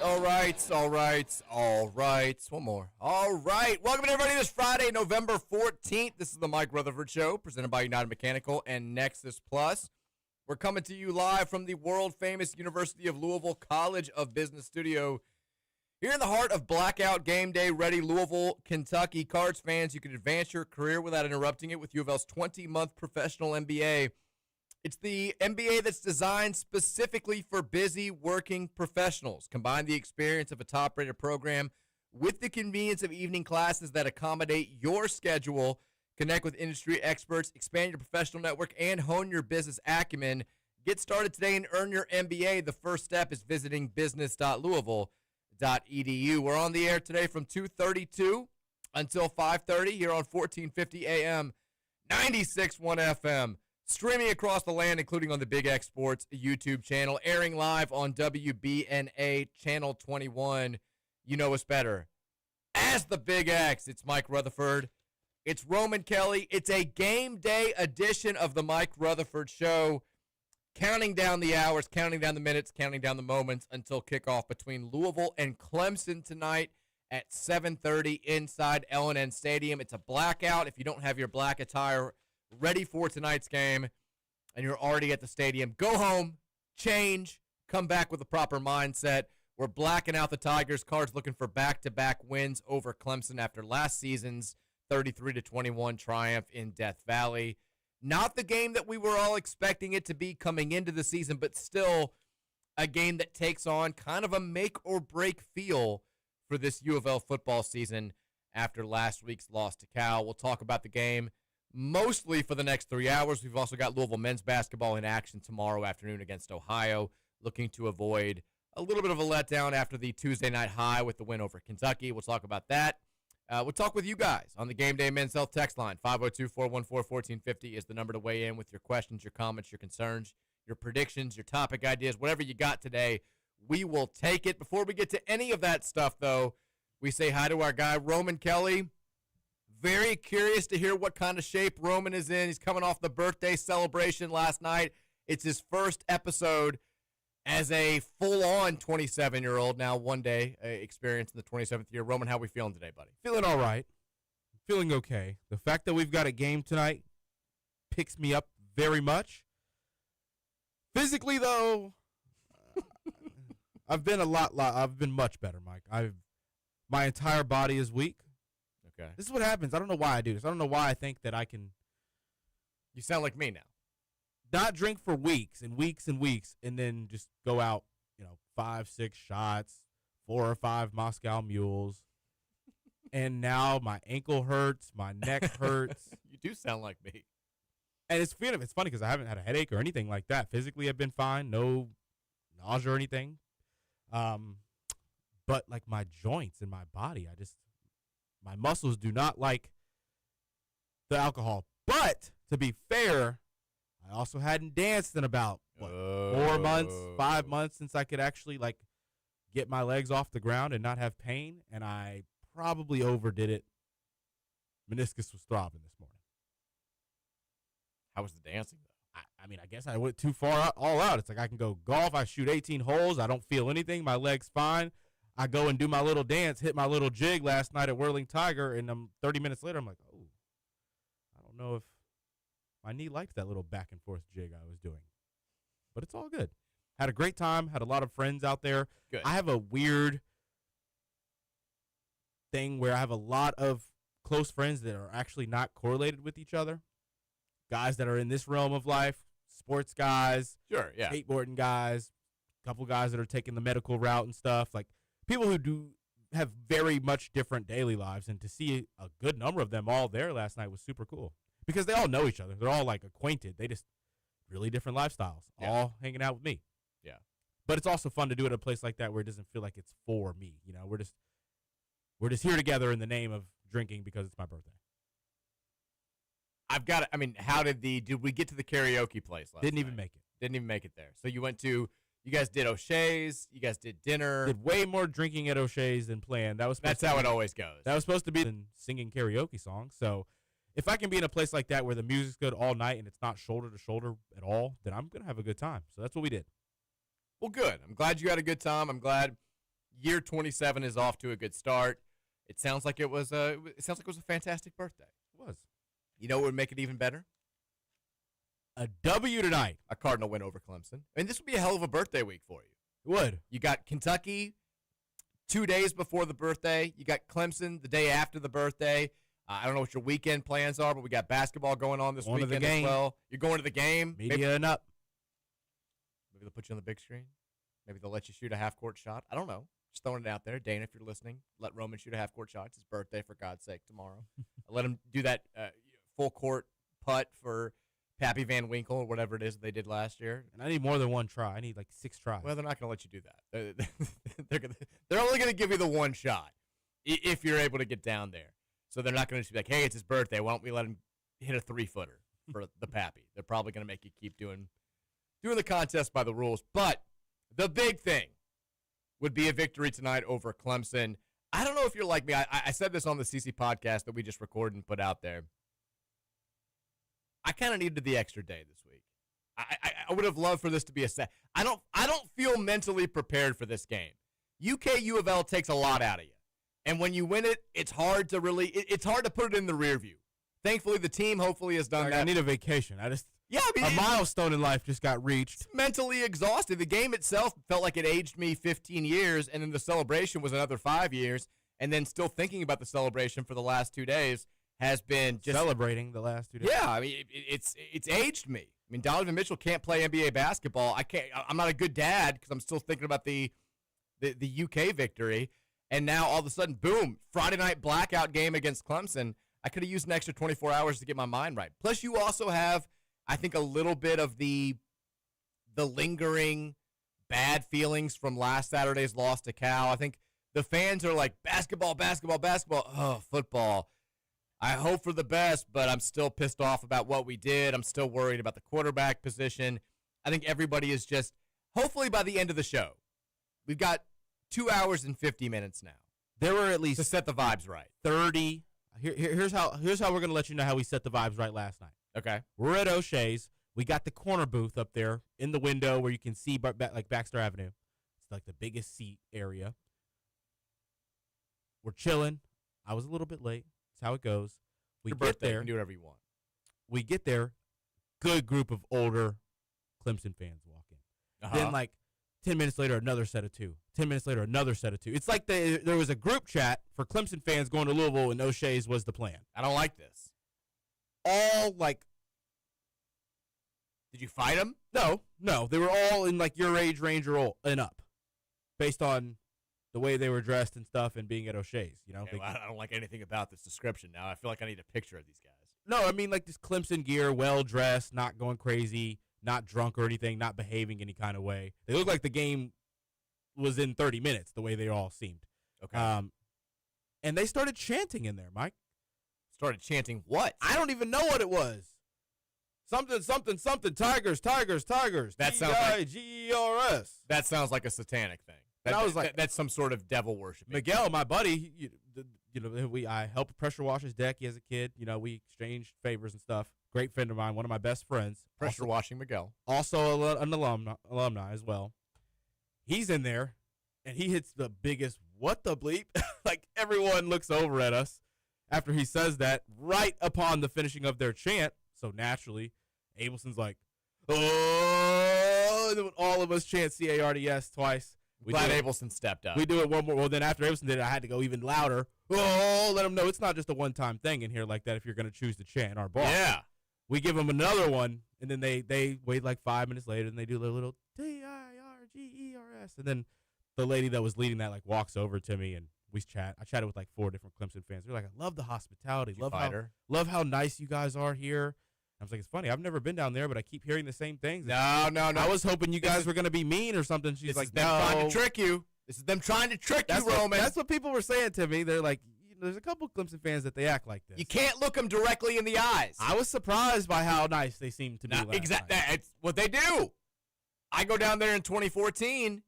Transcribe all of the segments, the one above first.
All right. One more. All right. Welcome everybody this Friday, November 14th. This is the Mike Rutherford Show, presented by United Mechanical and Nexus Plus. We're coming to you live from the world-famous University of Louisville College of Business Studio. Here in the heart of Blackout Game Day, ready Louisville, Kentucky. Cards fans, you can advance your career without interrupting it with U of L's 20-month professional MBA. It's the MBA that's designed specifically for busy working professionals. Combine the experience of a top-rated program with the convenience of evening classes that accommodate your schedule. Connect with industry experts, expand your professional network, and hone your business acumen. Get started today and earn your MBA. The first step is visiting business.louisville.edu. We're on the air today from 2:32 until 5:30 here on 1450 AM, 96.1 FM. Streaming across the land, including on the Big X Sports YouTube channel, airing live on WBNA Channel 21. You know us better as the Big X. It's Mike Rutherford. It's Roman Kelly. It's a game day edition of the Mike Rutherford Show. Counting down the hours, counting down the minutes, counting down the moments until kickoff between Louisville and Clemson tonight at 7:30 inside L&N Stadium. It's a blackout. If you don't have your black attire ready for tonight's game, and you're already at the stadium, go home, change, come back with the proper mindset. We're blacking out the Tigers. Cards looking for back-to-back wins over Clemson after last season's 33-21 triumph in Death Valley. Not the game that we were all expecting it to be coming into the season, but still a game that takes on kind of a make-or-break feel for this U of L football season after last week's loss to Cal. We'll talk about the game mostly for the next 3 hours. We've also got Louisville men's basketball in action tomorrow afternoon against Ohio, looking to avoid a little bit of a letdown after the Tuesday night high with the win over Kentucky. We'll talk about that. We'll talk with you guys on the Game Day Men's Health text line. 502-414-1450 is the number to weigh in with your questions, your comments, your concerns, your predictions, your topic ideas, whatever you got today. We will take it. Before we get to any of that stuff, though, we say hi to our guy, Roman Kelly. Very curious to hear what kind of shape Roman is in. He's coming off the birthday celebration last night. It's his first episode as a full-on 27-year-old, now one-day experience in the 27th year. Roman, how are we feeling today, buddy? Feeling all right. Feeling okay. The fact that we've got a game tonight picks me up very much. Physically, though, I've been much better, Mike. My entire body is weak. Okay. This is what happens. I don't know why I do this. I don't know why I think that I can. You sound like me now. Not drink for weeks and weeks and weeks, and then just go out, 5, 6 shots, 4 or 5 Moscow Mules, and now my ankle hurts, my neck hurts. You do sound like me. And it's funny because I haven't had a headache or anything like that. Physically, I've been fine, no nausea or anything. But like my joints and my body, my muscles do not like the alcohol. But to be fair, I also hadn't danced in about 4 months, 5 months since I could actually get my legs off the ground and not have pain, and I probably overdid it. Meniscus was throbbing this morning. How was the dancing, though? I guess I went too far all out. It's like I can go golf. I shoot 18 holes. I don't feel anything. My leg's fine. I go and do my little dance, hit my little jig last night at Whirling Tiger, and 30 minutes later, I'm like, oh, I don't know if my knee liked that little back and forth jig I was doing. But it's all good. Had a great time. Had a lot of friends out there. Good. I have a weird thing where I have a lot of close friends that are actually not correlated with each other. Guys that are in this realm of life, sports guys, sure, yeah, skateboarding guys, a couple guys that are taking the medical route and stuff. Like people who do have very much different daily lives, and to see a good number of them all there last night was super cool because they all know each other. They're all acquainted. They just really different lifestyles, all hanging out with me. Yeah. But it's also fun to do it at a place like that where it doesn't feel like it's for me. We're just here together in the name of drinking because it's my birthday. I've got it. I mean, did we get to the karaoke place last Didn't night? even make it. Didn't even make it there. So you guys did O'Shea's, you guys did dinner. Did way more drinking at O'Shea's than planned. That's how it always goes. That was supposed to be than singing karaoke songs. So if I can be in a place like that where the music's good all night and it's not shoulder to shoulder at all, then I'm going to have a good time. So that's what we did. Well, good. I'm glad you had a good time. I'm glad Year 27 is off to a good start. It sounds like it was a fantastic birthday. It was. You know what would make it even better? A W tonight. A Cardinal win over Clemson. I mean, this would be a hell of a birthday week for you. It would. You got Kentucky 2 days before the birthday. You got Clemson the day after the birthday. I don't know what your weekend plans are, but we got basketball going on this weekend as well. You're going to the game. Media and up. Maybe they'll put you on the big screen. Maybe they'll let you shoot a half-court shot. I don't know. Just throwing it out there. Dana, if you're listening, let Roman shoot a half-court shot. It's his birthday, for God's sake, tomorrow. Let him do that full-court putt for Pappy Van Winkle or whatever it is that they did last year. And I need more than one try. I need like 6 tries. Well, they're not going to let you do that. They're only going to give you the one shot if you're able to get down there. So they're not going to just be like, hey, it's his birthday. Why don't we let him hit a 3-footer for the Pappy? They're probably going to make you keep doing the contest by the rules. But the big thing would be a victory tonight over Clemson. I don't know if you're like me. I said this on the CC podcast that we just recorded and put out there. I kind of needed the extra day this week. I would have loved for this to be a set. I don't feel mentally prepared for this game. UK U of L takes a lot out of you. And when you win it, it's hard to put it in the rear view. Thankfully, the team hopefully has done that. I need a vacation. A milestone in life just got reached. Mentally exhausted. The game itself felt like it aged me 15 years, and then the celebration was another 5 years, and then still thinking about the celebration for the last 2 days has been just celebrating the last 2 days. Yeah, I mean it's aged me. I mean, Donovan Mitchell can't play NBA basketball. I'm not a good dad because I'm still thinking about the UK victory, and now all of a sudden, boom! Friday night blackout game against Clemson. I could have used an extra 24 hours to get my mind right. Plus, you also have, I think, a little bit of the lingering bad feelings from last Saturday's loss to Cal. I think the fans are like, basketball, basketball, basketball. Oh, football. I hope for the best, but I'm still pissed off about what we did. I'm still worried about the quarterback position. I think everybody is just, hopefully by the end of the show, we've got 2 hours and 50 minutes now. There were at least to set the vibes right. 30. Here's how we're going to let you know how we set the vibes right last night. Okay. We're at O'Shea's. We got the corner booth up there in the window where you can see like Baxter Avenue. It's like the biggest seat area. We're chilling. I was a little bit late. That's how it goes. We get there. You can do whatever you want. We get there. Good group of older Clemson fans walk in. Then like 10 minutes later, another set of 2. 10 minutes later, another set of 2. It's like there was a group chat for Clemson fans going to Louisville, and O'Shea's was the plan. I don't like this. All like, did you fight them? No. They were all in like your age range or and up, based on the way they were dressed and stuff and being at O'Shea's. You know, okay, I don't like anything about this description now. I feel like I need a picture of these guys. No, I mean like this Clemson gear, well dressed, not going crazy, not drunk or anything, not behaving any kind of way. They look like the game was in 30 minutes, the way they all seemed. Okay. And they started chanting in there, Mike. Started chanting what? I don't even know what it was. Something, Tigers, Tigers, Tigers. That sounds like Tigers. That sounds like a satanic thing. That's some sort of devil worship. Miguel, my buddy, I helped pressure wash his deck as a kid. You know, we exchanged favors and stuff. Great friend of mine, one of my best friends. Pressure washing Miguel. Also an alumni as well. He's in there, and he hits the biggest what the bleep. Like everyone looks over at us after he says that right upon the finishing of their chant. So naturally, Abelson's like, oh, and then all of us chant CARDS twice. Glad Abelson stepped up. We do it one more. Well, then after Abelson did it, I had to go even louder. Oh, let them know it's not just a one-time thing in here like that if you're going to choose to chant our boss. Yeah. We give them another one, and then they wait like 5 minutes later, and they do their little TIRGERS. And then the lady that was leading that like walks over to me, and we chat. I chatted with like 4 different Clemson fans. They're like, I love the hospitality. Love how nice you guys are here. I was like, it's funny. I've never been down there, but I keep hearing the same things. No. I was hoping you guys were going to be mean or something. She's like, no. Trying to trick you. This is them trying to trick you, Roman. That's what people were saying to me. They're like, there's a couple Clemson fans that they act like this. You can't look them directly in the eyes. I was surprised by how nice they seemed to be. Exactly. It's what they do. I go down there in 2014.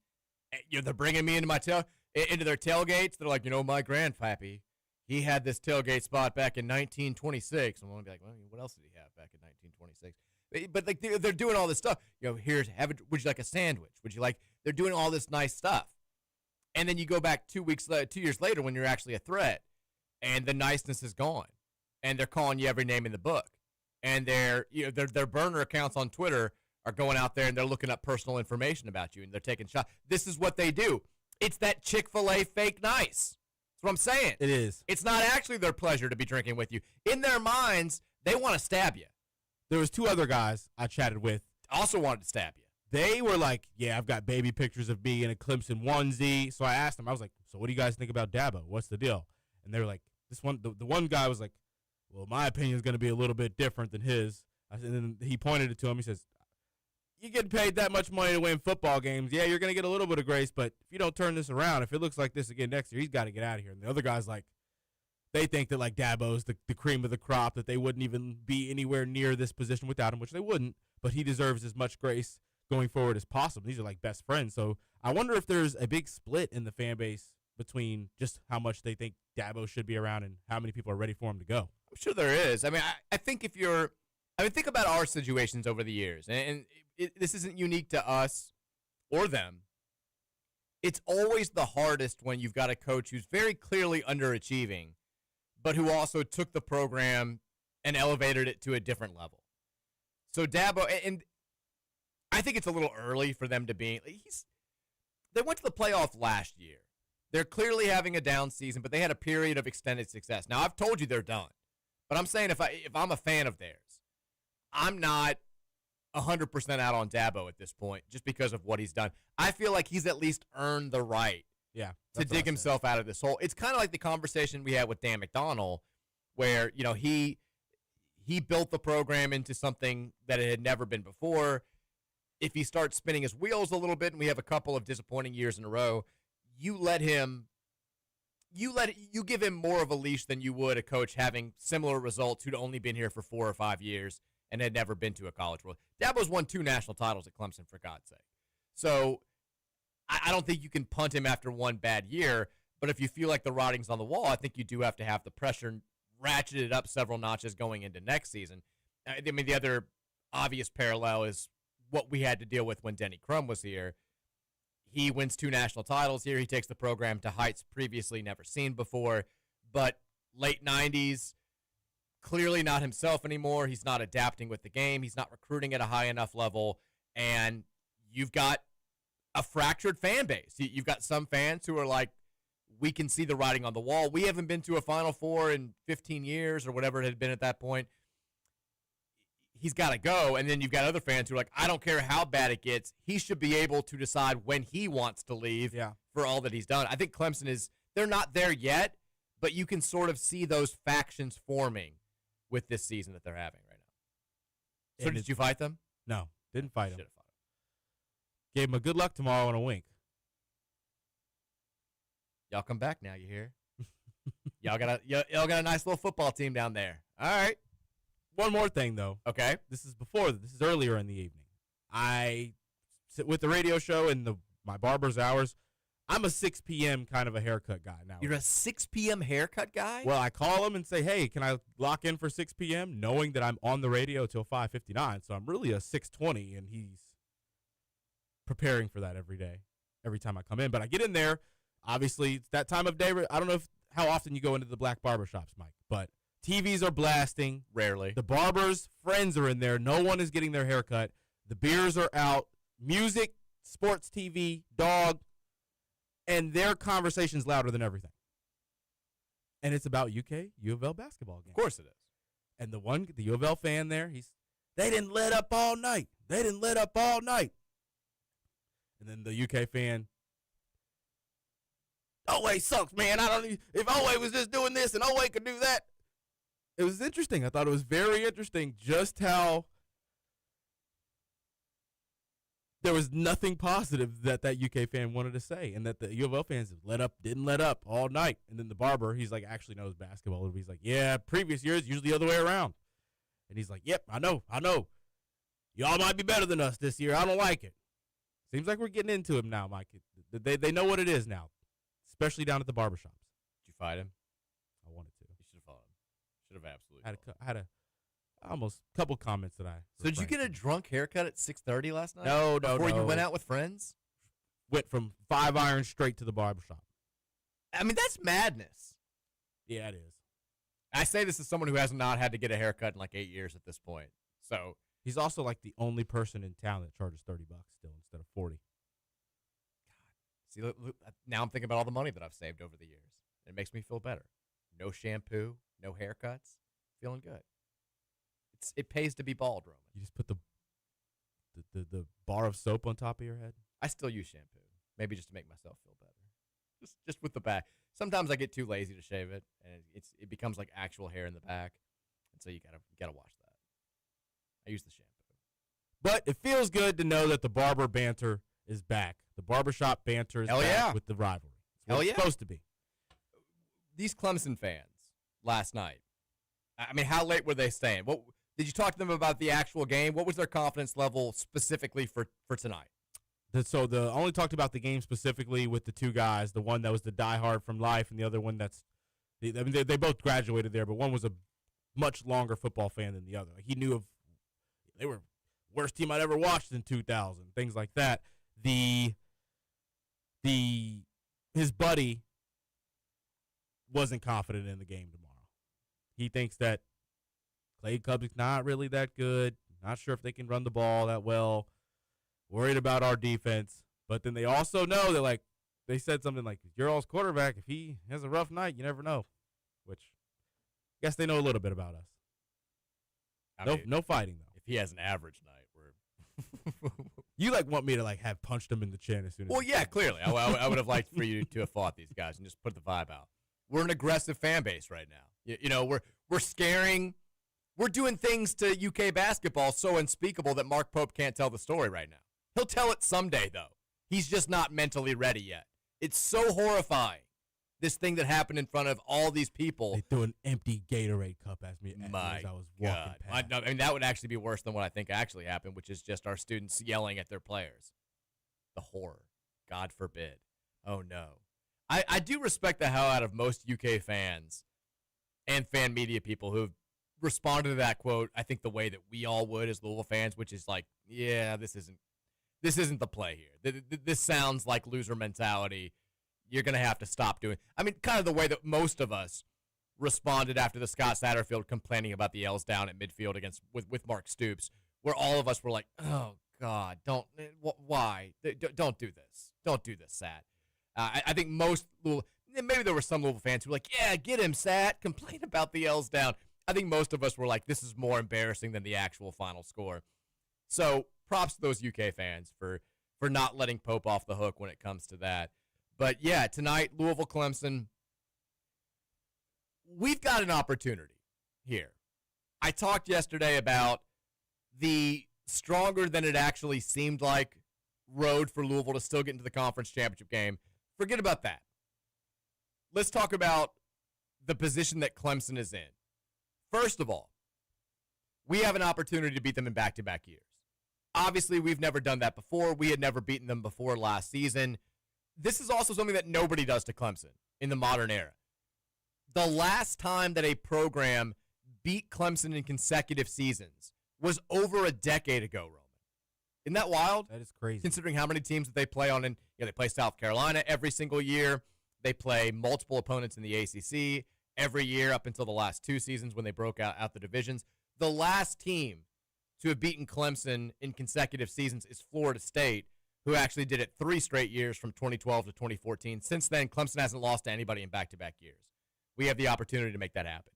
They're bringing me into their tailgates. They're like, my grandpappy, he had this tailgate spot back in 1926. I'm going to be like, well, what else did he have back in 1926? But like they're doing all this stuff. Would you like a sandwich? They're doing all this nice stuff. And then you go back 2 years later when you're actually a threat, and the niceness is gone, and they're calling you every name in the book, and their burner accounts on Twitter are going out there and they're looking up personal information about you and they're taking shots. This is what they do. It's that Chick-fil-A fake nice. That's what I'm saying. It is. It's not actually their pleasure to be drinking with you. In their minds, they want to stab you. There was 2 other guys I chatted with. Also wanted to stab you. They were like, yeah, I've got baby pictures of me in a Clemson onesie. So I asked them, I was like, so what do you guys think about Dabo? What's the deal? And they were like, the one guy was like, well, my opinion is going to be a little bit different than his. And then he pointed it to him. He says, you get paid that much money to win football games. Yeah, you're going to get a little bit of grace, but if you don't turn this around, if it looks like this again next year, he's got to get out of here. And the other guy's like, they think that like Dabo's the cream of the crop, that they wouldn't even be anywhere near this position without him, which they wouldn't, but he deserves as much grace going forward as possible. These are like best friends. So I wonder if there's a big split in the fan base between just how much they think Dabo should be around and how many people are ready for him to go. I'm sure there is. I mean, I think think about our situations over the years, and this isn't unique to us or them. It's always the hardest when you've got a coach who's very clearly underachieving, but who also took the program and elevated it to a different level. So Dabo, and I think it's a little early for them to be. They went to the playoff last year. They're clearly having a down season, but they had a period of extended success. Now, I've told you they're done, but I'm saying if I'm a fan of theirs, I'm not 100% out on Dabo at this point just because of what he's done. I feel like he's at least earned the right to dig himself out of this hole. It's kind of like the conversation we had with Dan McDonnell where, he built the program into something that it had never been before. If he starts spinning his wheels a little bit and we have a couple of disappointing years in a row, you give him more of a leash than you would a coach having similar results who'd only been here for 4 or 5 years and had never been to a college world. Dabo's won 2 national titles at Clemson, for God's sake. So I don't think you can punt him after one bad year, but if you feel like the writing's on the wall, I think you do have to have the pressure ratcheted up several notches going into next season. I mean, the other obvious parallel is what we had to deal with when Denny Crum was here. He wins 2 national titles here. He takes the program to heights previously never seen before, but late 90s, clearly not himself anymore. He's not adapting with the game. He's not recruiting at a high enough level, and you've got a fractured fan base. You've got some fans who are like, we can see the writing on the wall. We haven't been to a Final Four in 15 years or whatever it had been at that point. He's got to go. And then you've got other fans who are like, I don't care how bad it gets. He should be able to decide when he wants to leave for all that he's done. I think Clemson they're not there yet, but you can sort of see those factions forming with this season that they're having right now. So did you fight them? No, didn't fight them. Should have fought them. Gave him a good luck tomorrow and a wink. Y'all come back now, you hear? y'all got a nice little football team down there. All right. One more thing, though. Okay. This is earlier in the evening. I sit with the radio show and my barber's hours. I'm a 6 p.m. kind of a haircut guy now. You're a 6 p.m. haircut guy? Well, I call him and say, hey, can I lock in for 6 p.m., knowing that I'm on the radio till 5:59. So I'm really a 6:20, and he's preparing for that every day, every time I come in. But I get in there. Obviously, it's that time of day. I don't know how often you go into the black barbershops, Mike, but TVs are blasting. Rarely. The barbers' friends are in there. No one is getting their haircut. The beers are out. Music, sports TV, dog, and their conversation's louder than everything. And it's about U of L basketball game. Of course it is. And the U of L fan there, they didn't let up all night. They didn't let up all night. And then the UK fan, Oway sucks, man. If Oway was just doing this and Oway could do that. It was interesting. I thought it was very interesting just how there was nothing positive that UK fan wanted to say, and that the U of L fans didn't let up all night. And then the barber, he's like, actually knows basketball. He's like, yeah, previous years, usually the other way around. And he's like, yep, I know. Y'all might be better than us this year. I don't like it. Seems like we're getting into him now, Mike. They know what it is now, especially down at the barbershops. Did you fight him? I wanted to. You should have fought him. Should have absolutely. I had a almost couple comments that I. So did you get a drunk haircut at 6:30 last night? No. Before you went out with friends? went from 5 iron straight to the barbershop. I mean, that's madness. Yeah, it is. I say this as someone who has not had to get a haircut in like 8 years at this point. So he's also like the only person in town that charges $30 still instead of 40. See, now I'm thinking about all the money that I've saved over the years. It makes me feel better. No shampoo, no haircuts, feeling good. It pays to be bald, Roman. You just put the bar of soap on top of your head? I still use shampoo, maybe just to make myself feel better. Just with the back. Sometimes I get too lazy to shave it, and it becomes like actual hair in the back, and so you gotta wash that. I use the shampoo. But it feels good to know that the barber banter is back. The barbershop banter is back with the rivalry. It's what it's supposed to be. These Clemson fans last night, I mean, how late were they staying? What did you talk to them about the actual game? What was their confidence level specifically for tonight? So the only talked about the game specifically with the two guys, the one that was the diehard from life and the other one they both graduated there, but one was a much longer football fan than the other. Like he knew they were worst team I'd ever watched in 2000, things like that. His buddy wasn't confident in the game tomorrow. He thinks that Clay Cubbick's not really that good. Not sure if they can run the ball that well. Worried about our defense. But then they also know that, like, they said something like, your all's quarterback, if he has a rough night, you never know. Which, I guess they know a little bit about us. No fighting, though. If he has an average night, we're... You, want me to, have punched him in the chin as soon as... Well, yeah, clearly. I would have liked for you to have fought these guys and just put the vibe out. We're an aggressive fan base right now. You know, we're scaring... We're doing things to UK basketball so unspeakable that Mark Pope can't tell the story right now. He'll tell it someday, though. He's just not mentally ready yet. It's so horrifying, this thing that happened in front of all these people. They threw an empty Gatorade cup at me as I was walking past. I mean, that would actually be worse than what I think actually happened, which is just our students yelling at their players. The horror. God forbid. Oh, no. I do respect the hell out of most UK fans and fan media people who've responded to that quote, I think the way that we all would as Louisville fans, which is like, yeah, this isn't the play here. This sounds like loser mentality. You're going to have to stop doing. I mean, kind of the way that most of us responded after the Scott Satterfield complaining about the L's down at midfield with Mark Stoops, where all of us were like, oh, God, why? Don't do this. Don't do this, Sat. I think maybe there were some Louisville fans who were like, yeah, get him, Sat. Complain about the L's down. I think most of us were like, this is more embarrassing than the actual final score. So props to those UK fans for not letting Pope off the hook when it comes to that. But, yeah, tonight, Louisville-Clemson, we've got an opportunity here. I talked yesterday about the stronger than it actually seemed like road for Louisville to still get into the conference championship game. Forget about that. Let's talk about the position that Clemson is in. First of all, we have an opportunity to beat them in back-to-back years. Obviously, we've never done that before. We had never beaten them before last season. This is also something that nobody does to Clemson in the modern era. The last time that a program beat Clemson in consecutive seasons was over a decade ago, Roman. Isn't that wild? That is crazy. Considering how many teams that they play on. They play South Carolina every single year. They play multiple opponents in the ACC every year up until the last 2 seasons when they broke out the divisions. The last team to have beaten Clemson in consecutive seasons is Florida State, who actually did it 3 straight years from 2012 to 2014. Since then, Clemson hasn't lost to anybody in back-to-back years. We have the opportunity to make that happen.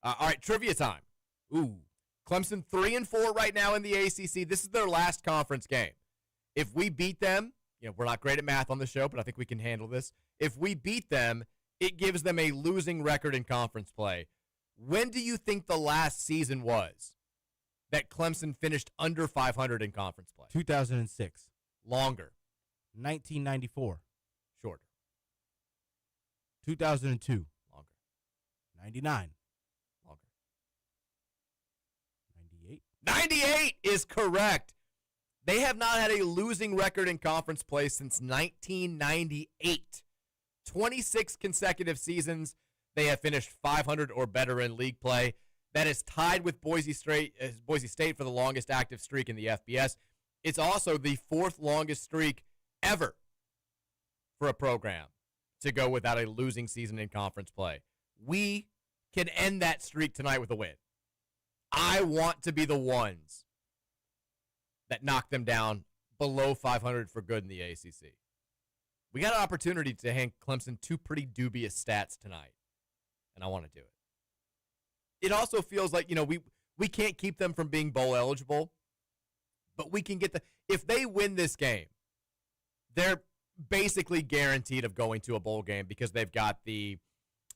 All right, trivia time. Ooh, Clemson 3-4 right now in the ACC. This is their last conference game. If we beat them, we're not great at math on the show, but I think we can handle this. If we beat them, it gives them a losing record in conference play. When do you think the last season was that Clemson finished under 500 in conference play? 2006. Longer. 1994. Shorter. 2002. Longer. 99. Longer. 98. 98 is correct. They have not had a losing record in conference play since 1998. 26 consecutive seasons, they have finished 500 or better in league play. That is tied with Boise State for the longest active streak in the FBS. It's also the 4th longest streak ever for a program to go without a losing season in conference play. We can end that streak tonight with a win. I want to be the ones that knock them down below 500 for good in the ACC. We got an opportunity to hand Clemson two pretty dubious stats tonight, and I want to do it. It also feels like, we can't keep them from being bowl eligible, but we can get if they win this game, they're basically guaranteed of going to a bowl game because they got their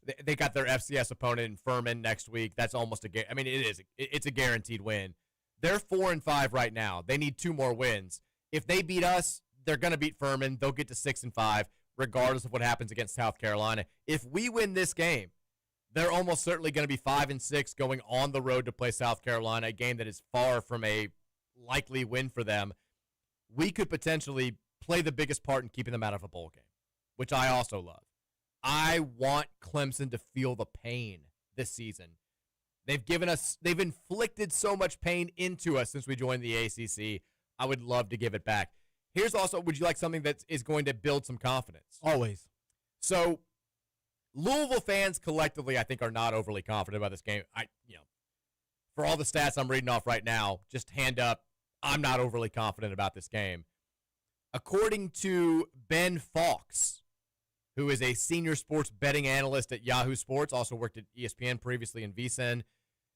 FCS opponent in Furman next week. That's almost it's a guaranteed win. They're 4-5 right now. They need two more wins. If they beat us, they're going to beat Furman. They'll get to 6-5, regardless of what happens against South Carolina. If we win this game, they're almost certainly going to be 5-6 going on the road to play South Carolina, a game that is far from a likely win for them. We could potentially play the biggest part in keeping them out of a bowl game, which I also love. I want Clemson to feel the pain this season. They've inflicted so much pain into us since we joined the ACC. I would love to give it back. Here's also, would you like something that is going to build some confidence? Always. So, Louisville fans collectively, I think, are not overly confident about this game. For all the stats I'm reading off right now, just hand up, I'm not overly confident about this game. According to Ben Fawkes, who is a senior sports betting analyst at Yahoo Sports, also worked at ESPN previously in VSiN,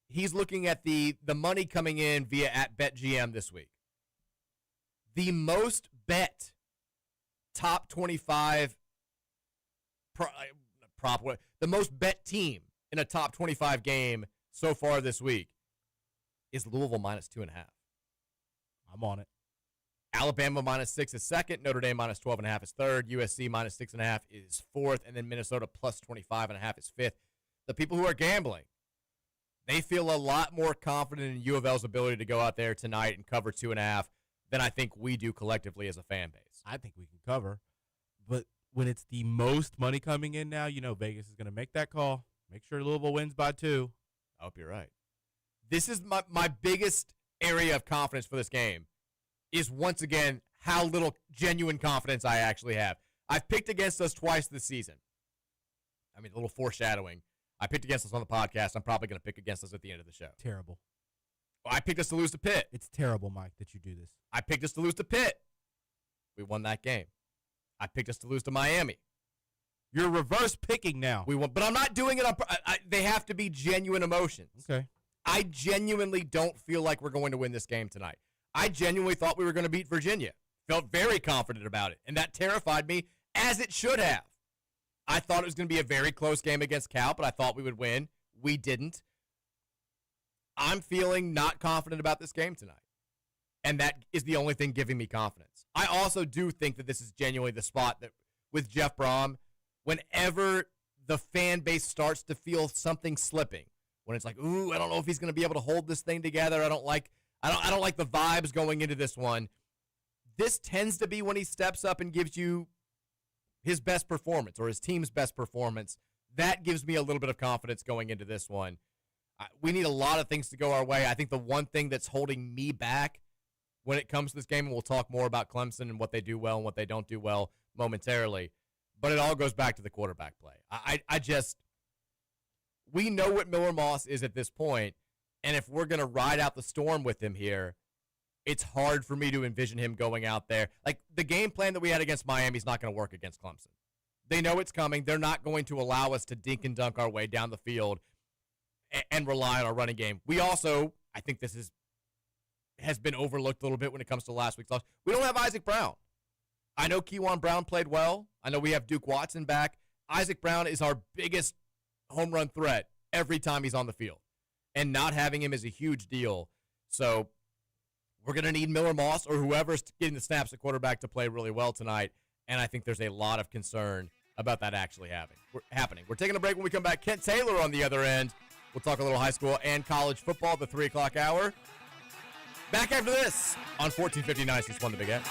he's looking at the money coming in via at BetGM this week. The most bet top 25 the most bet team in a top 25 game so far this week is Louisville minus 2.5. I'm on it. Alabama minus 6 is second. Notre Dame minus 12.5 is third. USC minus 6.5 is fourth. And then Minnesota plus 25.5 is fifth. The people who are gambling, they feel a lot more confident in U of L's ability to go out there tonight and cover 2.5 than I think we do collectively as a fan base. I think we can cover. But when it's the most money coming in now, Vegas is going to make that call. Make sure Louisville wins by 2. I hope you're right. This is my biggest area of confidence for this game is, once again, how little genuine confidence I actually have. I've picked against us twice this season. A little foreshadowing. I picked against us on the podcast. I'm probably going to pick against us at the end of the show. Terrible. Well, I picked us to lose to Pitt. It's terrible, Mike, that you do this. I picked us to lose to Pitt. We won that game. I picked us to lose to Miami. You're reverse picking now. We won, but I'm not doing it on. They have to be genuine emotions. Okay. I genuinely don't feel like we're going to win this game tonight. I genuinely thought we were going to beat Virginia. Felt very confident about it, and that terrified me, as it should have. I thought it was going to be a very close game against Cal, but I thought we would win. We didn't. I'm feeling not confident about this game tonight, and that is the only thing giving me confidence. I also do think that this is genuinely the spot that, with Jeff Brom, whenever the fan base starts to feel something slipping, when it's like, ooh, I don't know if he's going to be able to hold this thing together. I don't like the vibes going into this one. This tends to be when he steps up and gives you his best performance or his team's best performance. That gives me a little bit of confidence going into this one. We need a lot of things to go our way. I think the one thing that's holding me back when it comes to this game, and we'll talk more about Clemson and what they do well and what they don't do well momentarily, but it all goes back to the quarterback play. We know what Miller Moss is at this point, and if we're going to ride out the storm with him here, it's hard for me to envision him going out there. Like, the game plan that we had against Miami is not going to work against Clemson. They know it's coming. They're not going to allow us to dink and dunk our way down the field and rely on our running game. We also, I think this has been overlooked a little bit when it comes to last week's loss. We don't have Isaac Brown. I know Kejuan Brown played well. I know we have Duke Watson back. Isaac Brown is our biggest home run threat every time he's on the field. And not having him is a huge deal. So we're going to need Miller Moss or whoever's getting the snaps at quarterback to play really well tonight. And I think there's a lot of concern about that actually happening. We're taking a break. When we come back, Kent Taylor on the other end. We'll talk a little high school and college football at the 3 o'clock hour. Back after this on 1459 6-1 The Big X.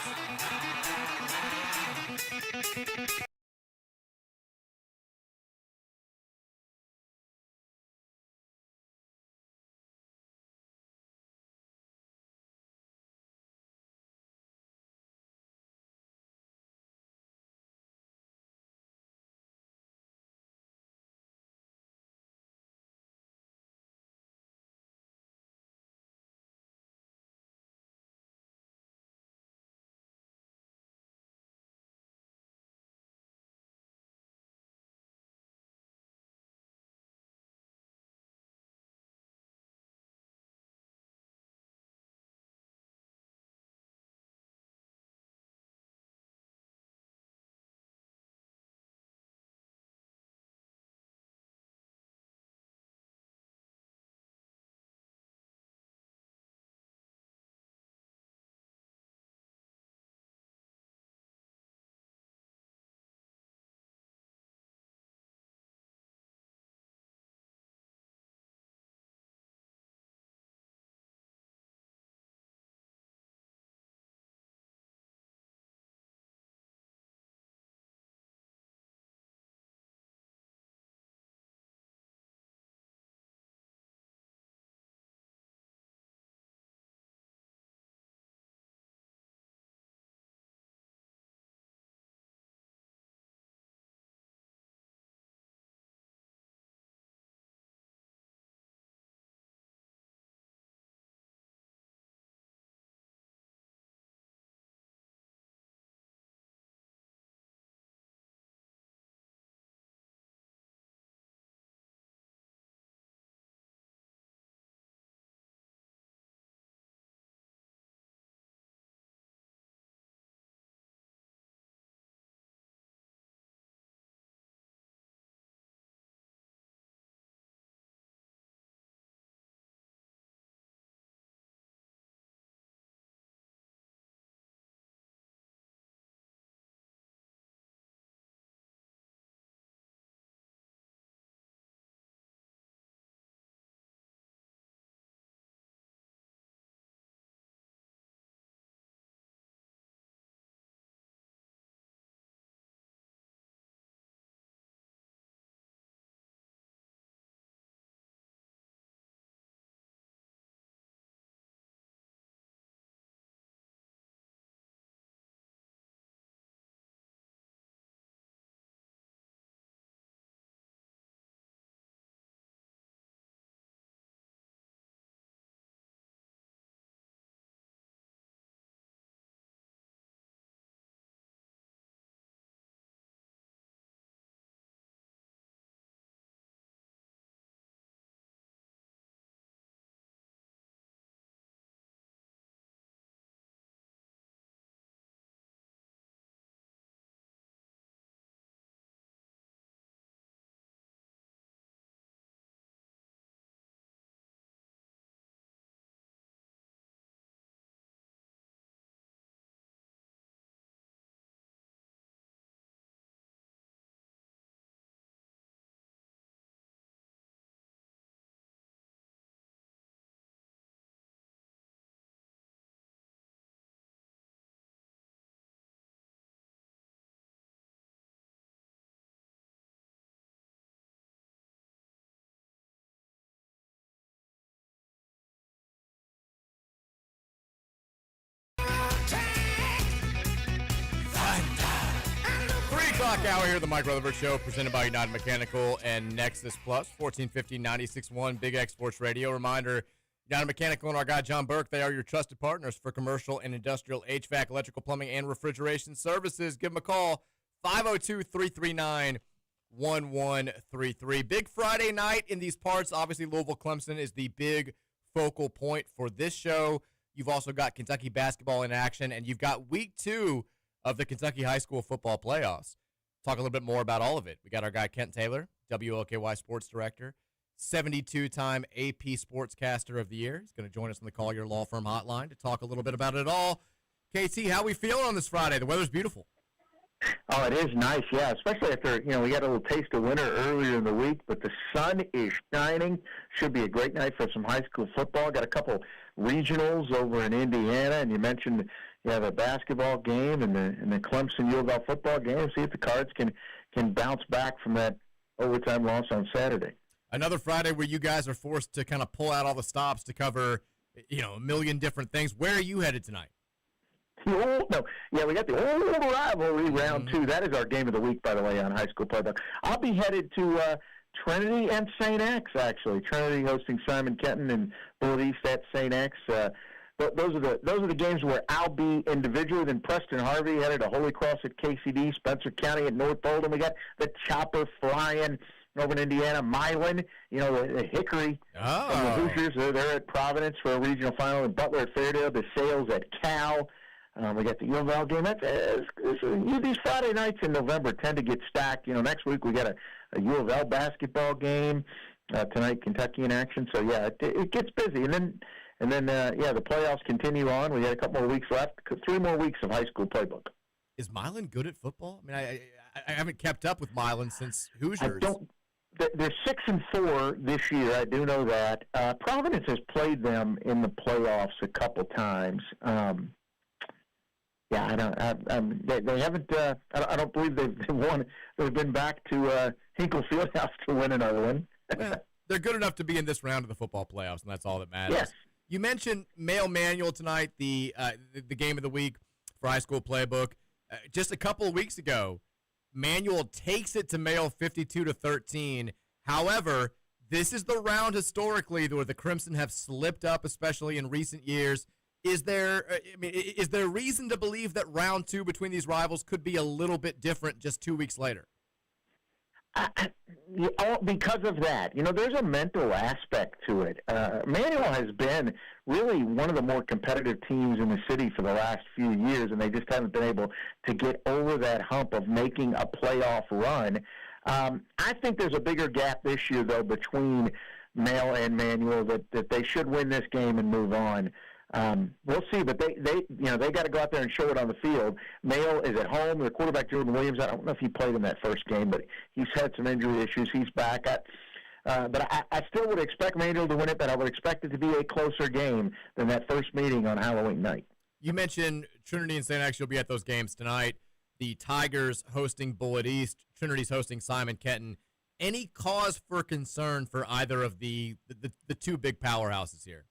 Dark hour here, the Mike Rutherford Show, presented by United Mechanical and Nexus Plus, 1450 96.1 Big X Sports Radio. Reminder, United Mechanical and our guy John Burke, they are your trusted partners for commercial and industrial HVAC, electrical, plumbing, and refrigeration services. Give them a call, 502-339-1133. Big Friday night in these parts. Obviously, Louisville-Clemson is the big focal point for this show. You've also got Kentucky basketball in action, and you've got week 2 of the Kentucky high school football playoffs. Talk a little bit more about all of it. We got our guy Kent Taylor, WLKY Sports Director, 72-time AP Sportscaster of the Year. He's going to join us on the Call Your Law Firm hotline to talk a little bit about it all. KT, how we feeling on this Friday? The weather's beautiful. Oh, it is nice, yeah, especially after, we got a little taste of winter earlier in the week, but the sun is shining. Should be a great night for some high school football. Got a couple regionals over in Indiana, and you mentioned you have a basketball game and the Clemson U of L football game. See if the Cards can bounce back from that overtime loss on Saturday. Another Friday where you guys are forced to kind of pull out all the stops to cover, a million different things. Where are you headed tonight? We got the old rivalry round 2. That is our game of the week, by the way, on high school playbook. I'll be headed to Trinity and St. X, actually. Trinity hosting Simon Kenton and Bullitt East at St. X. Those are the games where I'll be individually. Then Preston Harvey headed to Holy Cross at KCD, Spencer County at North Bolton. We got the chopper flying over in Indiana, Milan, the Hickory from the Hoosiers. They're at Providence for a regional final, and Butler at Fairdale, the Sales at Cal. We got the U of L game. These Friday nights in November tend to get stacked. Next week we got a U of L basketball game. Tonight, Kentucky in action. So, yeah, it gets busy. And then the playoffs continue on. We got a couple more weeks left, 3 more weeks of high school playbook. Is Milan good at football? I mean, I haven't kept up with Milan since Hoosiers. They're 6-4 this year. I do know that. Providence has played them in the playoffs a couple times. They haven't. I don't believe they've won. They've been back to Hinkle Fieldhouse to win another one. Well, they're good enough to be in this round of the football playoffs, and that's all that matters. Yes. You mentioned Male Manual tonight, the game of the week for high school playbook. Just a couple of weeks ago, Manual takes it to Male 52-13. However, this is the round historically where the Crimson have slipped up, especially in recent years. Is there reason to believe that round 2 between these rivals could be a little bit different just 2 weeks later? Because of that. There's a mental aspect to it. Manual has been really one of the more competitive teams in the city for the last few years, and they just haven't been able to get over that hump of making a playoff run. I think there's a bigger gap this year, though, between Male and Manual, that they should win this game and move on. We'll see, but they got to go out there and show it on the field. Male is at home. Their quarterback, Jordan Williams, I don't know if he played in that first game, but he's had some injury issues. He's back. But I still would expect Manual to win it, but I would expect it to be a closer game than that first meeting on Halloween night. You mentioned Trinity and St. X. You'll be at those games tonight. The Tigers hosting Bullitt East. Trinity's hosting Simon Kenton. Any cause for concern for either of the 2 big powerhouses here?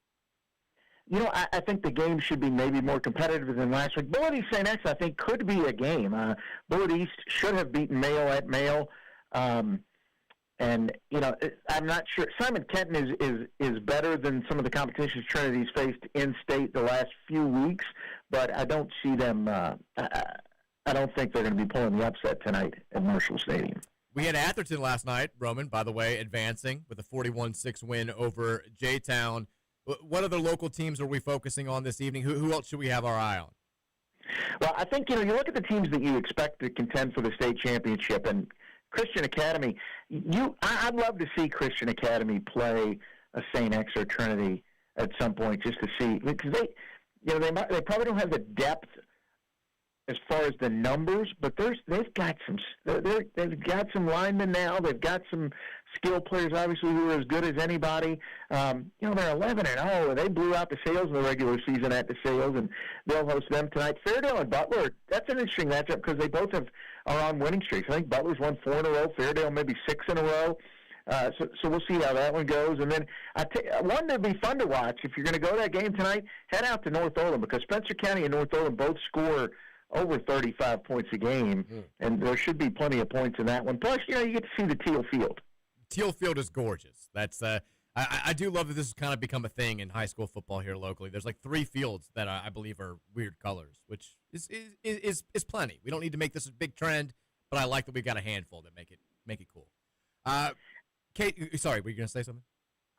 I think the game should be maybe more competitive than last week. Bullitt East St. X, I think, could be a game. Bullitt East should have beaten Male at Male. I'm not sure. Simon Kenton is better than some of the competitions Trinity's faced in-state the last few weeks, but I don't see them I don't think they're going to be pulling the upset tonight at Marshall Stadium. We had Atherton last night, Roman, by the way, advancing with a 41-6 win over J-Town. What other local teams are we focusing on this evening? Who else should we have our eye on? Well, I think, you look at the teams that you expect to contend for the state championship, and Christian Academy, I'd love to see Christian Academy play a St. X or Trinity at some point just to see, because they probably don't have the depth as far as the numbers, but they've got some linemen now. They've got some skill players, obviously, who are as good as anybody. They're 11-0. They blew out the Sales in the regular season at the Sales, and they'll host them tonight. Fairdale and Butler, that's an interesting matchup because they both are on winning streaks. I think Butler's won 4 in a row. Fairdale maybe 6 in a row. So we'll see how that one goes. And then one that'd be fun to watch, if you're going to go to that game tonight, head out to North Olin, because Spencer County and North Olin both score over 35 points a game, and there should be plenty of points in that one. Plus, you get to see the teal field. Teal field is gorgeous. That's I do love that this has kind of become a thing in high school football here locally. There's like 3 fields that I believe are weird colors, which is plenty. We don't need to make this a big trend, but I like that we've got a handful that make it cool. Kate, sorry, were you going to say something?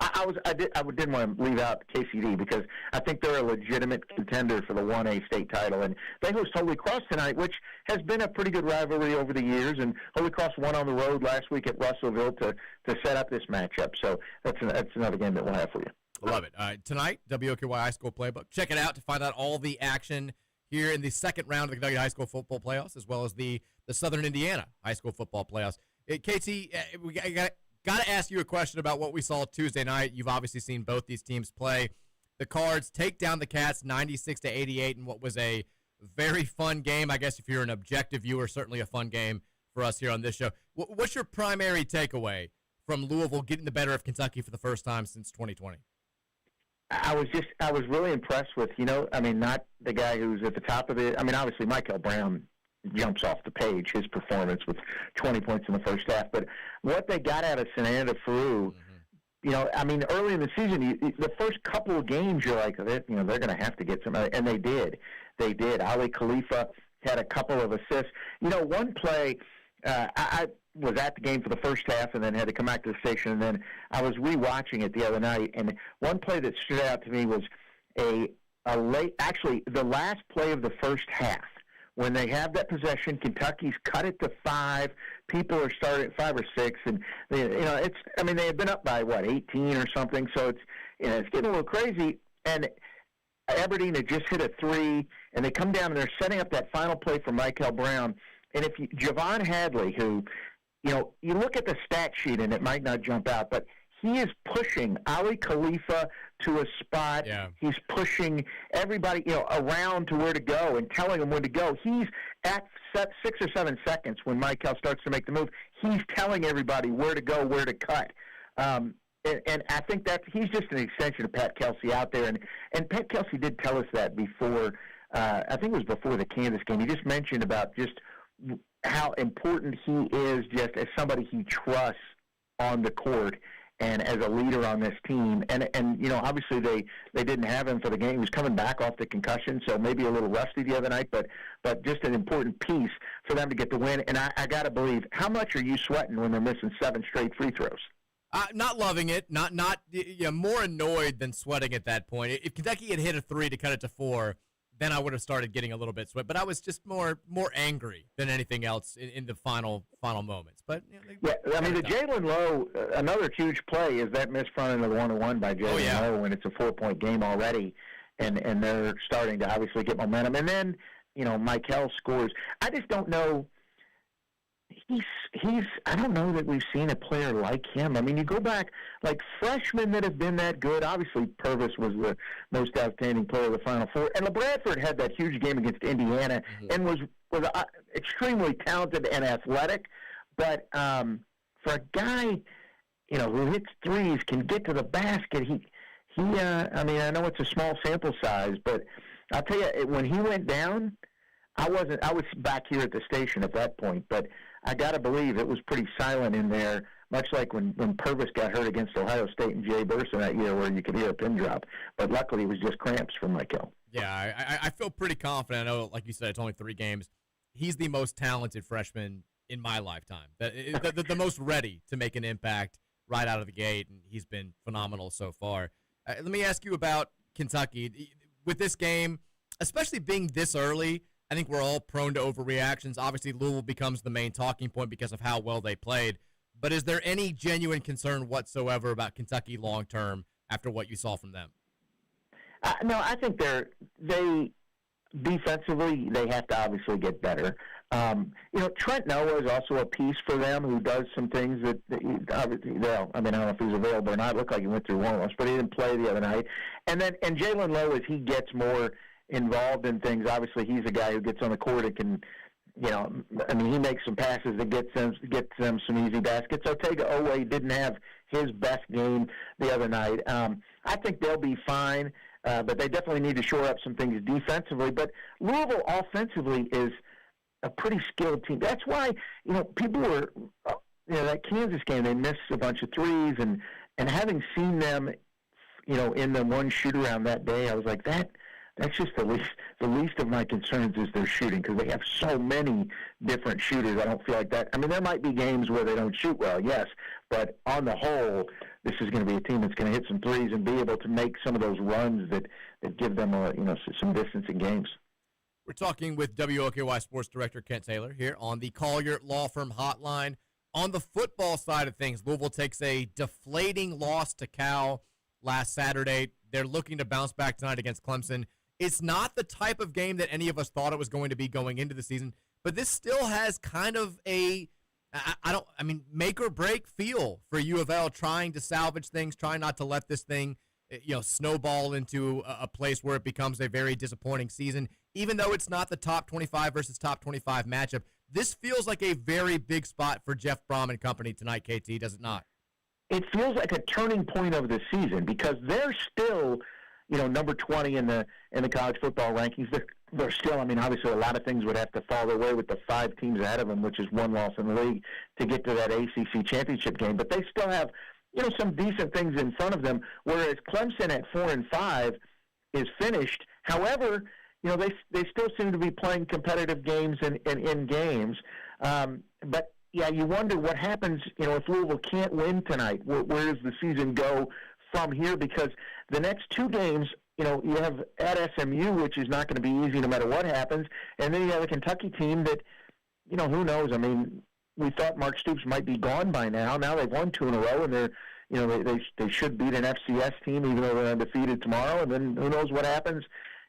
I didn't want to leave out KCD because I think they're a legitimate contender for the 1A state title, and they host Holy Cross tonight, which has been a pretty good rivalry over the years. And Holy Cross won on the road last week at Russellville to set up this matchup. So that's another game that we'll have for you. Love it. Tonight, WOKY High School Playbook. Check it out to find out all the action here in the second round of the Kentucky High School Football Playoffs, as well as the Southern Indiana High School Football Playoffs. KT, we got to ask you a question about what we saw Tuesday night. You've obviously seen both these teams play. The Cards take down the Cats 96-88 in what was a very fun game. I guess if you're an objective viewer, certainly a fun game for us here on this show. What's your primary takeaway from Louisville getting the better of Kentucky for the first time since 2020? I was really impressed with, not the guy who's at the top of it. I mean, obviously, Michael Brown jumps off the page, his performance with 20 points in the first half. But what they got out of Sananda Faru, early in the season, the first couple of games, you're like, they're going to have to get some, and they did. They did. Ali Khalifa had a couple of assists. One play, I was at the game for the first half and then had to come back to the station, and then I was rewatching it the other night, and one play that stood out to me was the last play of the first half. When they have that possession, Kentucky's cut it to 5. People are starting at 5 or 6, and they had been up by 18 or something. So it's getting a little crazy. And Aberdeen had just hit a 3, and they come down and they're setting up that final play for Michael Brown. And if Javon Hadley, who, you look at the stat sheet and it might not jump out, but he is pushing Ali Khalifa to a spot. Yeah. He's pushing everybody, around to where to go and telling them where to go. He's at 6 or 7 seconds when Michael starts to make the move. He's telling everybody where to go, where to cut. And I think that he's just an extension of Pat Kelsey out there. And Pat Kelsey did tell us that before, I think it was before the Kansas game. He just mentioned about just how important he is just as somebody he trusts on the court and as a leader on this team. And obviously they didn't have him for the game. He was coming back off the concussion, so maybe a little rusty the other night, but just an important piece for them to get the win. And I got to believe, how much are you sweating when they're missing 7 straight free throws? Not loving it, not more annoyed than sweating at that point. If Kentucky had hit a 3 to cut it to 4, then I would have started getting a little bit sweat. But I was just more angry than anything else in the final moments. But the Jalen Lowe, another huge play is that missed front end of the 1-1 by Jalen Lowe when it's a 4-point game already, and they're starting to obviously get momentum. And then Michael scores. I just don't know. I don't know that we've seen a player like him. I mean, you go back, like freshmen that have been that good. Obviously, Purvis was the most outstanding player of the Final Four. And LeBradford had that huge game against Indiana and was extremely talented and athletic. But for a guy, who hits threes, can get to the basket, I know it's a small sample size, but I'll tell you, when he went down, I was back here at the station at that point, but I got to believe it was pretty silent in there, much like when Purvis got hurt against Ohio State and Jay Burson that year where you could hear a pin drop. But luckily it was just cramps for Michael. Yeah, I feel pretty confident. I know, like you said, it's only 3 games. He's the most talented freshman in my lifetime, the most ready to make an impact right out of the gate, and he's been phenomenal so far. Let me ask you about Kentucky. With this game, especially being this early, I think we're all prone to overreactions. Obviously, Louisville becomes the main talking point because of how well they played. But is there any genuine concern whatsoever about Kentucky long-term after what you saw from them? No, I think they defensively, they have to obviously get better. Trent Noah is also a piece for them who does some things that obviously, I don't know if he's available or not. It looked like he went through warm-ups, but he didn't play the other night. And Jalen Lowe, as he gets more involved in things, obviously he's a guy who gets on the court and can, he makes some passes that gets them some easy baskets. Otega Owe didn't have his best game the other night. I think they'll be fine. but they definitely need to shore up some things defensively. But Louisville offensively is a pretty skilled team. That's why, people were, that Kansas game, they missed a bunch of threes, and having seen them, in the one shoot-around that day, I was like, that's just the least of my concerns is their shooting, because they have so many different shooters. I don't feel like that. I mean, there might be games where they don't shoot well, yes, but on the whole, this is going to be a team that's going to hit some threes and be able to make some of those runs that give them some distance in games. We're talking with WOKY Sports Director Kent Taylor here on the Collier Law Firm Hotline. On the football side of things, Louisville takes a deflating loss to Cal last Saturday. They're looking to bounce back tonight against Clemson. It's not the type of game that any of us thought it was going to be going into the season, but this still has kind of a make or break feel for U of L, trying to salvage things, trying not to let this thing snowball into a place where it becomes a very disappointing season. Even though it's not the top 25 versus top 25 matchup, this feels like a very big spot for Jeff Brom and company tonight, KT, does it not? It feels like a turning point of the season, because they're still, number 20 in the college football rankings. They're still, obviously a lot of things would have to fall their way with the 5 teams ahead of them, which is one loss in the league, to get to that ACC championship game. But they still have, some decent things in front of them, whereas Clemson at 4-5 is finished. However, they still seem to be playing competitive games and in games. But, yeah, you wonder what happens, if Louisville can't win tonight. Where does the season go from here? Because the next 2 games, you have at SMU, which is not going to be easy no matter what happens, and then you have a Kentucky team that, who knows? We thought Mark Stoops might be gone by now. Now they've won 2 in a row, and they should beat an FCS team, even though they're undefeated tomorrow. And then who knows what happens,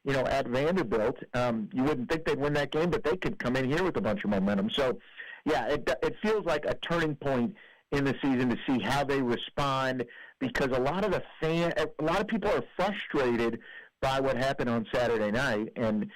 at Vanderbilt. You wouldn't think they'd win that game, but they could come in here with a bunch of momentum. So, yeah, it feels like a turning point in the season to see how they respond, because a lot of people are frustrated by what happened on Saturday night, and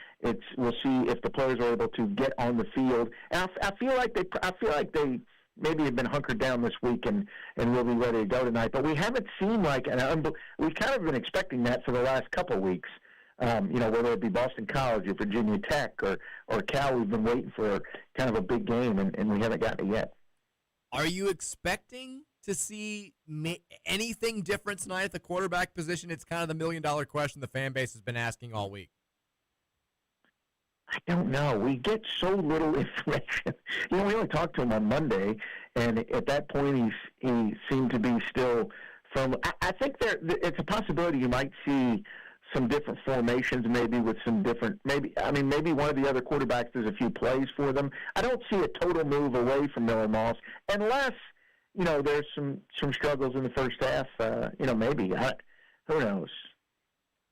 we'll see if the players are able to get on the field. And I feel like they maybe have been hunkered down this week and will be ready to go tonight. But we haven't seen we've kind of been expecting that for the last couple of weeks. Whether it be Boston College or Virginia Tech or Cal, we've been waiting for kind of a big game, and we haven't gotten it yet. Are you expecting to see anything different tonight at the quarterback position? It's kind of the million-dollar question the fan base has been asking all week. I don't know. We get so little information. We only talked to him on Monday, and at that point he seemed to be still firm. I think it's a possibility you might see some different formations, maybe with some different, maybe one of the other quarterbacks does a few plays for them. I don't see a total move away from Miller Moss, unless, there's some struggles in the first half, maybe. Who knows?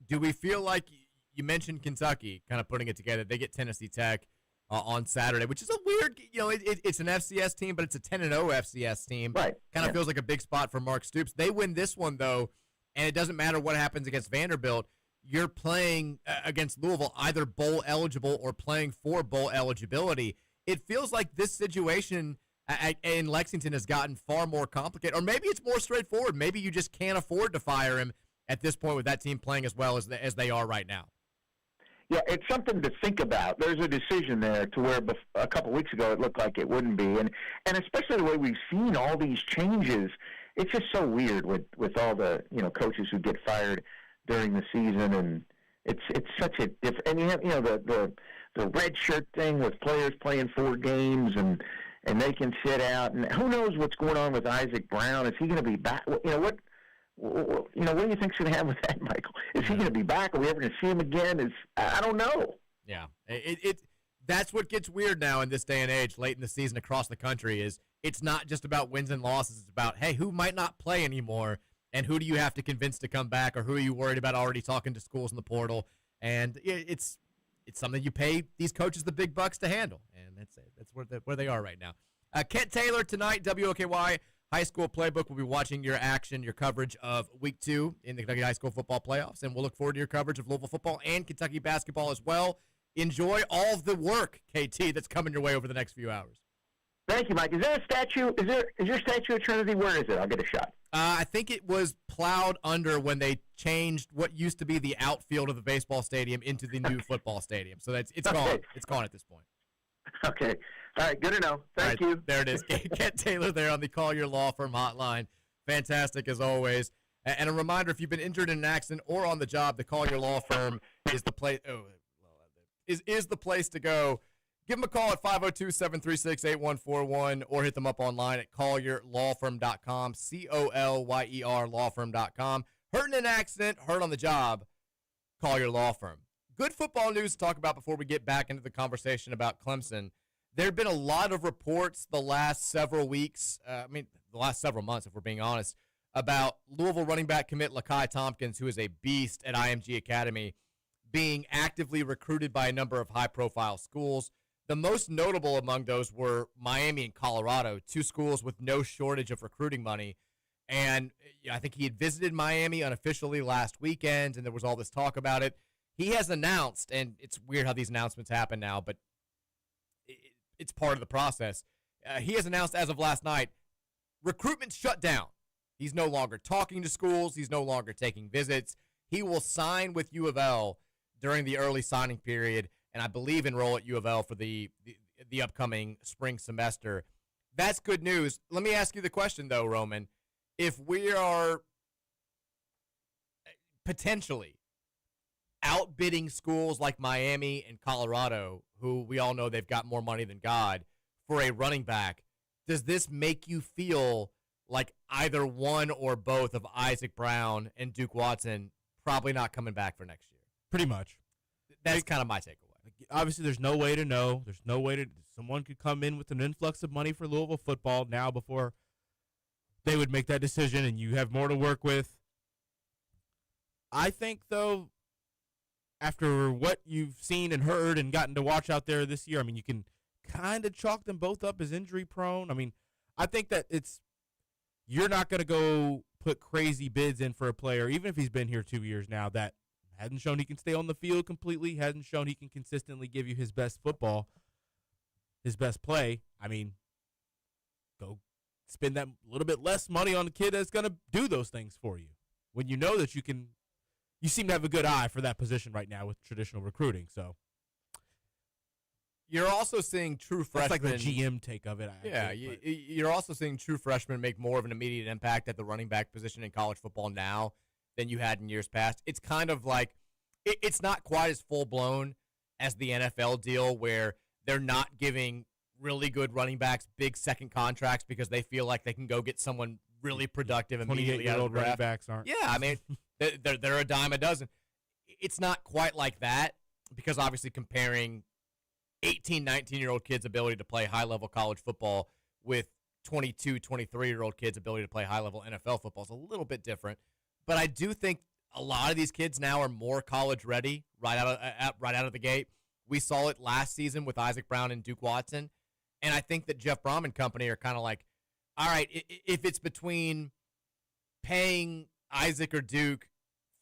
Do we feel like, you mentioned Kentucky kind of putting it together, they get Tennessee Tech on Saturday, which is a weird, it's an FCS team, but it's a 10-0 FCS team. Right. Kind of feels like a big spot for Mark Stoops. They win this one, though, and it doesn't matter what happens against Vanderbilt. You're playing against Louisville, either bowl eligible or playing for bowl eligibility. It feels like this situation in Lexington has gotten far more complicated, or maybe it's more straightforward. Maybe you just can't afford to fire him at this point with that team playing as well as they are right now. Yeah, it's something to think about. There's a decision there to where a couple weeks ago it looked like it wouldn't be, and especially the way we've seen all these changes, it's just so weird with all the coaches who get fired during the season, and it's such a different. And you have the red shirt thing with players playing 4 games and they can sit out, and who knows what's going on with Isaac Brown? Is he going to be back? What do you think's going to happen with that, Michael? Is he going to be back? Are we ever going to see him again? I don't know. Yeah, that's what gets weird now in this day and age, late in the season across the country. Is it's not just about wins and losses. It's about, hey, who might not play anymore? And who do you have to convince to come back, or who are you worried about already talking to schools in the portal? And it's something you pay these coaches the big bucks to handle, and that's it. That's where they are right now. Kent Taylor tonight, WOKY High School Playbook. We'll be watching your action, your coverage of Week 2 in the Kentucky High School Football Playoffs, and we'll look forward to your coverage of Louisville football and Kentucky basketball as well. Enjoy all of the work, KT, that's coming your way over the next few hours. Thank you, Mike. Is there a statue? Is your statue at Trinity? Where is it? I'll get a shot. I think it was plowed under when they changed what used to be the outfield of the baseball stadium into the new football stadium. So it's gone. Okay. It's gone at this point. Okay. All right. Good to know. Thank you. There it is. Get Taylor there on the Call Your Law Firm hotline. Fantastic as always. And a reminder, if you've been injured in an accident or on the job, the Call Your Law Firm is the place. Is the place to go. Give them a call at 502-736-8141 or hit them up online at collierlawfirm.com, COLYER lawfirm.com. Hurt in an accident, hurt on the job, call your law firm. Good football news to talk about before we get back into the conversation about Clemson. There have been a lot of reports the last several weeks, the last several months, if we're being honest, about Louisville running back commit Lakai Tompkins, who is a beast at IMG Academy, being actively recruited by a number of high-profile schools. The most notable among those were Miami and Colorado, two schools with no shortage of recruiting money. And I think he had visited Miami unofficially last weekend, and there was all this talk about it. He has announced, and it's weird how these announcements happen now, but it's part of the process. He has announced as of last night, recruitment shut down. He's no longer talking to schools. He's no longer taking visits. He will sign with U of L during the early signing period, and I believe enroll at U of L for the upcoming spring semester. That's good news. Let me ask you the question, though, Roman. If we are potentially outbidding schools like Miami and Colorado, who we all know they've got more money than God, for a running back, does this make you feel like either one or both of Isaac Brown and Duke Watson probably not coming back for next year? Pretty much. That's kind of my takeaway. Obviously, there's no way to know. There's no way to. Someone could come in with an influx of money for Louisville football now before they would make that decision, and you have more to work with. I think, though, after what you've seen and heard and gotten to watch out there this year, I mean, you can kind of chalk them both up as injury prone. I mean, I think that you're not going to go put crazy bids in for a player, even if he's been here 2 years now, that hasn't shown he can stay on the field completely, hasn't shown he can consistently give you his best football, his best play. I mean, go spend that little bit less money on the kid that's going to do those things for you when you know that you can. You seem to have a good eye for that position right now with traditional recruiting. So you're also seeing true freshmen. That's like the GM take of it. You're also seeing true freshmen make more of an immediate impact at the running back position in college football now than you had in years past. It's kind of like it's not quite as full-blown as the NFL deal where they're not giving really good running backs big second contracts because they feel like they can go get someone really productive immediately out of the draft. Running backs aren't. Yeah, I mean, they're a dime a dozen. It's not quite like that because obviously comparing 18, 19-year-old kids' ability to play high-level college football with 22, 23-year-old kids' ability to play high-level NFL football is a little bit different. But I do think a lot of these kids now are more college ready right out of the gate. We saw it last season with Isaac Brown and Duke Watson, and I think that Jeff Brom and company are kind of like, all right, if it's between paying Isaac or Duke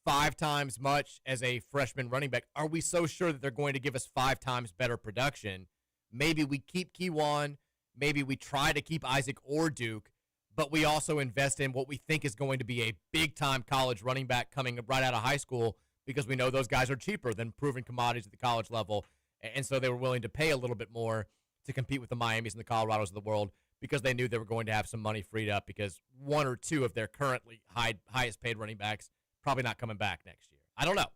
5 times much as a freshman running back, are we so sure that they're going to give us 5 times better production? Maybe we keep Keywan, maybe we try to keep Isaac or Duke, but we also invest in what we think is going to be a big-time college running back coming right out of high school because we know those guys are cheaper than proven commodities at the college level, and so they were willing to pay a little bit more to compete with the Miamis and the Colorados of the world because they knew they were going to have some money freed up because 1 or 2 of their currently highest-paid running backs probably not coming back next year. I don't know,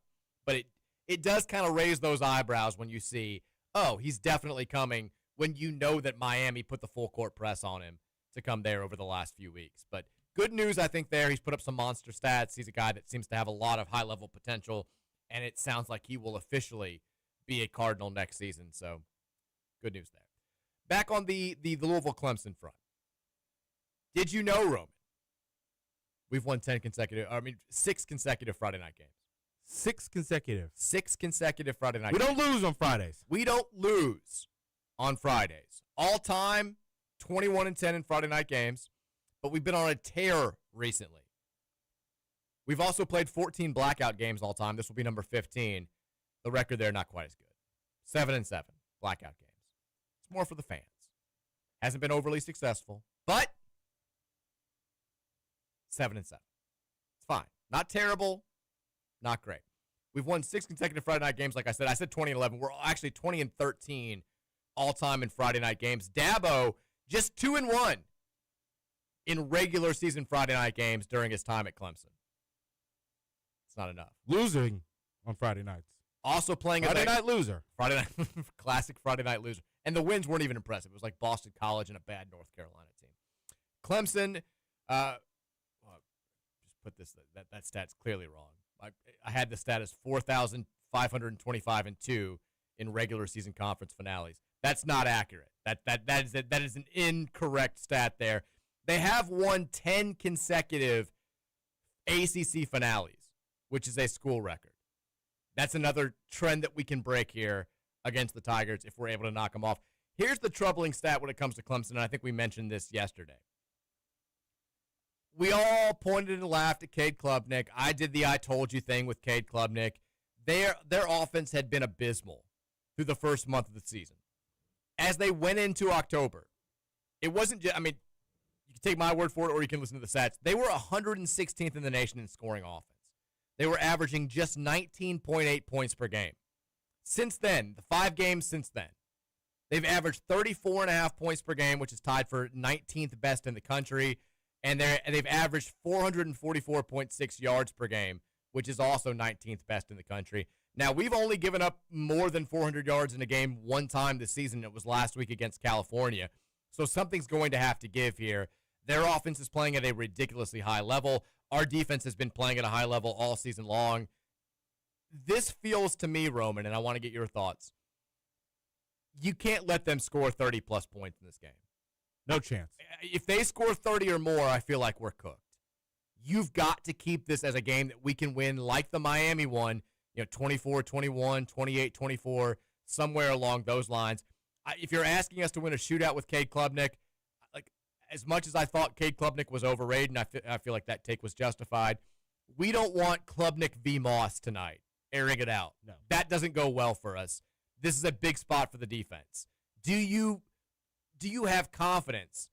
but it does kind of raise those eyebrows when you see, oh, he's definitely coming when you know that Miami put the full-court press on him to come there over the last few weeks. But good news, I think, there. He's put up some monster stats. He's a guy that seems to have a lot of high-level potential, and it sounds like he will officially be a Cardinal next season. So good news there. Back on the Louisville-Clemson front. Did you know, Roman, we've won 6 consecutive Friday night games. 6 consecutive. 6 consecutive Friday night games. We don't lose on Fridays. We don't lose on Fridays. All time, 21-10 in Friday night games, but we've been on a tear recently. We've also played 14 blackout games all time. This will be number 15. The record there, not quite as good. 7-7 blackout games. It's more for the fans. Hasn't been overly successful, but 7-7. It's fine. Not terrible, not great. We've won 6 consecutive Friday night games. Like I said 20-11. We're actually 20-13 all-time in Friday night games. Dabo just 2-1 in regular season Friday night games during his time at Clemson. It's not enough. Losing on Friday nights. Also playing Friday night loser. Friday night classic Friday night loser. And the wins weren't even impressive. It was like Boston College and a bad North Carolina team. Clemson, just put this, that stat's clearly wrong. I had the stat as 4,525 and 2 in regular season conference finales. That's not accurate. That is an incorrect stat there. They have won 10 consecutive ACC finales, which is a school record. That's another trend that we can break here against the Tigers if we're able to knock them off. Here's the troubling stat when it comes to Clemson, and I think we mentioned this yesterday. We all pointed and laughed at Cade Klubnik. I did the I told you thing with Cade Klubnik. Their offense had been abysmal through the first month of the season. As they went into October, it wasn't just, you can take my word for it or you can listen to the stats. They were 116th in the nation in scoring offense. They were averaging just 19.8 points per game. Since then, the 5 games since then, they've averaged 34.5 points per game, which is tied for 19th best in the country. And they've averaged 444.6 yards per game, which is also 19th best in the country. Now, we've only given up more than 400 yards in a game one time this season. It was last week against California. So something's going to have to give here. Their offense is playing at a ridiculously high level. Our defense has been playing at a high level all season long. This feels to me, Roman, and I want to get your thoughts, you can't let them score 30-plus points in this game. No chance. If they score 30 or more, I feel like we're cooked. You've got to keep this as a game that we can win like the Miami one, 24-21, 28-24, somewhere along those lines. If you're asking us to win a shootout with Cade Klubnik, like as much as I thought Cade Klubnik was overrated, and I feel like that take was justified, we don't want Klubnik v. Moss tonight, airing it out. No. That doesn't go well for us. This is a big spot for the defense. Do you have confidence?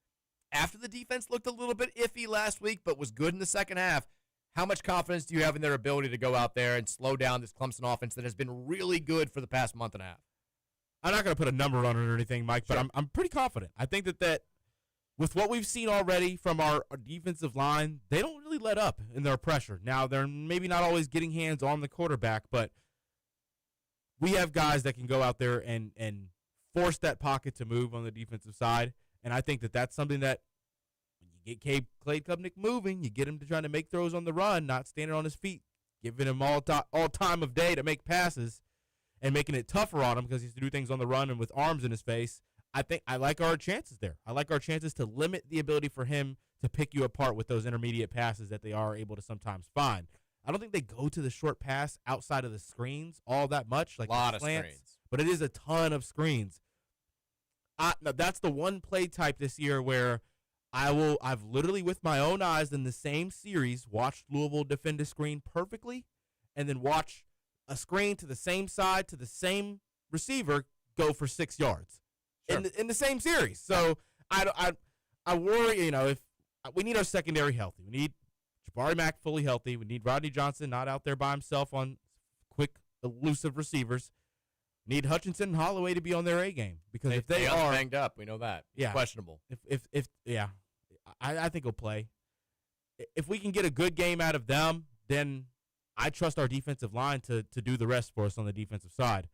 After the defense looked a little bit iffy last week but was good in the second half, how much confidence do you have in their ability to go out there and slow down this Clemson offense that has been really good for the past month and a half? I'm not going to put a number on it or anything, Mike, but I'm pretty confident. I think that with what we've seen already from our defensive line, they don't really let up in their pressure. Now, they're maybe not always getting hands on the quarterback, but we have guys that can go out there and force that pocket to move on the defensive side. And I think that that's something that when you get Cade Klubnik moving, you get him to trying to make throws on the run, not standing on his feet, giving him all time of day to make passes and making it tougher on him because he has to do things on the run and with arms in his face. I think I like our chances there. I like our chances to limit the ability for him to pick you apart with those intermediate passes that they are able to sometimes find. I don't think they go to the short pass outside of the screens all that much. Like a lot of slants, screens. But it is a ton of screens. That's the one play type this year where I've literally with my own eyes in the same series watched Louisville defend a screen perfectly and then watch a screen to the same side to the same receiver go for 6 yards in the same series. So I worry, if we need our secondary healthy. We need Jabari Mack fully healthy. We need Rodney Johnson not out there by himself on quick, elusive receivers. Need Hutchinson and Holloway to be on their A game because if they are banged up, we know that. Yeah, questionable. I think he'll play. If we can get a good game out of them, then I trust our defensive line to do the rest for us on the defensive side.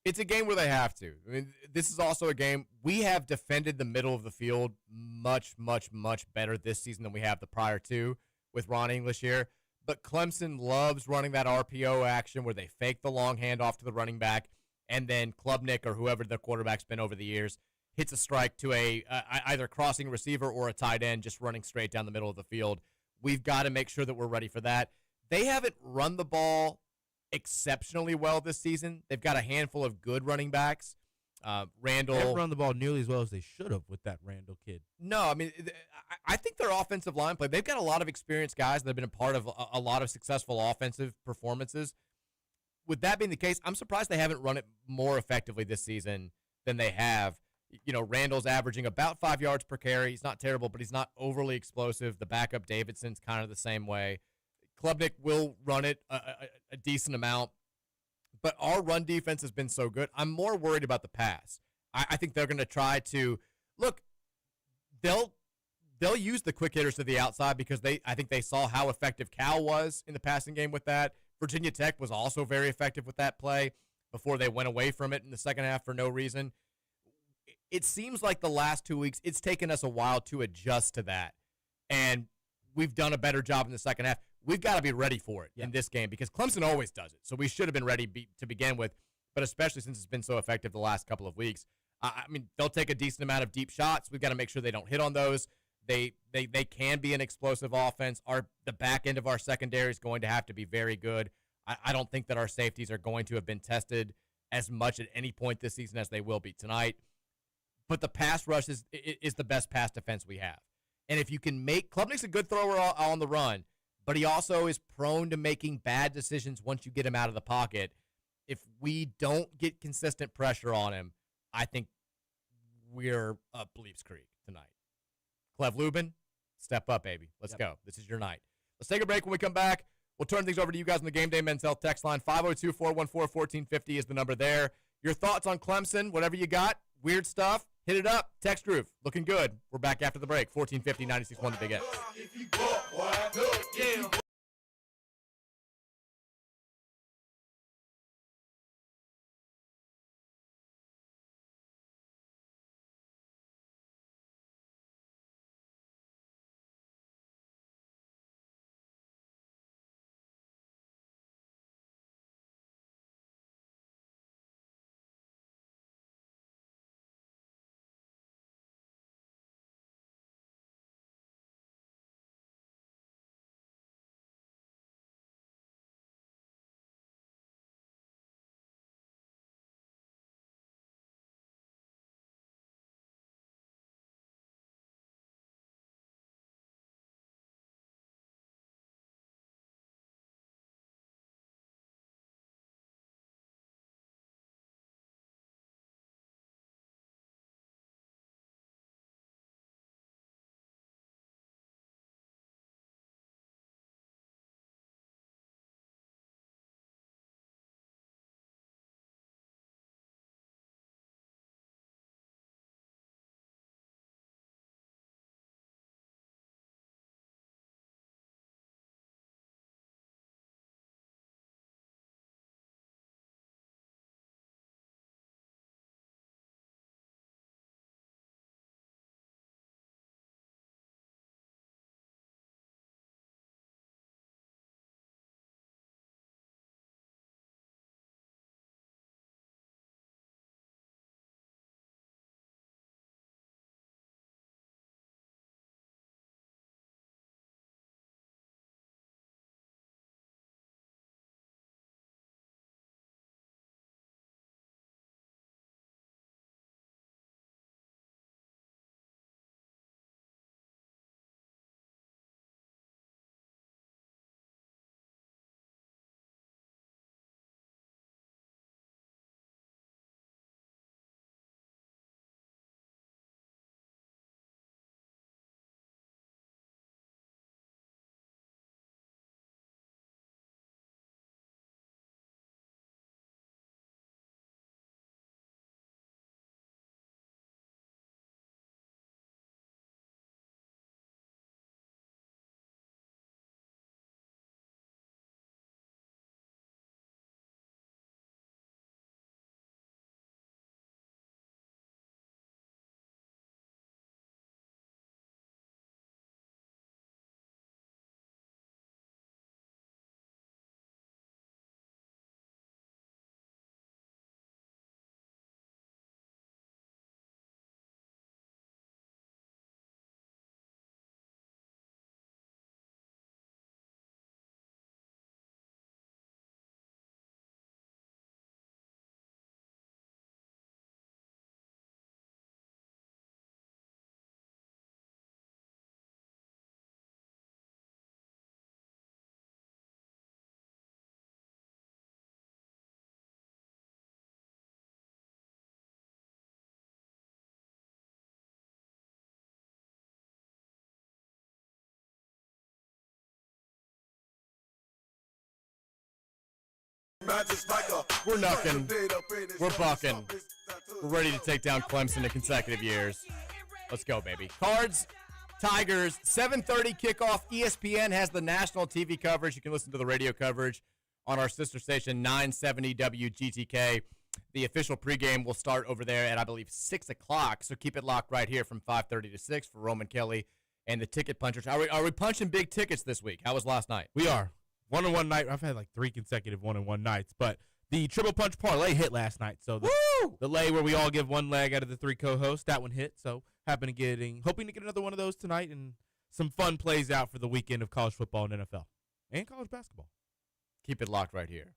It's a game where they have to. I mean, this is also a game we have defended the middle of the field much, much, much better this season than we have the prior two with Ron English here. But Clemson loves running that RPO action where they fake the long handoff to the running back, and then Klubnik or whoever their quarterback's been over the years hits a strike to a either crossing receiver or a tight end just running straight down the middle of the field. We've got to make sure that we're ready for that. They haven't run the ball exceptionally well this season. They've got a handful of good running backs. Randall. They haven't run the ball nearly as well as they should have with that Randall kid. No, I mean, I think their offensive line play, they've got a lot of experienced guys that have been a part of a lot of successful offensive performances. With that being the case, I'm surprised they haven't run it more effectively this season than they have. Randall's averaging about 5 yards per carry. He's not terrible, but he's not overly explosive. The backup Davidson's kind of the same way. Klubnik will run it a decent amount, but our run defense has been so good. I'm more worried about the pass. I think they're going to try to look. They'll use the quick hitters to the outside because I think they saw how effective Cal was in the passing game with that. Virginia Tech was also very effective with that play before they went away from it in the second half for no reason. It seems like the last 2 weeks, it's taken us a while to adjust to that, and we've done a better job in the second half. We've got to be ready for it in this game because Clemson always does it, so we should have been ready to begin with, but especially since it's been so effective the last couple of weeks. I mean, they'll take a decent amount of deep shots. We've got to make sure they don't hit on those. They can be an explosive offense. The back end of our secondary is going to have to be very good. I don't think that our safeties are going to have been tested as much at any point this season as they will be tonight. But the pass rush is the best pass defense we have. And if you can Klubnik's a good thrower on the run, but he also is prone to making bad decisions once you get him out of the pocket. If we don't get consistent pressure on him, I think we're up Bleeps Creek tonight. Clev Lubin, step up, baby. Let's go. This is your night. Let's take a break. When we come back, we'll turn things over to you guys on the Game Day Men's Health text line. 502-414-1450 is the number there. Your thoughts on Clemson, whatever you got, weird stuff, hit it up. Text Groove, looking good. We're back after the break. 1450, 96.1 The Big X. We're knucking. We're bucking. We're ready to take down Clemson in consecutive years. Let's go, baby. Cards, Tigers, 7:30 kickoff. ESPN has the national TV coverage. You can listen to the radio coverage on our sister station, 970 WGTK. The official pregame will start over there at, I believe, 6 o'clock. So keep it locked right here from 5:30 to 6 for Roman Kelly and the Ticket Punchers. Are we punching big tickets this week? How was last night? We are. 1-on-1 night. I've had like 3 consecutive 1-on-1 nights, but the Triple Punch Parlay hit last night. So the lay where we all give one leg out of the 3 co-hosts, that one hit. So hoping to get another one of those tonight, and some fun plays out for the weekend of college football and NFL and college basketball. Keep it locked right here.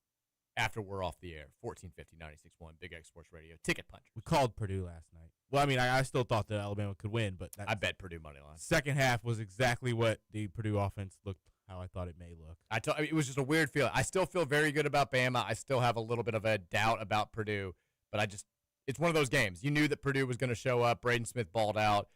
After we're off the air, 1450-96.1 Big X Sports Radio. Ticket Punch. We called Purdue last night. Well, I mean, I still thought that Alabama could win, but I bet Purdue money line. Second half was exactly what the Purdue offense looked how I thought it may look. It was just a weird feeling. I still feel very good about Bama. I still have a little bit of a doubt about Purdue, but it's one of those games. You knew that Purdue was going to show up. Braden Smith balled out.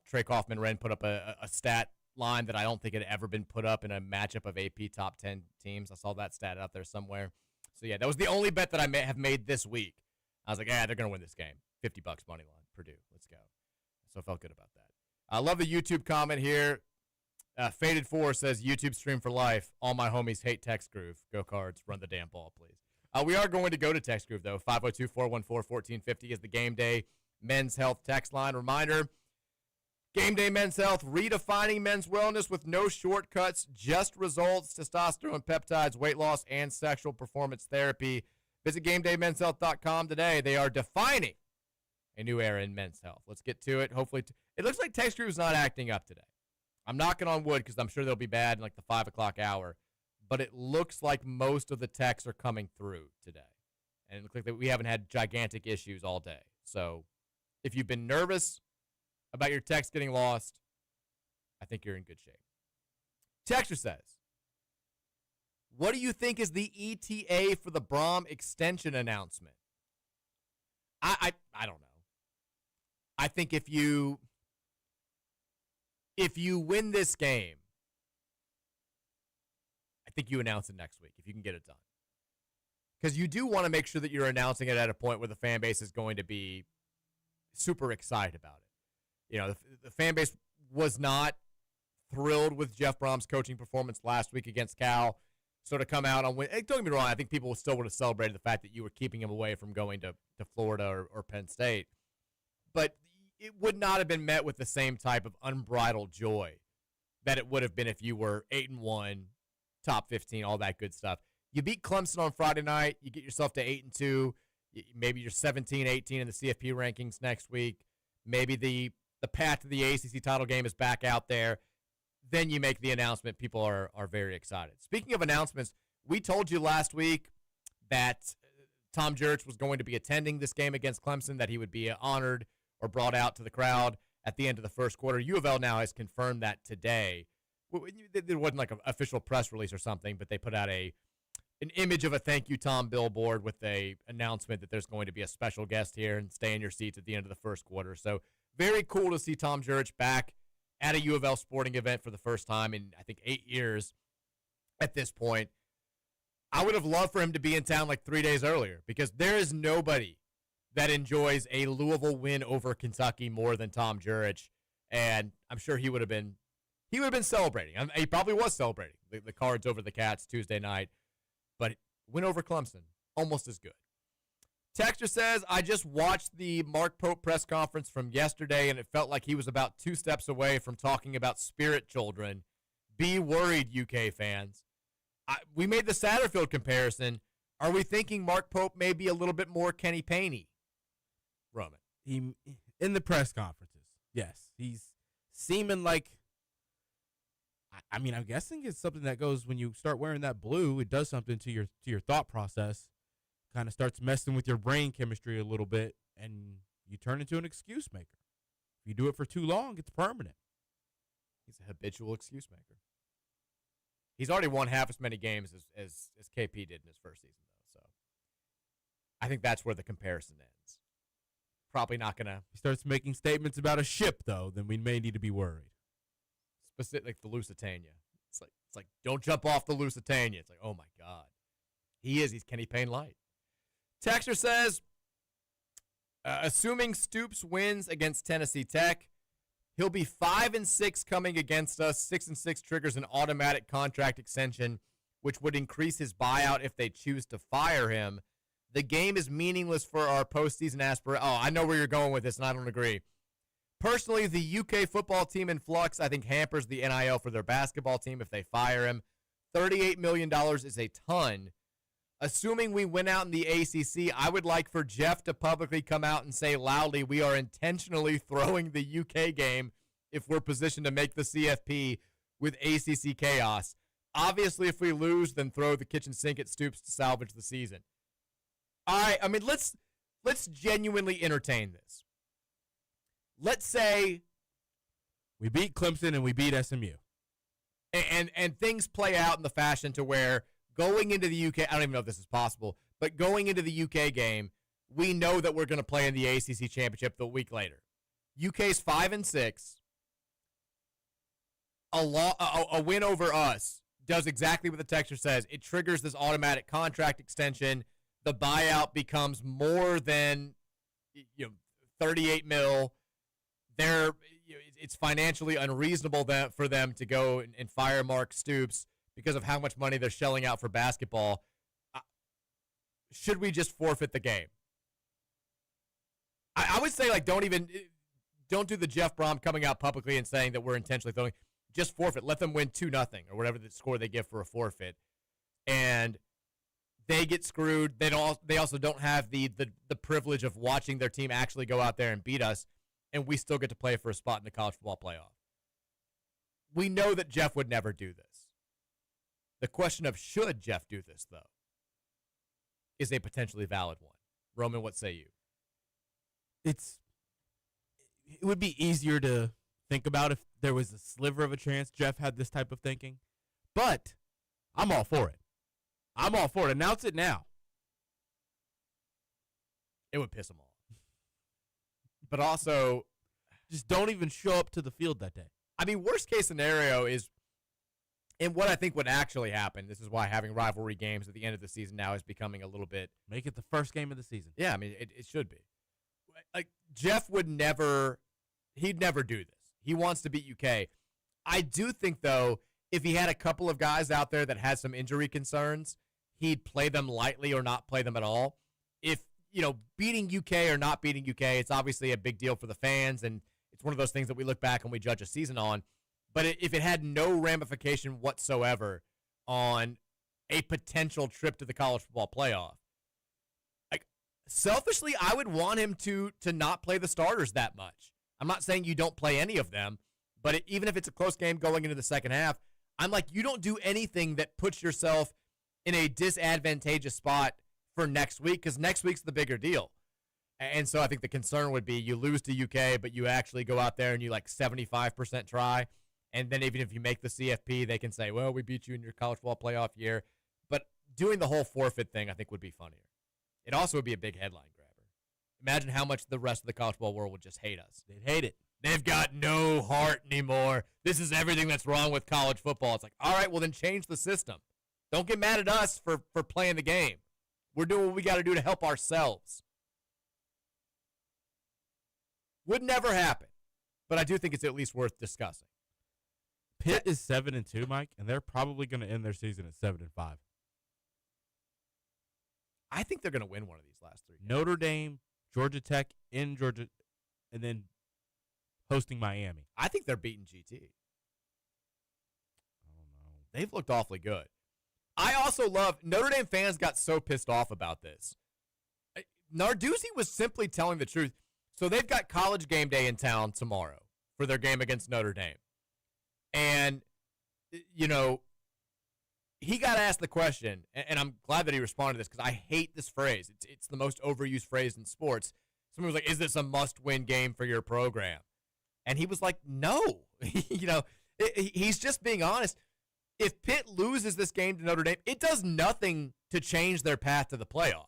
Trey Kaufman-Renn put up a stat line that I don't think had ever been put up in a matchup of AP top 10 teams. I saw that stat out there somewhere. So, yeah, that was the only bet that I may have made this week. I was like, they're going to win this game. $50 money line, Purdue. Let's go. So I felt good about that. I love the YouTube comment here. Faded 4 says, YouTube stream for life. All my homies hate Text Groove. Go Cards. Run the damn ball, please. We are going to go to Text Groove, though. 502-414-1450 is the Gameday Men's Health text line. Reminder, Gameday Men's Health, redefining men's wellness with no shortcuts, just results, testosterone, peptides, weight loss, and sexual performance therapy. Visit GameDayMen'sHealth.com today. They are defining a new era in men's health. Let's get to it. Hopefully, it looks like Text Groove's not acting up today. I'm knocking on wood because I'm sure they'll be bad in like the 5 o'clock hour, but it looks like most of the texts are coming through today. And it looks like that we haven't had gigantic issues all day. So if you've been nervous about your text getting lost, I think you're in good shape. Texter says, what do you think is the ETA for the Brom extension announcement? I don't know. I think if you win this game, I think you announce it next week if you can get it done. Because you do want to make sure that you're announcing it at a point where the fan base is going to be super excited about it. You know, the fan base was not thrilled with Jeff Brom's coaching performance last week against Cal. So to come out on win, don't get me wrong, I think people still would have celebrated the fact that you were keeping him away from going to Florida or Penn State. But it would not have been met with the same type of unbridled joy that it would have been if you were 8-1, top 15, all that good stuff. You beat Clemson on Friday night. You get yourself to 8-2. Maybe you're 17-18 in the CFP rankings next week. Maybe the path to the ACC title game is back out there. Then you make the announcement. People are very excited. Speaking of announcements, we told you last week that Tom Jurich was going to be attending this game against Clemson, that he would be honored or brought out to the crowd at the end of the first quarter. U of L now has confirmed that today. There wasn't like an official press release or something, but they put out an image of a thank you, Tom billboard with a announcement that there's going to be a special guest here and stay in your seats at the end of the first quarter. So very cool to see Tom Jurich back at a U of L sporting event for the first time in, I think, 8 years at this point. I would have loved for him to be in town like 3 days earlier, because there is nobody that enjoys a Louisville win over Kentucky more than Tom Jurich, and I'm sure he would have been celebrating. He probably was celebrating the Cards over the Cats Tuesday night, but win over Clemson, almost as good. Texter says, I just watched the Mark Pope press conference from yesterday, and it felt like he was about 2 steps away from talking about spirit children. Be worried, UK fans. We made the Satterfield comparison. Are we thinking Mark Pope may be a little bit more Kenny Payne? Roman. In the press conferences, yes. He's seeming like, I mean, I'm guessing it's something that goes when you start wearing that blue, it does something to your thought process. Kind of starts messing with your brain chemistry a little bit, and you turn into an excuse maker. If you do it for too long, it's permanent. He's a habitual excuse maker. He's already won half as many games as KP did in his first season, though. So I think that's where the comparison ends. Probably not going to. He starts making statements about a ship, though, then we may need to be worried. Specific, like the Lusitania. It's like don't jump off the Lusitania. It's like, oh my God. He is. He's Kenny Payne light. Texter says, assuming Stoops wins against Tennessee Tech, he'll be 5-6 coming against us. 6-6 triggers an automatic contract extension, which would increase his buyout if they choose to fire him. The game is meaningless for our postseason aspiration. Oh, I know where you're going with this, and I don't agree. Personally, the UK football team in flux, I think, hampers the NIL for their basketball team if they fire him. $38 million is a ton. Assuming we win out in the ACC, I would like for Jeff to publicly come out and say loudly we are intentionally throwing the UK game if we're positioned to make the CFP with ACC chaos. Obviously, if we lose, then throw the kitchen sink at Stoops to salvage the season. All right, I mean, let's genuinely entertain this. Let's say we beat Clemson and we beat SMU. And things play out in the fashion to where going into the UK, I don't even know if this is possible, but going into the UK game, we know that we're going to play in the ACC championship the week later. UK's 5-6. A win over us does exactly what the texture says. It triggers this automatic contract extension. The buyout becomes more than 38 mil. It's financially unreasonable for them to go and fire Mark Stoops because of how much money they're shelling out for basketball. Should we just forfeit the game? I would say, like, don't do the Jeff Brom coming out publicly and saying that we're intentionally throwing. Just forfeit. Let them win 2-0 or whatever the score they give for a forfeit. And they get screwed. They also don't have the privilege of watching their team actually go out there and beat us, and we still get to play for a spot in the college football playoff. We know that Jeff would never do this. The question of should Jeff do this, though, is a potentially valid one. Roman, what say you? It would be easier to think about if there was a sliver of a chance Jeff had this type of thinking, but I'm all for it. I'm all for it. Announce it now. It would piss him off. But also, just don't even show up to the field that day. I mean, worst case scenario is, and what I think would actually happen, this is why having rivalry games at the end of the season now is becoming a little bit. Make it the first game of the season. Yeah, I mean, it should be. Like, Jeff he'd never do this. He wants to beat UK. I do think, though, if he had a couple of guys out there that had some injury concerns, he'd play them lightly or not play them at all. If, beating UK or not beating UK, it's obviously a big deal for the fans, and it's one of those things that we look back and we judge a season on. But if it had no ramification whatsoever on a potential trip to the college football playoff, like, selfishly, I would want him to not play the starters that much. I'm not saying you don't play any of them, but even if it's a close game going into the second half, I'm like, you don't do anything that puts yourself in a disadvantageous spot for next week, because next week's the bigger deal. And so I think the concern would be you lose to UK, but you actually go out there and you 75% try. And then even if you make the CFP, they can say, well, we beat you in your college football playoff year. But doing the whole forfeit thing, I think, would be funnier. It also would be a big headline grabber. Imagine how much the rest of the college football world would just hate us. They'd hate it. They've got no heart anymore. This is everything that's wrong with college football. It's like, all right, well, then change the system. Don't get mad at us for playing the game. We're doing what we got to do to help ourselves. Would never happen, but I do think it's at least worth discussing. Pitt is 7-2, Mike, and they're probably going to end their season at 7-5. I think they're going to win one of these last three games. Notre Dame, Georgia Tech, in Georgia, and then hosting Miami. I think they're beating GT. I don't know. They've looked awfully good. I also love Notre Dame fans got so pissed off about this. Narduzzi was simply telling the truth. So they've got College Game Day in town tomorrow for their game against Notre Dame. And, he got asked the question, and I'm glad that he responded to this because I hate this phrase. It's the most overused phrase in sports. Someone was like, is this a must-win game for your program? And he was like, no. He's just being honest. If Pitt loses this game to Notre Dame, it does nothing to change their path to the playoff.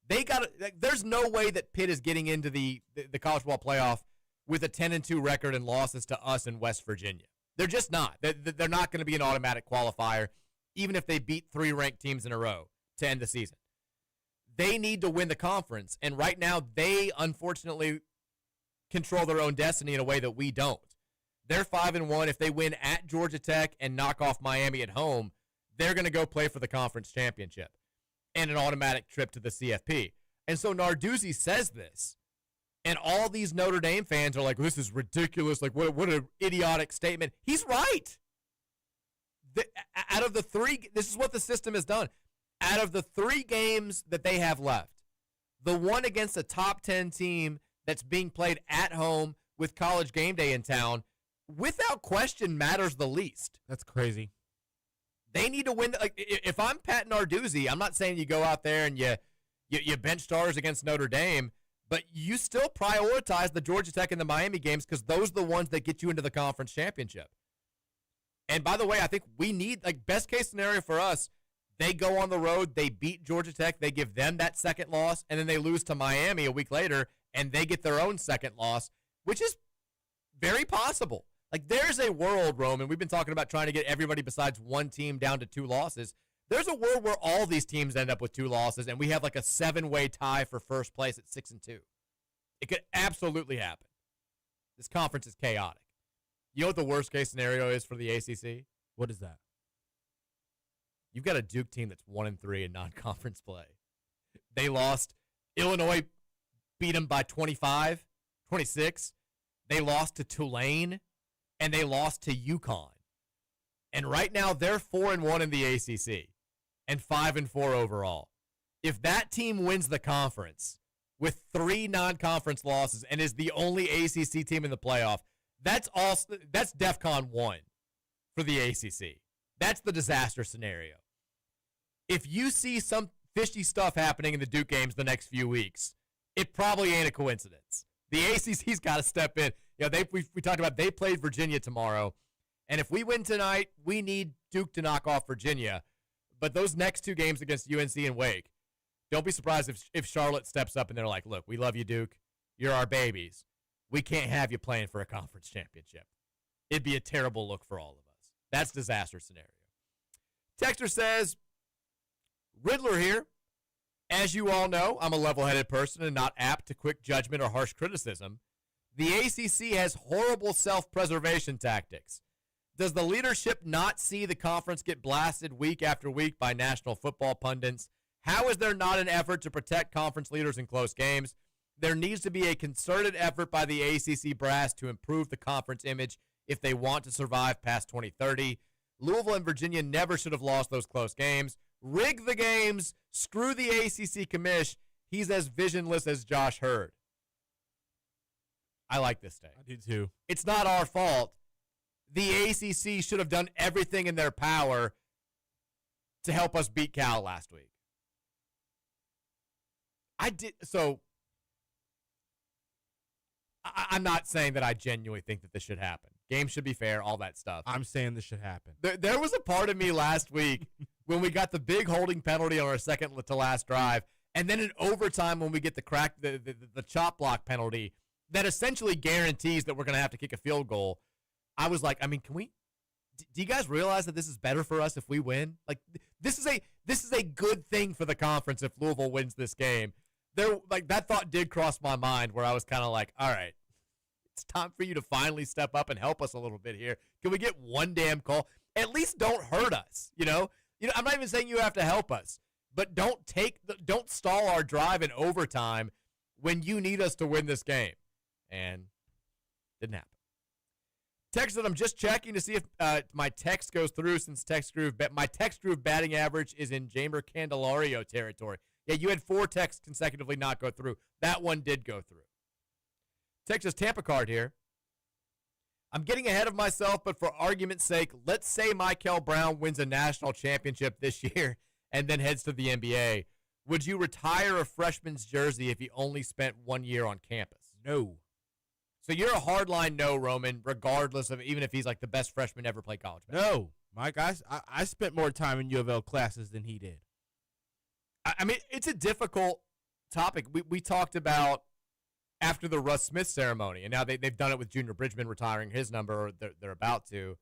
There's no way that Pitt is getting into the college football playoff with a 10-2 record and losses to us in West Virginia. They're just not. They're not going to be an automatic qualifier, even if they beat 3 ranked teams in a row. to end the season. They need to win the conference, and right now they unfortunately control their own destiny in a way that we don't. They're 5-1. If they win at Georgia Tech and knock off Miami at home, they're going to go play for the conference championship and an automatic trip to the CFP. And so Narduzzi says this, and all these Notre Dame fans are like, this is ridiculous. Like, what an idiotic statement. He's right. Out of the three, this is what the system has done. Out of the 3 games that they have left, the one against a top 10 team that's being played at home with College Gameday in town, without question, matters the least. That's crazy. They need to win. Like, if I'm Pat Narduzzi, I'm not saying you go out there and you bench stars against Notre Dame, but you still prioritize the Georgia Tech and the Miami games because those are the ones that get you into the conference championship. And by the way, I think we need, like, best case scenario for us, they go on the road, they beat Georgia Tech, they give them that second loss, and then they lose to Miami a week later, and they get their own second loss, which is very possible. Like, there's a world, Roman, we've been talking about trying to get everybody besides one team down to 2 losses. There's a world where all these teams end up with 2 losses, and we have like a 7-way tie for first place at 6-2. It could absolutely happen. This conference is chaotic. You know what the worst case scenario is for the ACC? What is that? You've got a Duke team that's 1-3 in non-conference play. They lost. Illinois beat them by 25, 26. They lost to Tulane, and they lost to UConn. And right now, they're 4-1 in the ACC and 5-4 overall. If that team wins the conference with 3 non-conference losses and is the only ACC team in the playoff, that's DEFCON 1 for the ACC. That's the disaster scenario. If you see some fishy stuff happening in the Duke games the next few weeks, it probably ain't a coincidence. The ACC's got to step in. You know, we talked about they played Virginia tomorrow, and if we win tonight, we need Duke to knock off Virginia. But those next 2 games against UNC and Wake, don't be surprised if Charlotte steps up and they're like, look, we love you, Duke. You're our babies. We can't have you playing for a conference championship. It'd be a terrible look for all of us. That's disaster scenario. Texter says, Riddler here. As you all know, I'm a level-headed person and not apt to quick judgment or harsh criticism. The ACC has horrible self-preservation tactics. Does the leadership not see the conference get blasted week after week by national football pundits? How is there not an effort to protect conference leaders in close games? There needs to be a concerted effort by the ACC brass to improve the conference image if they want to survive past 2030. Louisville and Virginia never should have lost those close games. Rig the games. Screw the ACC commish. He's as visionless as Josh Hurd. I like this take. I do too. It's not our fault. The ACC should have done everything in their power to help us beat Cal last week. I'm not saying that I genuinely think that this should happen. Games should be fair, all that stuff. I'm saying this should happen. There was a part of me last week when we got the big holding penalty on our second to last drive, and then in overtime when we get the chop block penalty that essentially guarantees that we're going to have to kick a field goal. I was like, I mean, do you guys realize that this is better for us if we win? Like, this is a good thing for the conference if Louisville wins this game. That thought did cross my mind where I was kind of like, all right, it's time for you to finally step up and help us a little bit here. Can we get one damn call? At least don't hurt us, you know? I'm not even saying you have to help us, but don't stall our drive in overtime when you need us to win this game. And didn't happen. Text that I'm just checking to see if my text goes through since my text groove batting average is in Jamer Candelario territory. Yeah, you had 4 texts consecutively not go through. That one did go through. Texas Tampa card here. I'm getting ahead of myself, but for argument's sake, let's say Michael Brown wins a national championship this year and then heads to the NBA. Would you retire a freshman's jersey if he only spent 1 year on campus? No. So you're a hardline no, Roman, regardless of even if he's like the best freshman ever played college basketball. No, Mike, I spent more time in U of L classes than he did. I mean, it's a difficult topic. We talked about after the Russ Smith ceremony, and now they've done it with Junior Bridgman retiring his number, or they're about to.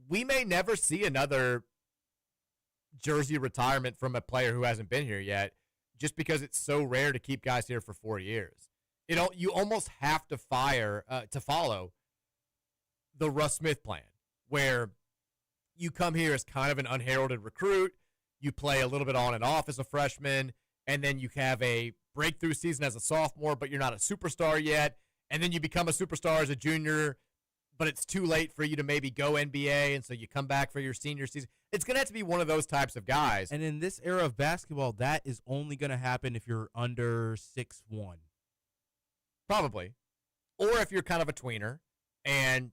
We may never see another jersey retirement from a player who hasn't been here yet, just because it's so rare to keep guys here for 4 years. You almost have to follow the Russ Smith plan, where you come here as kind of an unheralded recruit, you play a little bit on and off as a freshman, and then you have a breakthrough season as a sophomore, but you're not a superstar yet, and then you become a superstar as a junior, but it's too late for you to maybe go NBA, and so you come back for your senior season. It's going to have to be one of those types of guys. And in this era of basketball, that is only going to happen if you're under 6'1". Probably. Or if you're kind of a tweener and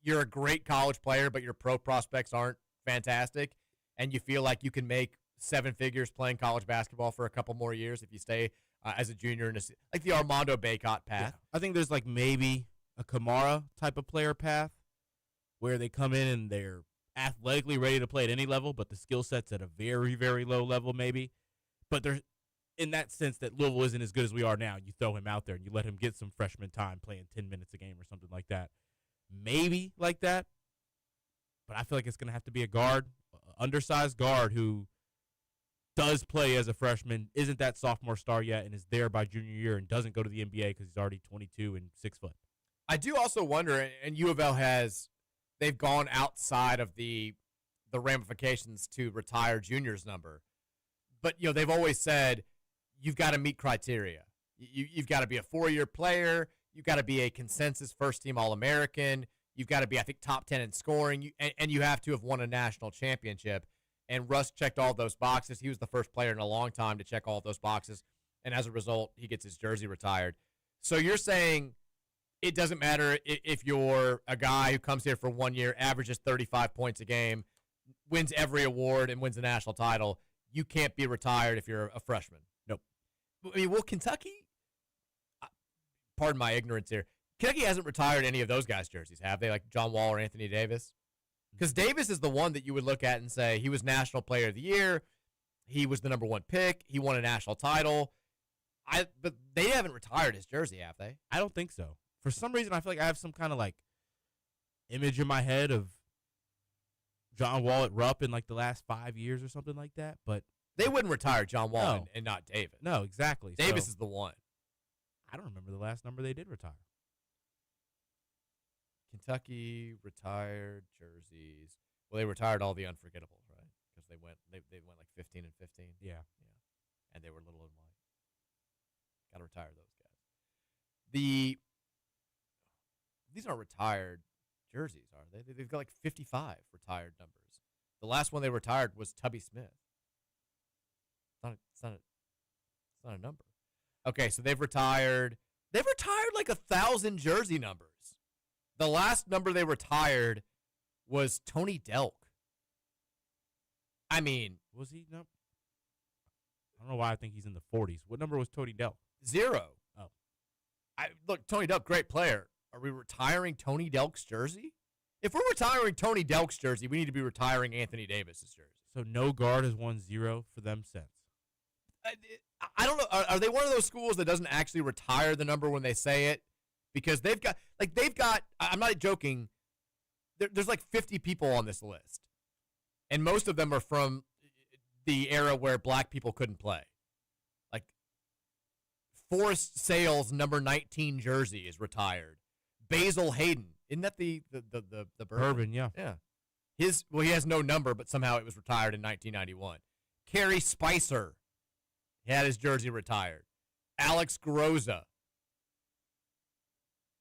you're a great college player, but your pro prospects aren't fantastic, and you feel like you can make 7 figures playing college basketball for a couple more years if you stay as a junior, like the Armando Bacot path. Yeah. I think there's like maybe a Kamara type of player path where they come in and they're athletically ready to play at any level, but the skill set's at a very, very low level maybe. But they're in that sense that Louisville isn't as good as we are now. You throw him out there and you let him get some freshman time playing 10 minutes a game or something like that. Maybe like that. But I feel like it's going to have to be a guard, undersized guard who does play as a freshman, isn't that sophomore star yet, and is there by junior year and doesn't go to the NBA because he's already 22 and 6 foot. I do also wonder, and U of L they've gone outside of the ramifications to retire juniors number. But, they've always said you've got to meet criteria. You've got to be a 4-year player. You've got to be a consensus first-team All-American. You've got to be, I think, top 10 in scoring. And you have to have won a national championship. And Russ checked all those boxes. He was the first player in a long time to check all those boxes. And as a result, he gets his jersey retired. So you're saying it doesn't matter if you're a guy who comes here for 1 year, averages 35 points a game, wins every award, and wins a national title. You can't be retired if you're a freshman. Nope. I mean, Kentucky, pardon my ignorance here, Kentucky hasn't retired any of those guys' jerseys, have they? Like John Wall or Anthony Davis? Because Davis is the one that you would look at and say he was National Player of the Year. He was the number 1 pick. He won a national title. But they haven't retired his jersey, have they? I don't think so. For some reason, I feel like I have some kind of like image in my head of John Wall at Rupp in like the last 5 years or something like that. But they wouldn't retire John Wall and not Davis. No, exactly. Davis is the one. I don't remember the last number they did retire. Kentucky retired jerseys. Well, they retired all the unforgettables, right? Because they went like 15 and 15. Yeah. And they were little and white. Got to retire those guys. These aren't retired jerseys, are they? They've got like 55 retired numbers. The last one they retired was Tubby Smith. It's not a number. Okay, so they've retired like 1,000 jersey numbers. The last number they retired was Tony Delk. I mean, was he? No. I don't know why I think he's in the 40s. What number was Tony Delk? 0. Oh. Look, Tony Delk, great player. Are we retiring Tony Delk's jersey? If we're retiring Tony Delk's jersey, we need to be retiring Anthony Davis's jersey. So no guard has won 0 for them since. I don't know. Are they one of those schools that doesn't actually retire the number when they say it? Because they've got, I'm not joking, there's like 50 people on this list. And most of them are from the era where black people couldn't play. Like, Forrest Sales' number 19 jersey is retired. Basil Hayden, isn't that the Bourbon, yeah. Yeah. He has no number, but somehow it was retired in 1991. Kerry Spicer, he had his jersey retired. Alex Groza.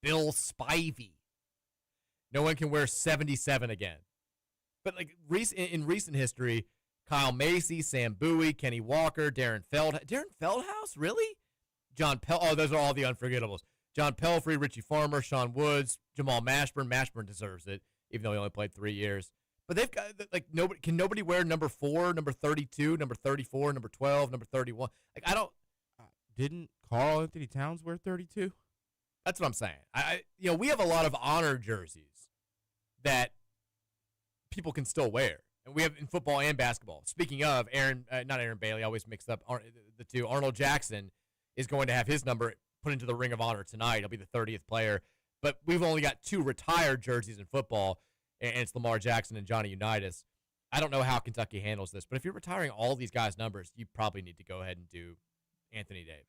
Bill Spivey. No one can wear 77 again. But like in recent history, Kyle Macy, Sam Bowie, Kenny Walker, Darren Feldhouse, really? John Pell. Oh, those are all the unforgettables. John Pelfrey, Richie Farmer, Sean Woods, Jamal Mashburn. Mashburn deserves it, even though he only played 3 years. But they've got like nobody. Can nobody wear number 4, number 32, number 34, number 12, number 31? Like I don't. Didn't Karl Anthony Towns wear 32? That's what I'm saying. We have a lot of honor jerseys that people can still wear, and we have in football and basketball. Speaking of not Aaron Bailey, I always mix up the two. Arnold Jackson is going to have his number put into the Ring of Honor tonight. He'll be the 30th player. But we've only got 2 retired jerseys in football, and it's Lamar Jackson and Johnny Unitas. I don't know how Kentucky handles this, but if you're retiring all these guys' numbers, you probably need to go ahead and do Anthony Davis.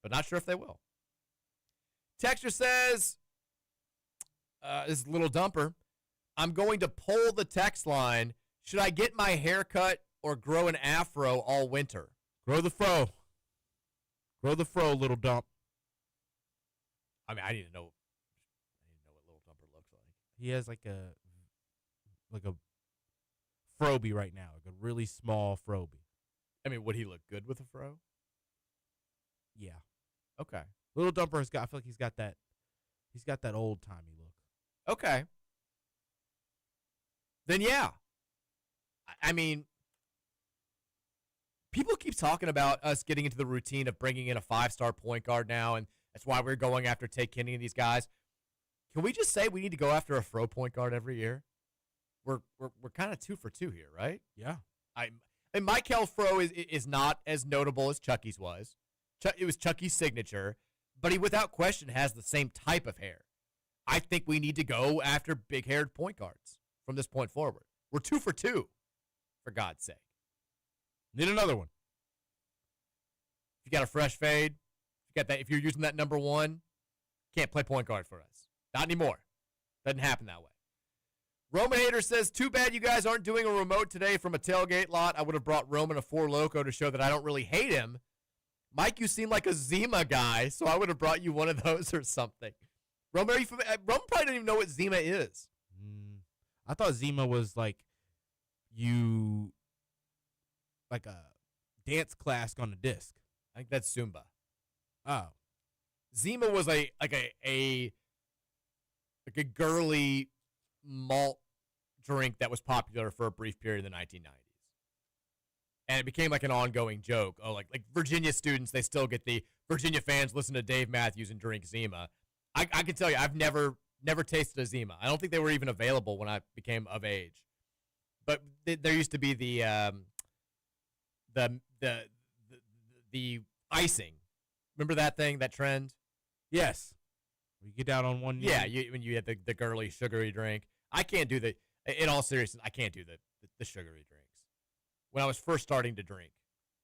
But not sure if they will. Texture says, this is a little dumper. I'm going to poll the text line. Should I get my hair cut or grow an afro all winter? Grow the fro. Grow the fro, little dump. I mean, I need to know what little dumper looks like. He has like a froby right now, like a really small froby. I mean, would he look good with a fro? Yeah. Okay. Little Dumper has got. I feel like he's got that old timey look. Okay. Then yeah. I mean, people keep talking about us getting into the routine of bringing in a 5-star point guard now, and that's why we're going after Tate Kenny and these guys. Can we just say we need to go after a fro point guard every year? We're kind of 2 for 2 here, right? Yeah. And Michael Fro is not as notable as Chucky's was. It was Chucky's signature, but he without question has the same type of hair. I think we need to go after big-haired point guards from this point forward. We're 2 for 2, for God's sake. Need another one. If you got a fresh fade, if you're using that number 1, can't play point guard for us. Not anymore. Doesn't happen that way. Roman Hater says, too bad you guys aren't doing a remote today from a tailgate lot. I would have brought Roman a 4 Loko to show that I don't really hate him. Mike, you seem like a Zima guy, so I would have brought you one of those or something. Roman, Roman probably doesn't even know what Zima is. I thought Zima was like a dance class on a disc. I think that's Zumba. Oh. Zima was like a girly malt drink that was popular for a brief period in the 1990s. And it became like an ongoing joke. Oh, like Virginia students, they still get the Virginia fans listen to Dave Matthews and drink Zima. I can tell you, I've never tasted a Zima. I don't think they were even available when I became of age. But there used to be the icing. Remember that thing, that trend? Yes. You get down on one knee. Yeah, when you had the girly, sugary drink. I can't do in all seriousness, I can't do the sugary drinks. When I was first starting to drink.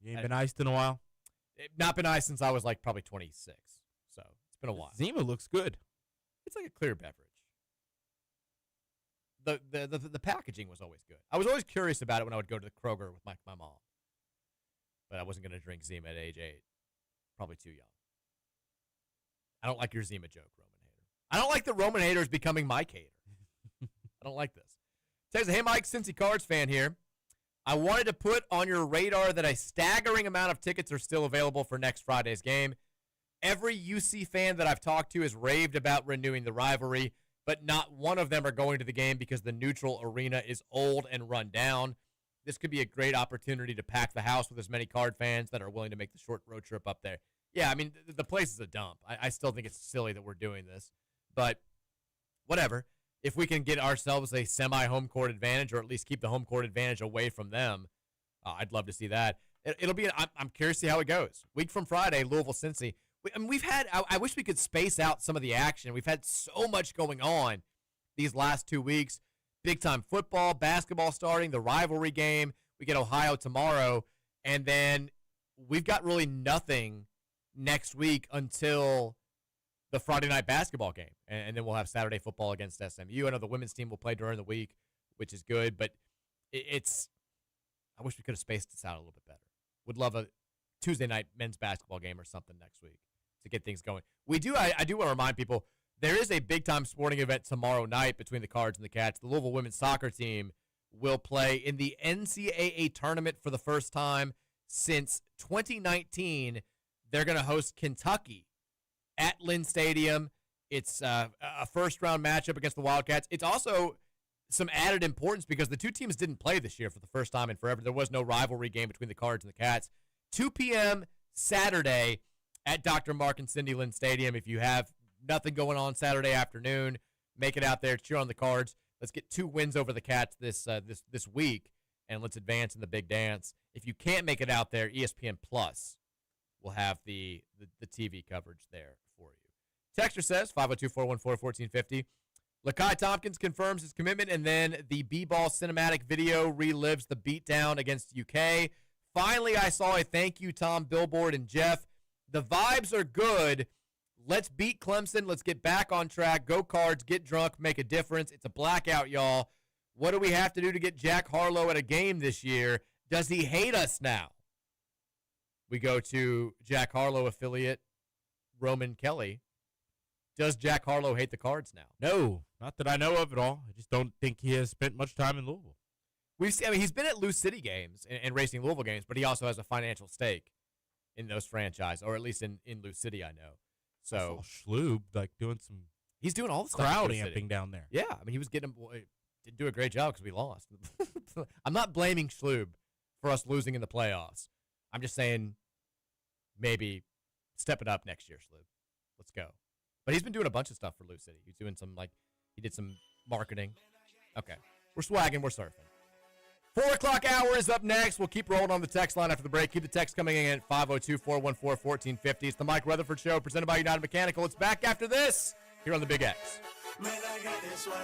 You ain't been iced in a while? Not been iced since I was like probably 26. So it's been a while. Zima looks good. It's like a clear beverage. The packaging was always good. I was always curious about it when I would go to the Kroger with my mom. But I wasn't going to drink Zima at age 8. Probably too young. I don't like your Zima joke, Roman Hater. I don't like that Roman Hater is becoming Mike Hater. I don't like this. Says, hey, Mike, Cincy Cards fan here. I wanted to put on your radar that a staggering amount of tickets are still available for next Friday's game. Every UC fan that I've talked to has raved about renewing the rivalry, but not one of them are going to the game because the neutral arena is old and run down. This could be a great opportunity to pack the house with as many Card fans that are willing to make the short road trip up there. Yeah, I mean, the place is a dump. I still think it's silly that we're doing this, but whatever. If we can get ourselves a semi-home court advantage, or at least keep the home court advantage away from them, I'd love to see that. It'll be. I'm curious to see how it goes. Week from Friday, Louisville, Cincy. We've had. I wish we could space out some of the action. We've had so much going on these last 2 weeks. Big time football, basketball starting, the rivalry game. We get Ohio tomorrow, and then we've got really nothing next week until the Friday night basketball game, and then we'll have Saturday football against SMU. I know the women's team will play during the week, which is good, but it's. I wish we could have spaced this out a little bit better. Would love a Tuesday night men's basketball game or something next week to get things going. We do. I do want to remind people there is a big time sporting event tomorrow night between the Cards and the Cats. The Louisville women's soccer team will play in the NCAA tournament for the first time since 2019. They're going to host Kentucky at Lynn Stadium. It's a first-round matchup against the Wildcats. It's also some added importance because the two teams didn't play this year for the first time in forever. There was no rivalry game between the Cards and the Cats. 2 p.m. Saturday at Dr. Mark and Cindy Lynn Stadium. If you have nothing going on Saturday afternoon, make it out there, cheer on the Cards. Let's get 2 wins over the Cats this week, and let's advance in the big dance. If you can't make it out there, ESPN Plus will have the TV coverage there for you. Texter says, 502-414-1450, Lakai Tompkins confirms his commitment, and then the B-Ball cinematic video relives the beatdown against UK. Finally, I saw a thank you, Tom, billboard, and Jeff. The vibes are good. Let's beat Clemson. Let's get back on track. Go Cards. Get drunk. Make a difference. It's a blackout, y'all. What do we have to do to get Jack Harlow at a game this year? Does he hate us now? We go to Jack Harlow affiliate, Roman Kelly. Does Jack Harlow hate the Cards now? No, not that I know of at all. I just don't think he has spent much time in Louisville. He's been at Lou City games and Racing Louisville games, but he also has a financial stake in those franchises, or at least in Lou City, I know. So Schlub, doing some he's doing all the crowd stuff amping down there. Yeah, I mean, he was getting didn't do a great job because we lost. I'm not blaming Schlub for us losing in the playoffs. I'm just saying maybe step it up next year, Schlub. Let's go. But he's been doing a bunch of stuff for Lou City. He's doing he did some marketing. Okay. We're swagging. We're surfing. 4 o'clock hour is up next. We'll keep rolling on the text line after the break. Keep the text coming in at 502-414-1450. It's the Mike Rutherford Show presented by United Mechanical. It's back after this here on the Big X. Man, I got this way.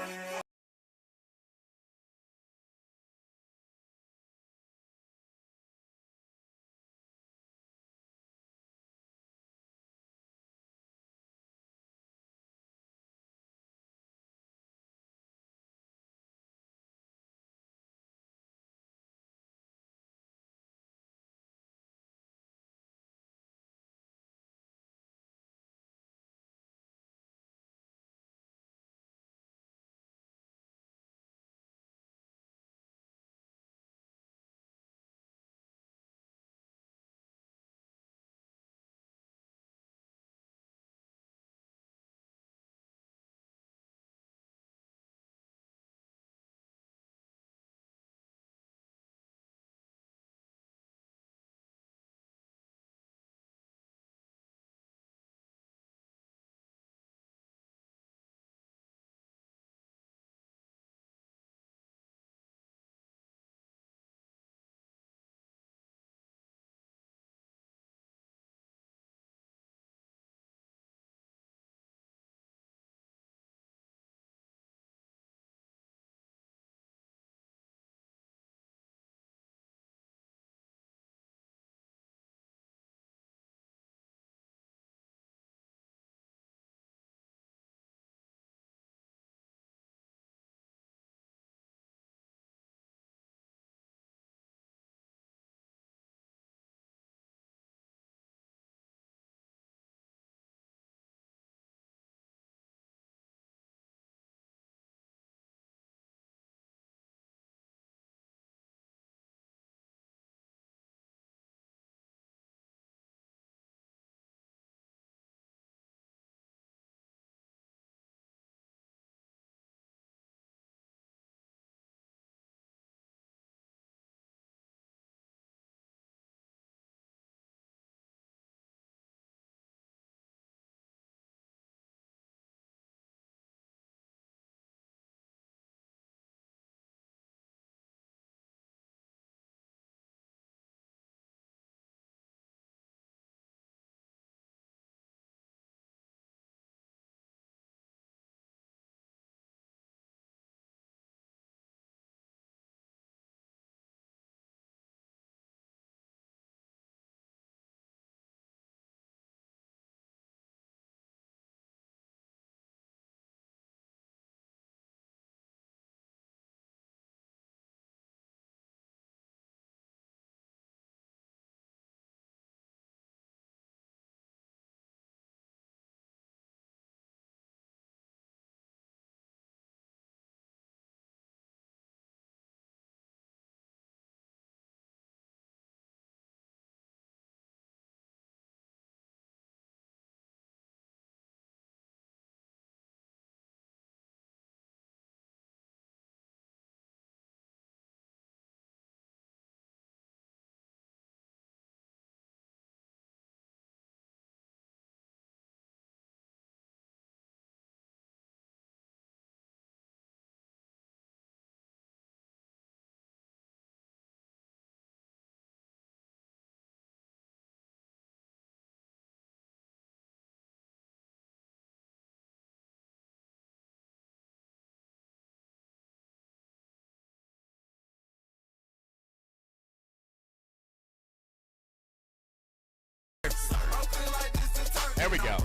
There we go.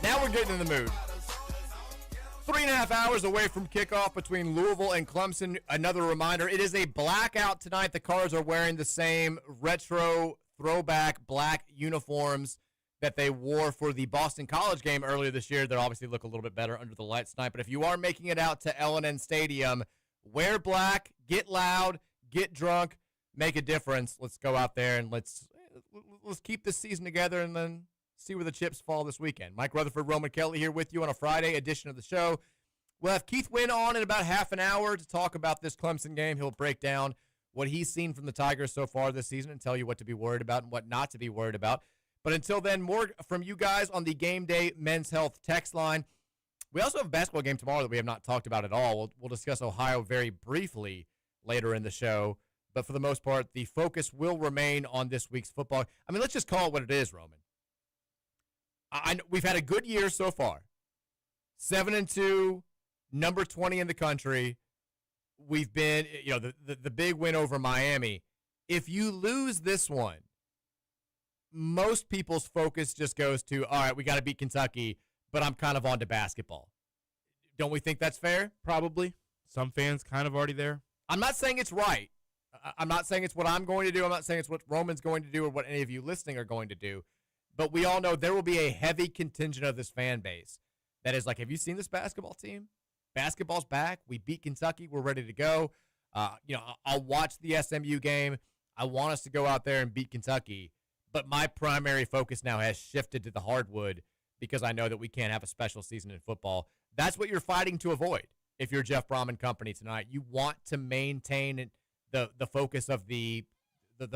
Now we're getting in the mood. 3.5 hours away from kickoff between Louisville and Clemson. Another reminder, it is a blackout tonight. The Cards are wearing the same retro throwback black uniforms that they wore for the Boston College game earlier this year. They'll obviously look a little bit better under the lights tonight. But if you are making it out to L&N Stadium, wear black, get loud, get drunk, make a difference. Let's go out there and let's keep this season together and then see where the chips fall this weekend. Mike Rutherford, Roman Kelly here with you on a Friday edition of the show. We'll have Keith Wynn on in about half an hour to talk about this Clemson game. He'll break down what he's seen from the Tigers so far this season and tell you what to be worried about and what not to be worried about. But until then, more from you guys on the Game Day Men's Health text line. We also have a basketball game tomorrow that we have not talked about at all. We'll discuss Ohio very briefly later in the show. But for the most part, the focus will remain on this week's football. I mean, let's just call it what it is, Roman. We've had a good year so far. 7-2, number 20 in the country. We've been, the big win over Miami. If you lose this one, most people's focus just goes to, all right, we got to beat Kentucky, but I'm kind of on to basketball. Don't we think that's fair? Probably. Some fans kind of already there. I'm not saying it's right. I'm not saying it's what I'm going to do. I'm not saying it's what Roman's going to do or what any of you listening are going to do. But we all know there will be a heavy contingent of this fan base that is like, have you seen this basketball team? Basketball's back. We beat Kentucky. We're ready to go. I'll watch the SMU game. I want us to go out there and beat Kentucky. But my primary focus now has shifted to the hardwood because I know that we can't have a special season in football. That's what you're fighting to avoid if you're Jeff Brom and company tonight. You want to maintain the focus of the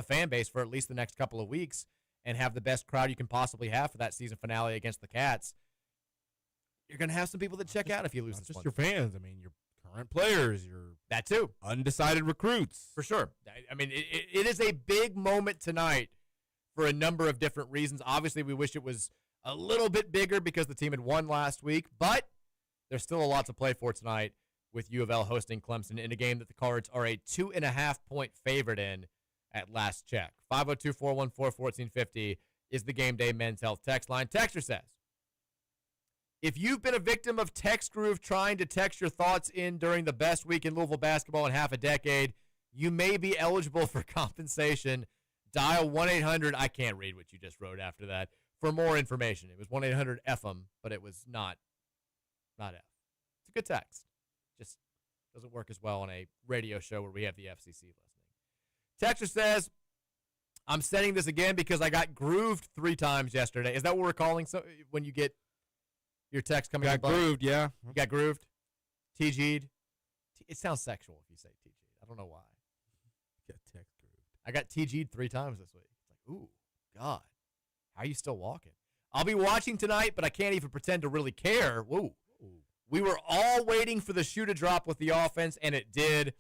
fan base for at least the next couple of weeks and have the best crowd you can possibly have for that season finale against the Cats. You're going to have some people that check out if you lose this just one. Your fans. I mean, your current players, your that too, undecided recruits. For sure. I mean, it is a big moment tonight for a number of different reasons. Obviously, we wish it was a little bit bigger because the team had won last week, but there's still a lot to play for tonight with U of L hosting Clemson in a game that the Cards are a 2.5-point favorite in at last check. 502-414-1450 is the Game Day Men's Health text line. Texter says, if you've been a victim of Text Groove trying to text your thoughts in during the best week in Louisville basketball in half a decade, you may be eligible for compensation. Dial 1-800. I can't read what you just wrote after that. For more information, it was 1-800-FM, but it was not F. It's a good text. Just doesn't work as well on a radio show where we have the FCC listening. Texter says, I'm sending this again because I got grooved 3 times yesterday. Is that what we're calling when you get your text coming in? Got grooved, yeah. You got grooved? TG'd? It sounds sexual if you say TG'd. I don't know why. Got text grooved. I got TG'd 3 times this week. It's like, ooh, God, how are you still walking? I'll be watching tonight, but I can't even pretend to really care. Whoa. We were all waiting for the shoe to drop with the offense, and it did.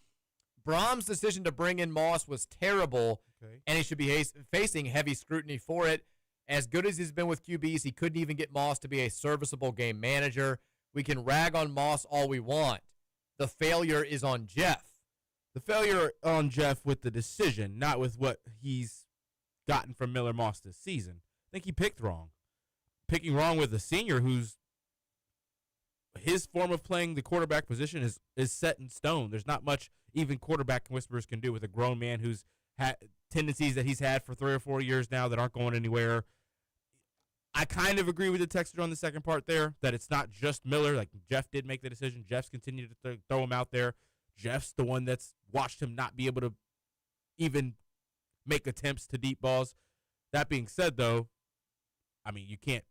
Brom's decision to bring in Moss was terrible, and he should be facing heavy scrutiny for it. As good as he's been with QBs, he couldn't even get Moss to be a serviceable game manager. We can rag on Moss all we want. The failure is on Jeff. The failure on Jeff with the decision, not with what he's gotten from Miller Moss this season. I think he picked wrong. Picking wrong with a senior who's his form of playing the quarterback position is set in stone. There's not much even quarterback whisperers can do with a grown man who's had tendencies that he's had for 3 or 4 years now that aren't going anywhere. I kind of agree with the texter on the second part there, that it's not just Miller. Like, Jeff did make the decision. Jeff's continued to throw him out there. Jeff's the one that's watched him not be able to even make attempts to deep balls. That being said, though, I mean, you can't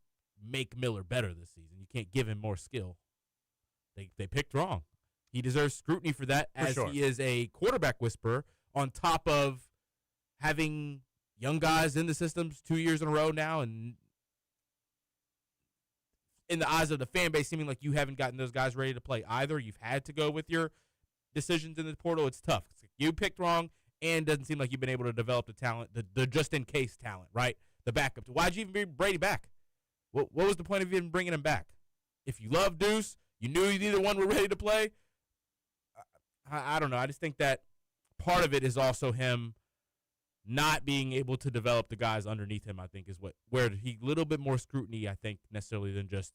make Miller better this season. You can't give him more skill. They picked wrong. He deserves scrutiny for that, as he is a quarterback whisperer on top of having young guys in the systems 2 years in a row now, and in the eyes of the fan base, seeming like you haven't gotten those guys ready to play either. You've had to go with your decisions in the portal. It's tough. It's like you picked wrong, and doesn't seem like you've been able to develop the talent, the just-in-case talent, right? The backup. Why'd you even bring Brady back? What was the point of even bringing him back? If you love Deuce, you knew neither one were ready to play. I don't know. I just think that part of it is also him not being able to develop the guys underneath him, I think, is where he a little bit more scrutiny, I think, necessarily than just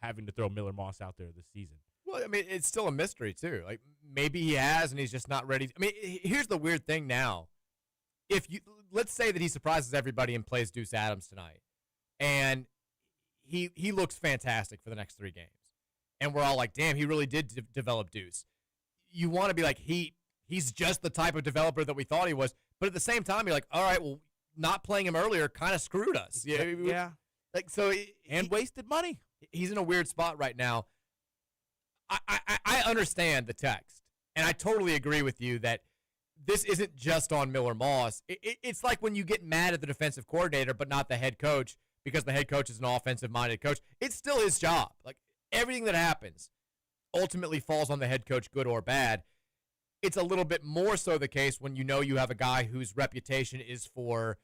having to throw Miller Moss out there this season. Well, I mean, it's still a mystery, too. Like, maybe he has and he's just not ready. I mean, here's the weird thing now. Let's say that he surprises everybody and plays Deuce Adams tonight, and he looks fantastic for the next 3 games. And we're all like, damn, he really did develop Deuce. You want to be like, he's just the type of developer that we thought he was. But at the same time, you're like, all right, well, not playing him earlier kind of screwed us. Yeah. Like, so and wasted money. He's in a weird spot right now. I understand the text, and I totally agree with you that this isn't just on Miller Moss. It's like when you get mad at the defensive coordinator but not the head coach because the head coach is an offensive-minded coach. It's still his job. Like, everything that happens ultimately falls on the head coach, good or bad. It's a little bit more so the case when you know you have a guy whose reputation is for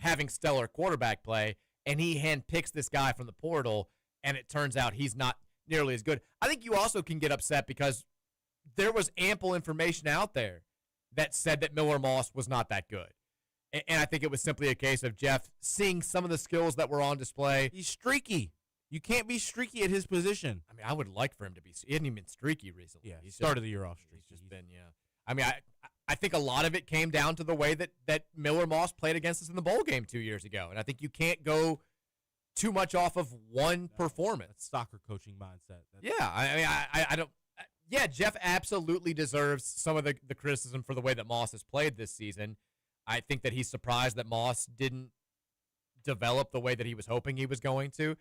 having stellar quarterback play, and he handpicks this guy from the portal, and it turns out he's not nearly as good. I think you also can get upset because there was ample information out there that said that Miller Moss was not that good. And I think it was simply a case of Jeff seeing some of the skills that were on display. He's streaky. You can't be streaky at his position. I mean, I would like for him to be. He hadn't even been streaky recently. Yeah, he started the year off streaky. He's just been, yeah. I mean, I think a lot of it came down to the way that Miller Moss played against us in the bowl game 2 years ago. And I think you can't go too much off of one performance. That's soccer coaching mindset. I mean, I don't. Yeah, Jeff absolutely deserves some of the criticism for the way that Moss has played this season. I think that he's surprised that Moss didn't develop the way that he was hoping he was going to.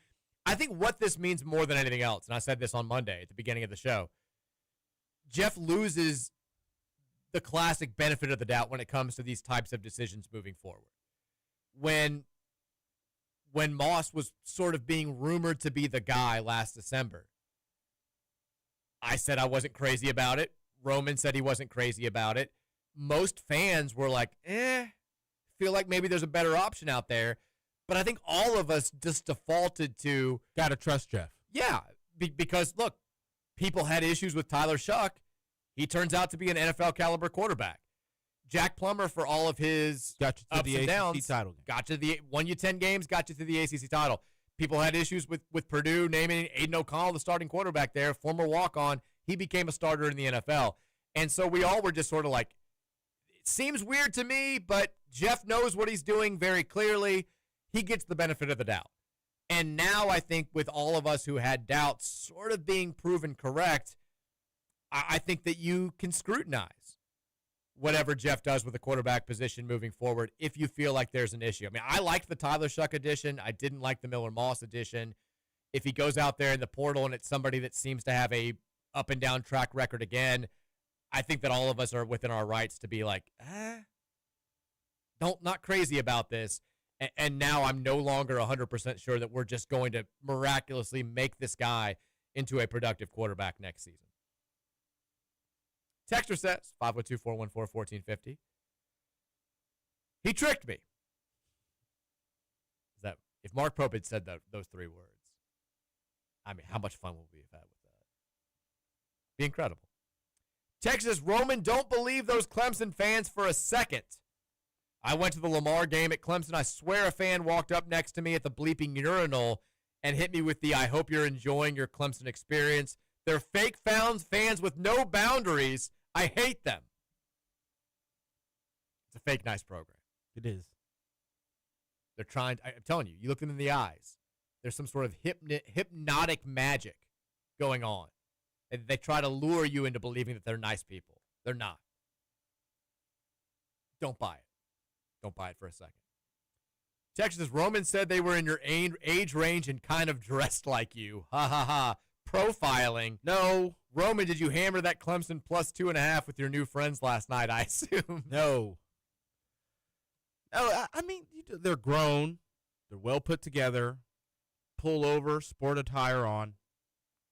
I think what this means more than anything else, and I said this on Monday at the beginning of the show, Jeff loses the classic benefit of the doubt when it comes to these types of decisions moving forward. When Moss was sort of being rumored to be the guy last December, I said I wasn't crazy about it. Roman said he wasn't crazy about it. Most fans were like, feel like maybe there's a better option out there. But I think all of us just defaulted to got to trust Jeff. Yeah, because, look, people had issues with Tyler Shuck. He turns out to be an NFL caliber quarterback. Jack Plummer, for all of his got you to ups the and ACC downs, title game. won you 10 games, got you to the ACC title. People had issues with Purdue naming Aiden O'Connell the starting quarterback there, former walk-on. He became a starter in the NFL. And so we all were just sort of like, it seems weird to me, but Jeff knows what he's doing very clearly. He gets the benefit of the doubt. And now I think with all of us who had doubts sort of being proven correct, I think that you can scrutinize whatever Jeff does with the quarterback position moving forward if you feel like there's an issue. I mean, I liked the Tyler Shuck edition. I didn't like the Miller Moss edition. If he goes out there in the portal and it's somebody that seems to have a up and down track record again, I think that all of us are within our rights to be like, not crazy about this. And now I'm no longer 100% sure that we're just going to miraculously make this guy into a productive quarterback next season. Texter says, 512-414-1450. He tricked me. Is that if Mark Pope had said those 3 words, I mean, how much fun would we have had with that? Be incredible. Texas, Roman, don't believe those Clemson fans for a second. I went to the Lamar game at Clemson. I swear a fan walked up next to me at the bleeping urinal and hit me with the I hope you're enjoying your Clemson experience. They're fake fans with no boundaries. I hate them. It's a fake nice program. It is. They're trying, I'm telling you, you look them in the eyes. There's some sort of hypnotic magic going on. They try to lure you into believing that they're nice people. They're not. Don't buy it. Don't buy it for a second. Texas Roman said they were in your age range and kind of dressed like you. Ha ha ha. Profiling. No. Roman, did you hammer that Clemson plus 2.5 with your new friends last night, I assume? No. No, I mean, they're grown. They're well put together. Pull over, sport attire on.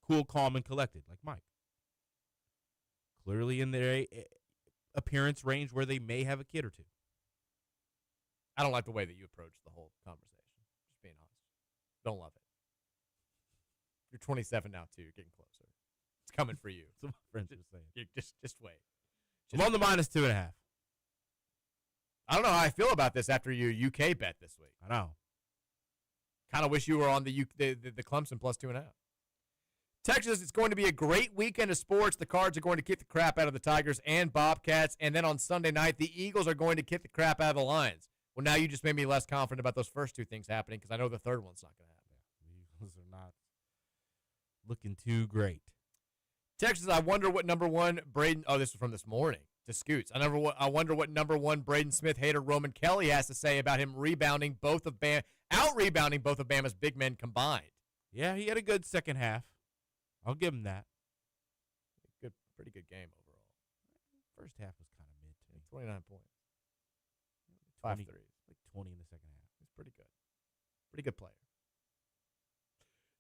Cool, calm, and collected, like Mike. Clearly in their appearance range where they may have a kid or two. I don't like the way that you approach the whole conversation. Just being honest. Don't love it. You're 27 now, too. You're getting closer. It's coming for you. That's what my friends were saying. Just wait. I'm on the minus 2.5. I don't know how I feel about this after your UK bet this week. I know. Kind of wish you were on the Clemson plus 2.5. Texas, it's going to be a great weekend of sports. The Cards are going to kick the crap out of the Tigers and Bobcats. And then on Sunday night, the Eagles are going to kick the crap out of the Lions. Well, now you just made me less confident about those first two things happening because I know the third one's not going to happen. The Eagles are not looking too great. Texas, I wonder what number one Braden. Oh, this was from this morning to Scoots. I wonder what number one Braden Smith hater Roman Kelly has to say about him rebounding out rebounding both of Bama's big men combined. Yeah, he had a good second half. I'll give him that. Pretty good game overall. First half was kind of mid to me. 29 points. 5 threes. Like 20 in the second half. He's pretty good. Pretty good player.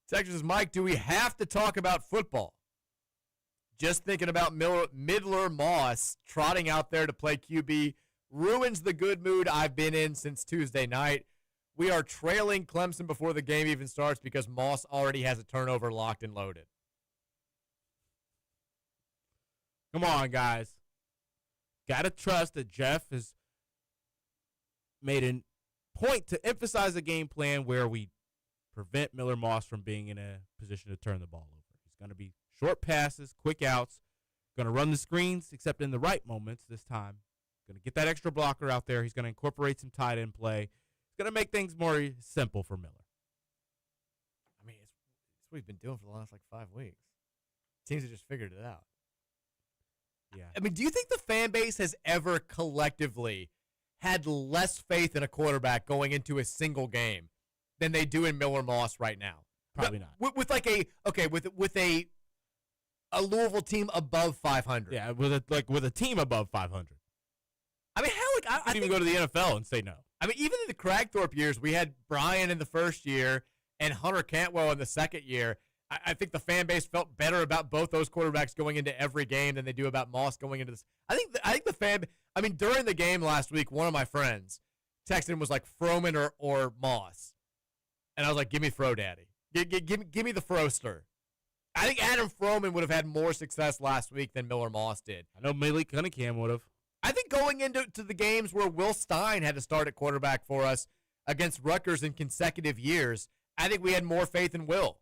Texas, Mike, do we have to talk about football? Just thinking about Midler Moss trotting out there to play QB ruins the good mood I've been in since Tuesday night. We are trailing Clemson before the game even starts because Moss already has a turnover locked and loaded. Come on, guys. Got to trust that Jeff has made a point to emphasize a game plan where we prevent Miller Moss from being in a position to turn the ball over. He's going to be short passes, quick outs, going to run the screens, except in the right moments this time. Going to get that extra blocker out there. He's going to incorporate some tight end play. He's going to make things more simple for Miller. I mean, it's what he's been doing for the last, 5 weeks. Teams have just figured it out. Yeah. I mean, do you think the fan base has ever collectively had less faith in a quarterback going into a single game than they do in Miller Moss right now? Probably not. With a Louisville team above 500. Yeah, with a team above 500. I mean, hell, I even go to the NFL and say no. I mean, even in the Cragthorpe years, we had Brian in the first year and Hunter Cantwell in the second year. I think the fan base felt better about both those quarterbacks going into every game than they do about Moss going into this. I think the fan. I mean, during the game last week, one of my friends texted and was like Froman or Moss, and I was like, "Give me Fro Daddy. Give me the Froster." I think Adam Froman would have had more success last week than Miller Moss did. I know Malik Cunningham would have. I think going into the games where Will Stein had to start at quarterback for us against Rutgers in consecutive years, I think we had more faith in Will.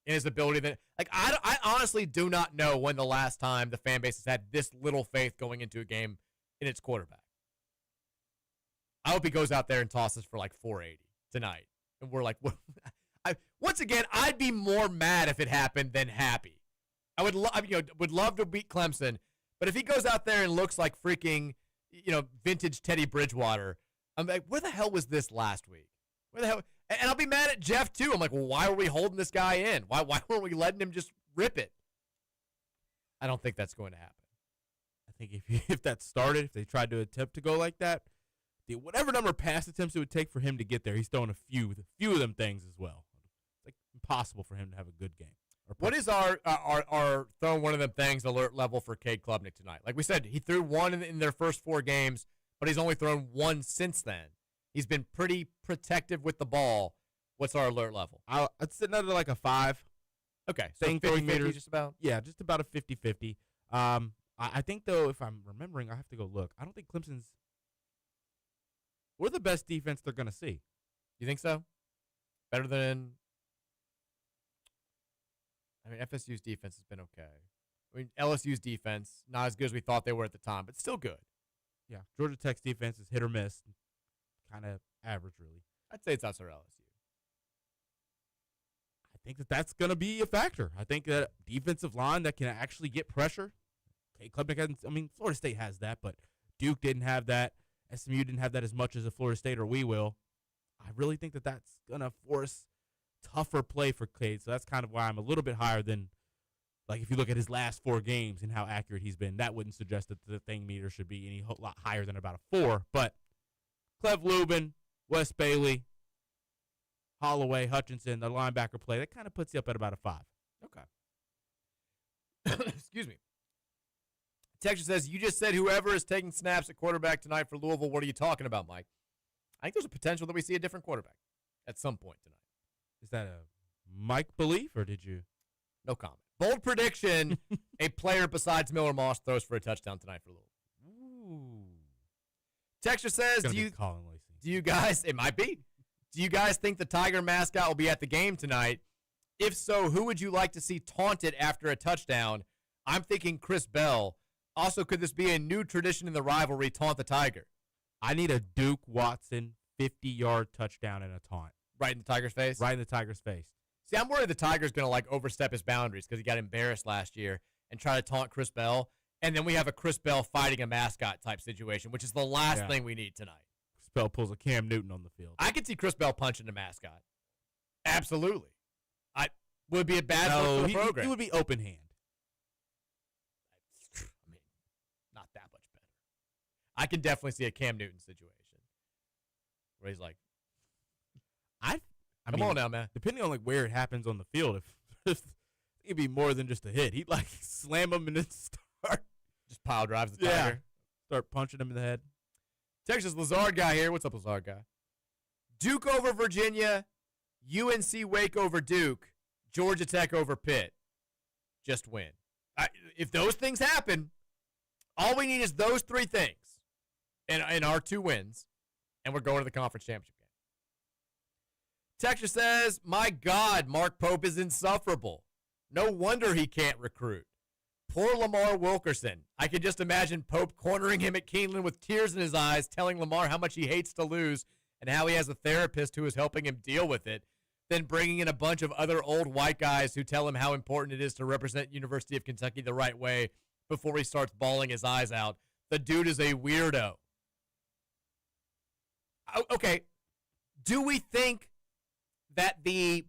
In his ability that, I honestly do not know when the last time the fan base has had this little faith going into a game in its quarterback. I hope he goes out there and tosses for 480 tonight. And we're like, once again, I'd be more mad if it happened than happy. I would love to beat Clemson, but if he goes out there and looks like freaking, vintage Teddy Bridgewater, I'm like, where the hell was this last week? Where the hell? And I'll be mad at Jeff, too. I'm like, well, why were we holding this guy in? Why weren't we letting him just rip it? I don't think that's going to happen. I think if that started, if they tried to attempt to go like that, whatever number of pass attempts it would take for him to get there, he's throwing a few of them things as well. It's impossible for him to have a good game. What is our throwing one of them things alert level for Cade Klubnik tonight? Like we said, he threw one in their first 4 games, but he's only thrown one since then. He's been pretty protective with the ball. What's our alert level? I'd sit under a 5. Okay. So Saying 50-50 just about? Yeah, just about a 50-50. I think, though, if I'm remembering, I have to go look. I don't think we're the best defense they're going to see. You think so? Better than FSU's defense has been okay. LSU's defense, not as good as we thought they were at the time, but still good. Yeah, Georgia Tech's defense is hit or miss. Kind of average, really. I'd say it's us or LSU. I think that's going to be a factor. I think that defensive line that can actually get pressure. Okay, Florida State has that, but Duke didn't have that. SMU didn't have that as much as a Florida State or we will. I really think that's going to force tougher play for Cade, so that's kind of why I'm a little bit higher than, if you look at his last 4 games and how accurate he's been, that wouldn't suggest that the thing meter should be any lot higher than about a 4, but Clev Lubin, Wes Bailey, Holloway, Hutchinson, the linebacker play, that kind of puts you up at about a 5. Okay. Excuse me. Texas says, you just said whoever is taking snaps at quarterback tonight for Louisville, what are you talking about, Mike? I think there's a potential that we see a different quarterback at some point tonight. Is that a Mike belief, or did you? No comment. Bold prediction, a player besides Miller Moss throws for a touchdown tonight for Louisville. Ooh. Texture says, It's gonna be Colin Lacey. do you guys, it might be, do you guys think the Tiger mascot will be at the game tonight? If so, who would you like to see taunted after a touchdown? I'm thinking Chris Bell. Also, could this be a new tradition in the rivalry, taunt the Tiger? I need a Duke Watson 50-yard touchdown and a taunt. Right in the Tiger's face? Right in the Tiger's face. See, I'm worried the Tiger's going to, like, overstep his boundaries because he got embarrassed last year and try to taunt Chris Bell. And then we have a Chris Bell fighting a mascot type situation, which is the last thing we need tonight. Chris Bell pulls a Cam Newton on the field. I could see Chris Bell punching the mascot. Absolutely. Would be a bad look for the program. He would be open hand. I mean, not that much better. I can definitely see a Cam Newton situation where he's like, Come on now, man. Depending on like where it happens on the field, if it'd be more than just a hit. He'd like slam him and then start just pile drives the Tiger. Start punching him in the head. Texas Lazard guy here. What's up, Lazard guy? Duke over Virginia, UNC Wake over Duke, Georgia Tech over Pitt. Just win. If those things happen, all we need is those three things and our 2 wins, and we're going to the conference championship game. Texas says, my God, Mark Pope is insufferable. No wonder he can't recruit. Poor Lamar Wilkerson. I can just imagine Pope cornering him at Keeneland with tears in his eyes, telling Lamar how much he hates to lose and how he has a therapist who is helping him deal with it, then bringing in a bunch of other old white guys who tell him how important it is to represent University of Kentucky the right way before he starts bawling his eyes out. The dude is a weirdo. Okay, do we think that the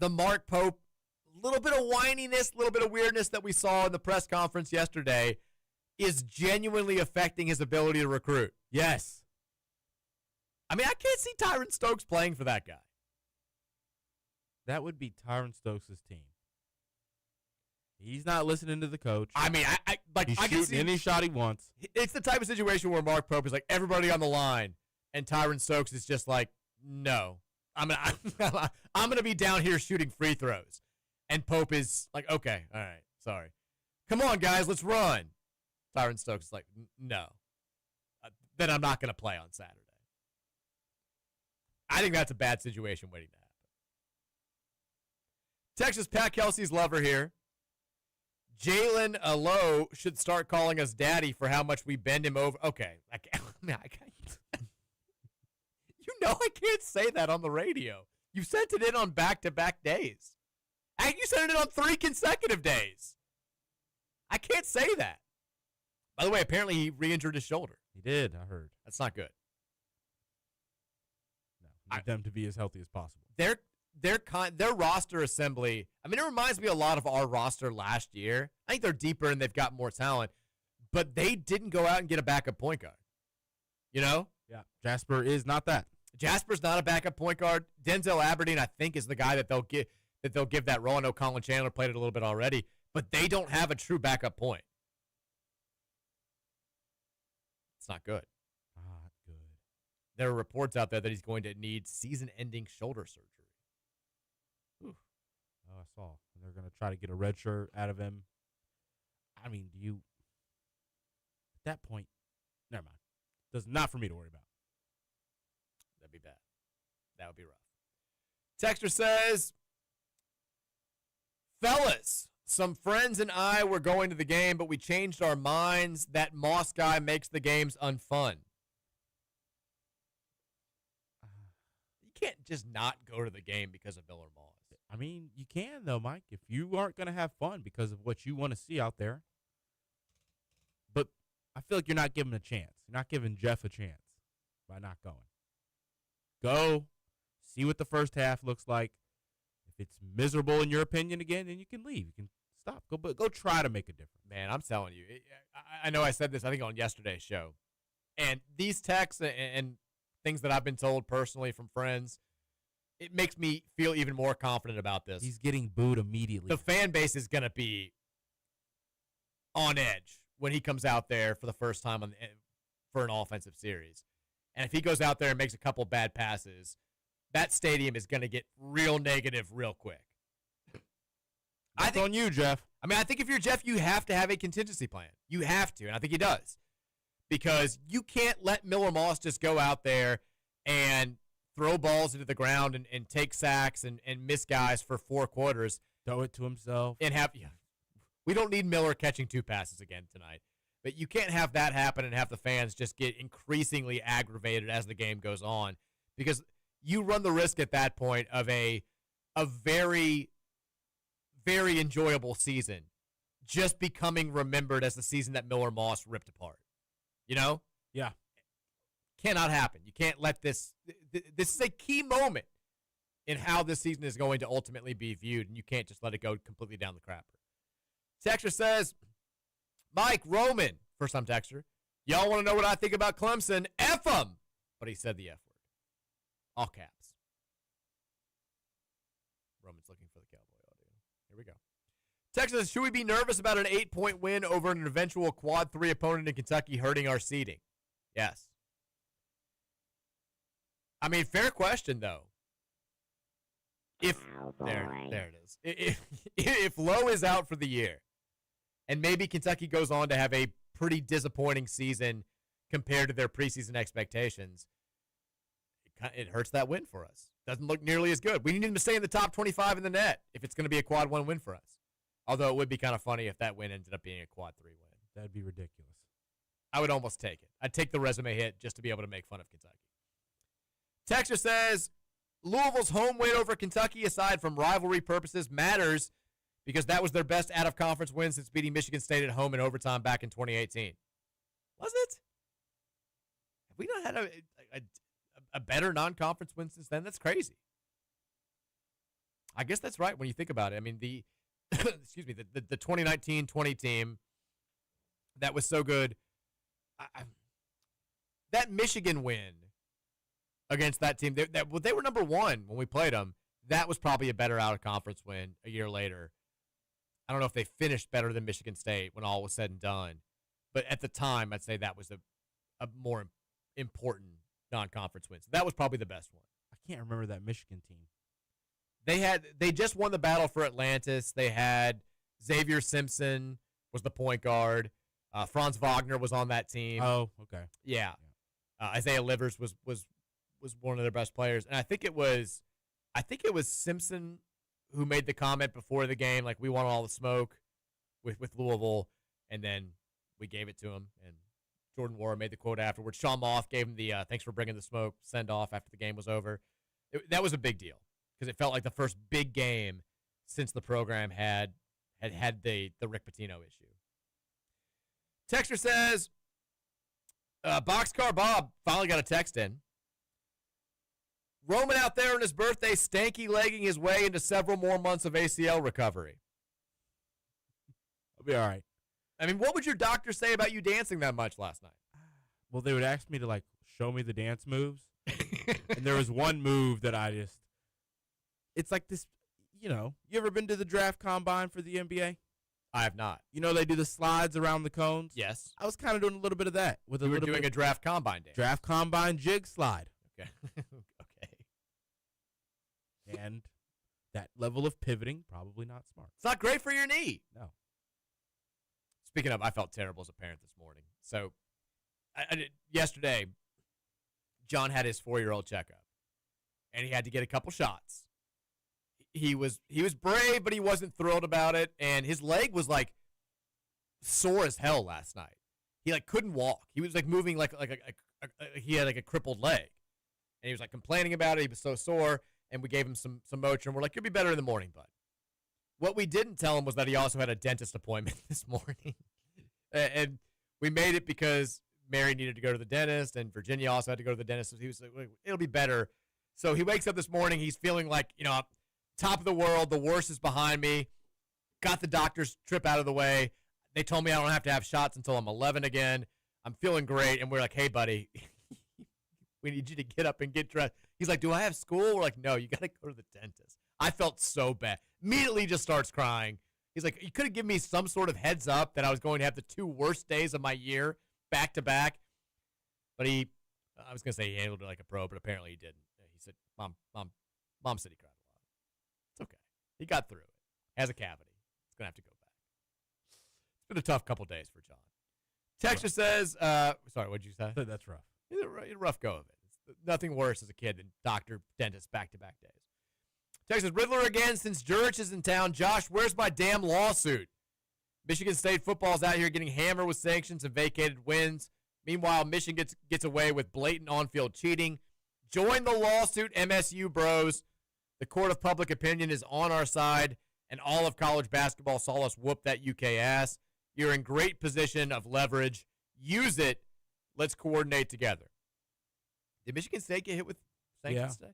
Mark Pope, little bit of whininess, little bit of weirdness that we saw in the press conference yesterday is genuinely affecting his ability to recruit? Yes. I mean, I can't see Tyron Stokes playing for that guy. That would be Tyron Stokes' team. He's not listening to the coach. I mean, He's I can shooting see any shot he wants. It's the type of situation where Mark Pope is like, everybody on the line, and Tyron Stokes is just like, no, I'm gonna be down here shooting free throws, and Pope is like, okay, all right, sorry, come on guys, let's run. Tyron Stokes is like, no, then I'm not gonna play on Saturday. I think that's a bad situation waiting to happen. Texas Pat Kelsey's lover here. Jalen Aloe should start calling us daddy for how much we bend him over. Okay. I can't. You know I can't say that on the radio. You sent it in on back-to-back days. And you sent it in on 3 consecutive days. I can't say that. By the way, apparently he re-injured his shoulder. He did, I heard. That's not good. No, need them to be as healthy as possible. Their roster assembly, I mean, it reminds me a lot of our roster last year. I think they're deeper and they've got more talent, but they didn't go out and get a backup point guard. You know? Yeah. Jasper is not that. Jasper's not a backup point guard. Denzel Aberdeen, I think, is the guy that they'll give that role. I know Colin Chandler played it a little bit already, but they don't have a true backup point. It's not good. Not good. There are reports out there that he's going to need season-ending shoulder surgery. Ooh. Oh, I saw. And they're going to try to get a red shirt out of him. I mean, do you... At that point, never mind. That's not for me to worry about. That'd be bad. That would be rough. Texter says, fellas, some friends and I were going to the game, but we changed our minds. That Moss guy makes the games unfun. You can't just not go to the game because of Miller Moss. I mean, you can, though, Mike, if you aren't going to have fun because of what you want to see out there. But I feel like you're not giving a chance. You're not giving Jeff a chance by not going. Go, see what the first half looks like. If it's miserable in your opinion again, then you can leave. You can stop. Go try to make a difference. Man, I'm telling you. I know I said this, I think, on yesterday's show. And these texts and things that I've been told personally from friends, it makes me feel even more confident about this. He's getting booed immediately. The fan base is going to be on edge when he comes out there for the first time for an offensive series. And if he goes out there and makes a couple bad passes, that stadium is going to get real negative real quick. That's on you, Jeff. I mean, I think if you're Jeff, you have to have a contingency plan. You have to, and I think he does. because you can't let Miller Moss just go out there and throw balls into the ground and take sacks and miss guys for 4 quarters. Throw it to himself. And we don't need Miller catching 2 passes again tonight. But you can't have that happen and have the fans just get increasingly aggravated as the game goes on, because you run the risk at that point of a very, very enjoyable season just becoming remembered as the season that Miller Moss ripped apart. You know? Yeah. Cannot happen. You can't let this is a key moment in how this season is going to ultimately be viewed, and you can't just let it go completely down the crapper. Texter says, Mike, Roman, for some texter, y'all want to know what I think about Clemson? F them! But he said the F word. All caps. Roman's looking for the Cowboy audio. Here we go. Texas says, should we be nervous about an 8-point win over an eventual quad 3 opponent in Kentucky hurting our seeding? Yes. I mean, fair question, though. There it is. If Lowe is out for the year, and maybe Kentucky goes on to have a pretty disappointing season compared to their preseason expectations, it hurts that win for us. Doesn't look nearly as good. We need him to stay in the top 25 in the net if it's going to be a quad 1 win for us. Although it would be kind of funny if that win ended up being a quad 3 win. That'd be ridiculous. I would almost take it. I'd take the resume hit just to be able to make fun of Kentucky. Texter says, Louisville's home win over Kentucky, aside from rivalry purposes, matters because that was their best out-of-conference win since beating Michigan State at home in overtime back in 2018. Was it? Have we not had a better non-conference win since then? That's crazy. I guess that's right when you think about it. I mean, the 2019-20 team that was so good. That Michigan win against that team, they were number 1 when we played them. That was probably a better out-of-conference win a year later. I don't know if they finished better than Michigan State when all was said and done. But at the time, I'd say that was a more important non-conference win. So that was probably the best one. I can't remember that Michigan team. They just won the battle for Atlantis. They had Xavier Simpson was the point guard. Franz Wagner was on that team. Oh, okay. Yeah. Isaiah Livers was one of their best players. And I think it was Simpson who made the comment before the game, like, we want all the smoke with Louisville, and then we gave it to him. And Jordan Wara made the quote afterwards. Sean Moff gave him the thanks for bringing the smoke send-off after the game was over. That was a big deal because it felt like the first big game since the program had the Rick Pitino issue. Texter says, Boxcar Bob finally got a text in. Roman out there on his birthday, stanky-legging his way into several more months of ACL recovery. I'll be all right. I mean, what would your doctor say about you dancing that much last night? Well, they would ask me to, like, show me the dance moves. And there was one move that it's like this, you ever been to the draft combine for the NBA? I have not. They do the slides around the cones? Yes. I was kind of doing a little bit of that. You were doing a draft combine dance. Draft combine jig slide. Okay. Okay. And that level of pivoting, probably not smart. It's not great for your knee. No. Speaking of, I felt terrible as a parent this morning. So, yesterday, John had his 4-year-old checkup, and he had to get a couple shots. He was brave, but he wasn't thrilled about it, and his leg was like sore as hell last night. He like couldn't walk. He was like moving like he had like a crippled leg, and he was like complaining about it. He was so sore, and we gave him some Motrin. We're like, you'll be better in the morning, bud. What we didn't tell him was that he also had a dentist appointment this morning, and we made it because Mary needed to go to the dentist, and Virginia also had to go to the dentist. So he was like, it'll be better. So he wakes up this morning. He's feeling like, top of the world. The worst is behind me. Got the doctor's trip out of the way. They told me I don't have to have shots until I'm 11 again. I'm feeling great. And we're like, hey, buddy, we need you to get up and get dressed. He's like, do I have school? We're like, no, you got to go to the dentist. I felt so bad. Immediately just starts crying. He's like, you could have given me some sort of heads up that I was going to have the 2 worst days of my year back to back. But I was going to say he handled it like a pro, but apparently he didn't. He said, Mom said he cried a lot. It's okay. He got through it. Has a cavity. It's going to have to go back. It's been a tough couple days for John. Texture says, sorry, what'd you say? That's rough. It's a rough go of it. It's nothing worse as a kid than doctor, dentist, back-to-back days. Texas Riddler again since Jurich is in town. Josh, where's my damn lawsuit? Michigan State football's out here getting hammered with sanctions and vacated wins. Meanwhile, Michigan gets away with blatant on-field cheating. Join the lawsuit, MSU bros. The court of public opinion is on our side, and all of college basketball saw us whoop that UK ass. You're in great position of leverage. Use it. Let's coordinate together. Did Michigan State get hit with sanctions today?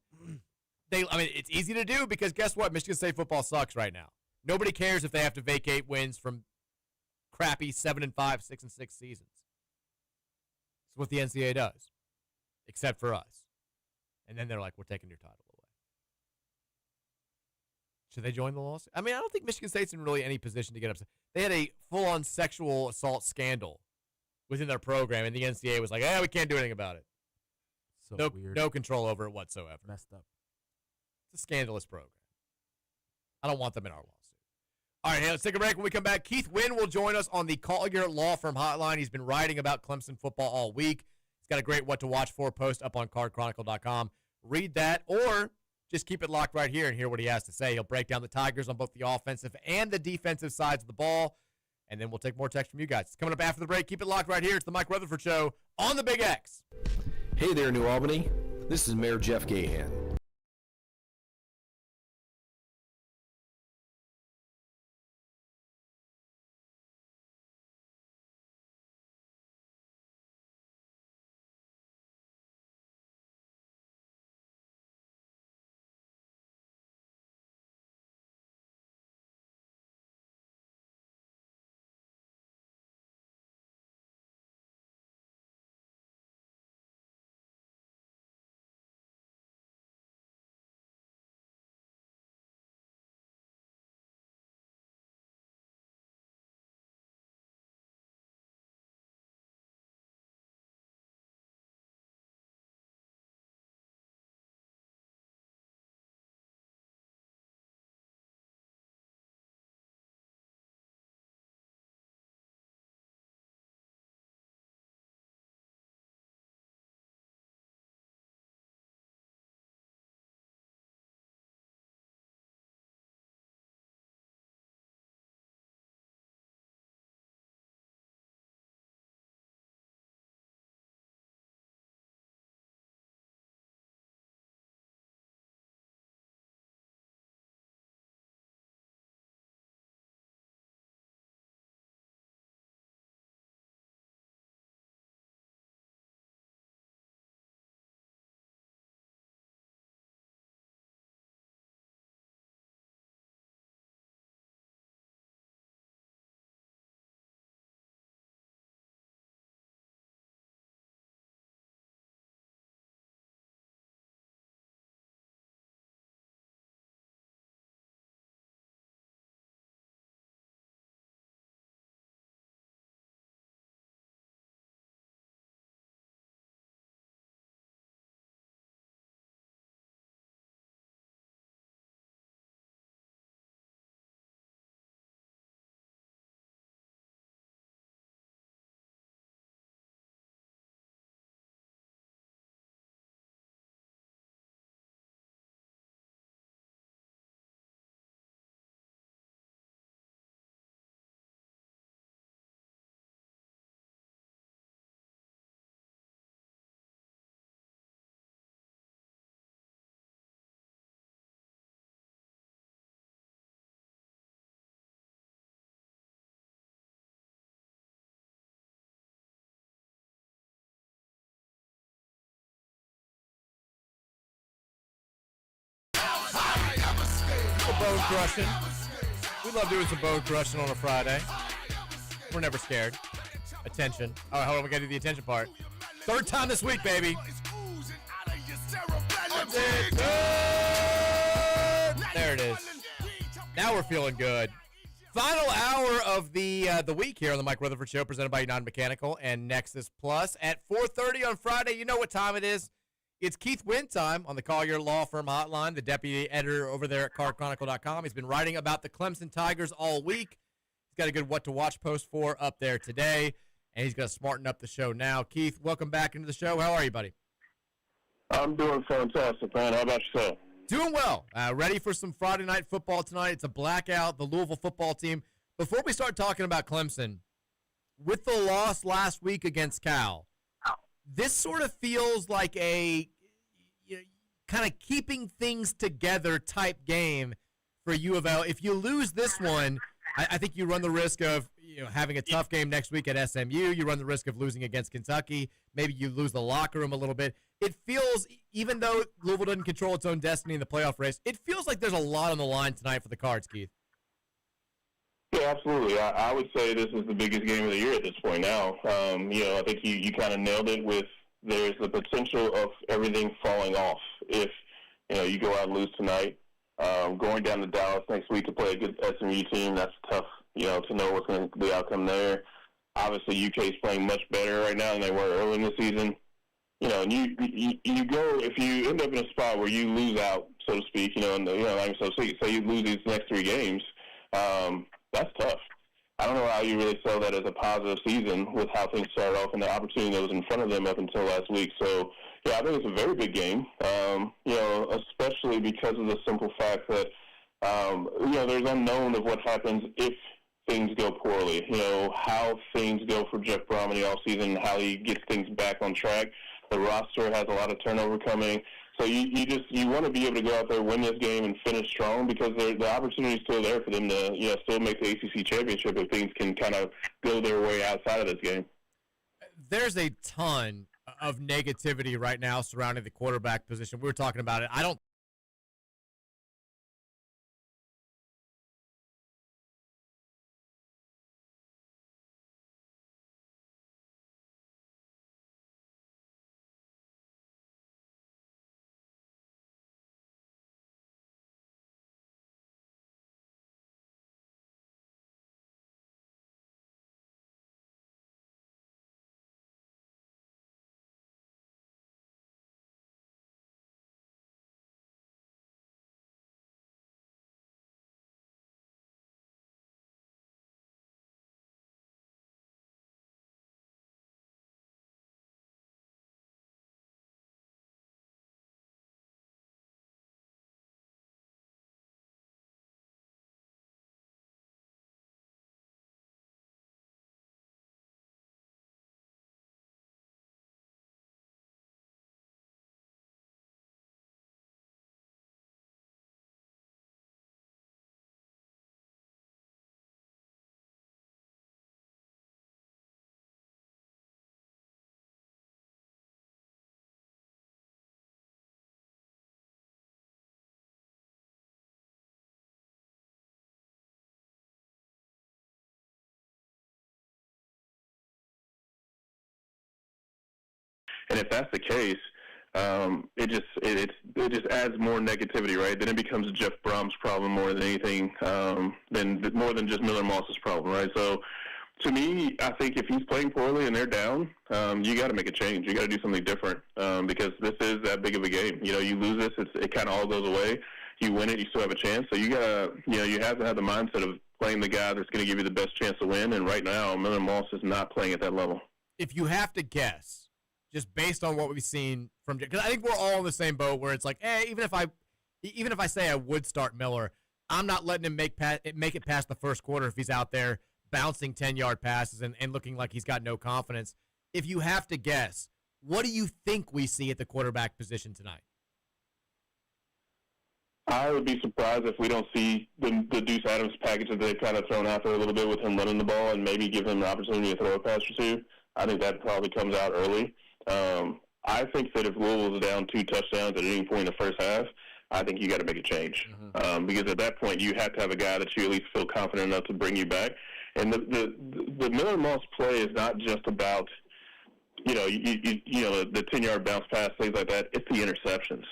It's easy to do because guess what? Michigan State football sucks right now. Nobody cares if they have to vacate wins from crappy 7-5, 6-6 seasons. It's what the NCAA does, except for us. And then they're like, we're taking your title away. Should they join the lawsuit? I don't think Michigan State's in really any position to get upset. They had a full-on sexual assault scandal within their program, and the NCAA was like, we can't do anything about it. So weird. No control over it whatsoever. Messed up. It's a scandalous program. I don't want them in our lawsuit. All right, hey, let's take a break. When we come back, Keith Wynn will join us on the Collier Law Firm hotline. He's been writing about Clemson football all week. He's got a great What to Watch For post up on cardchronicle.com. Read that, or just keep it locked right here and hear what he has to say. He'll break down the Tigers on both the offensive and the defensive sides of the ball, and then we'll take more text from you guys. It's coming up after the break. Keep it locked right here. It's the Mike Rutherford Show on the Big X. Hey there, New Albany. This is Mayor Jeff Gahan. Bone crushing. We love doing some bone crushing on a Friday. We're never scared. Attention. All right, hold on. We got to do the attention part. Third time this week, baby. There it is. Now we're feeling good. Final hour of the week here on the Mike Rutherford Show, presented by United Mechanical and Nexus Plus at 4:30 on Friday. You know what time it is. It's Keith Wynn time on the Collier Law Firm hotline, the deputy editor over there at cardchronicle.com. He's been writing about the Clemson Tigers all week. He's got a good What to Watch post for up there today. and he's going to smarten up the show now. Keith, welcome back into the show. How are you, buddy? I'm doing fantastic, man. How about yourself? Doing well. Ready for some Friday night football tonight. It's a blackout, the Louisville football team. Before we start talking about Clemson, with the loss last week against Cal, this sort of feels like a kind of keeping things together type game for U of L. If you lose this one, I think you run the risk of having a tough game next week at SMU. You run the risk of losing against Kentucky. Maybe you lose the locker room a little bit. It feels, even though Louisville doesn't control its own destiny in the playoff race, it feels like there's a lot on the line tonight for the Cards, Keith. Yeah, absolutely. I would say this is the biggest game of the year at this point now. I think you kind of nailed it with there's the potential of everything falling off if, you go out and lose tonight. Going down to Dallas next week to play a good SMU team, that's tough, to know what's going to be the outcome there. Obviously, UK is playing much better right now than they were early in the season. And you go, if you end up in a spot where you lose out, so to speak, say you lose these next 3 games, that's tough. I don't know how you really sell that as a positive season with how things started off and the opportunity that was in front of them up until last week. So, yeah, I think it's a very big game, especially because of the simple fact that, there's unknown of what happens if things go poorly, how things go for Jeff Brom in the offseason, how he gets things back on track. The roster has a lot of turnover coming. So you want to be able to go out there, win this game, and finish strong because the opportunity is still there for them to still make the ACC championship if things can kind of go their way outside of this game. There's a ton of negativity right now surrounding the quarterback position. We were talking about it. I don't And if that's the case, it just adds more negativity, right? Then it becomes Jeff Brom's problem more than anything, more than just Miller Moss's problem, right? So, to me, I think if he's playing poorly and they're down, you got to make a change. You got to do something different because this is that big of a game. You lose this, it kind of all goes away. You win it, you still have a chance. So you have to have the mindset of playing the guy that's going to give you the best chance to win. And right now, Miller Moss is not playing at that level. If you have to guess, just based on what we've seen from, because I think we're all in the same boat where it's like, hey, even if I say I would start Miller, I'm not letting him make it past the first quarter if he's out there bouncing 10-yard passes and looking like he's got no confidence. If you have to guess, what do you think we see at the quarterback position tonight? I would be surprised if we don't see the Deuce Adams package that they've kind of thrown out there a little bit with him running the ball and maybe give him an opportunity to throw a pass or two. I think that probably comes out early. I think that if Louisville's down 2 touchdowns at any point in the first half, I think you got to make a change because at that point you have to have a guy that you at least feel confident enough to bring you back. And the Miller Moss play is not just about the 10-yard bounce pass, things like that. It's the interceptions,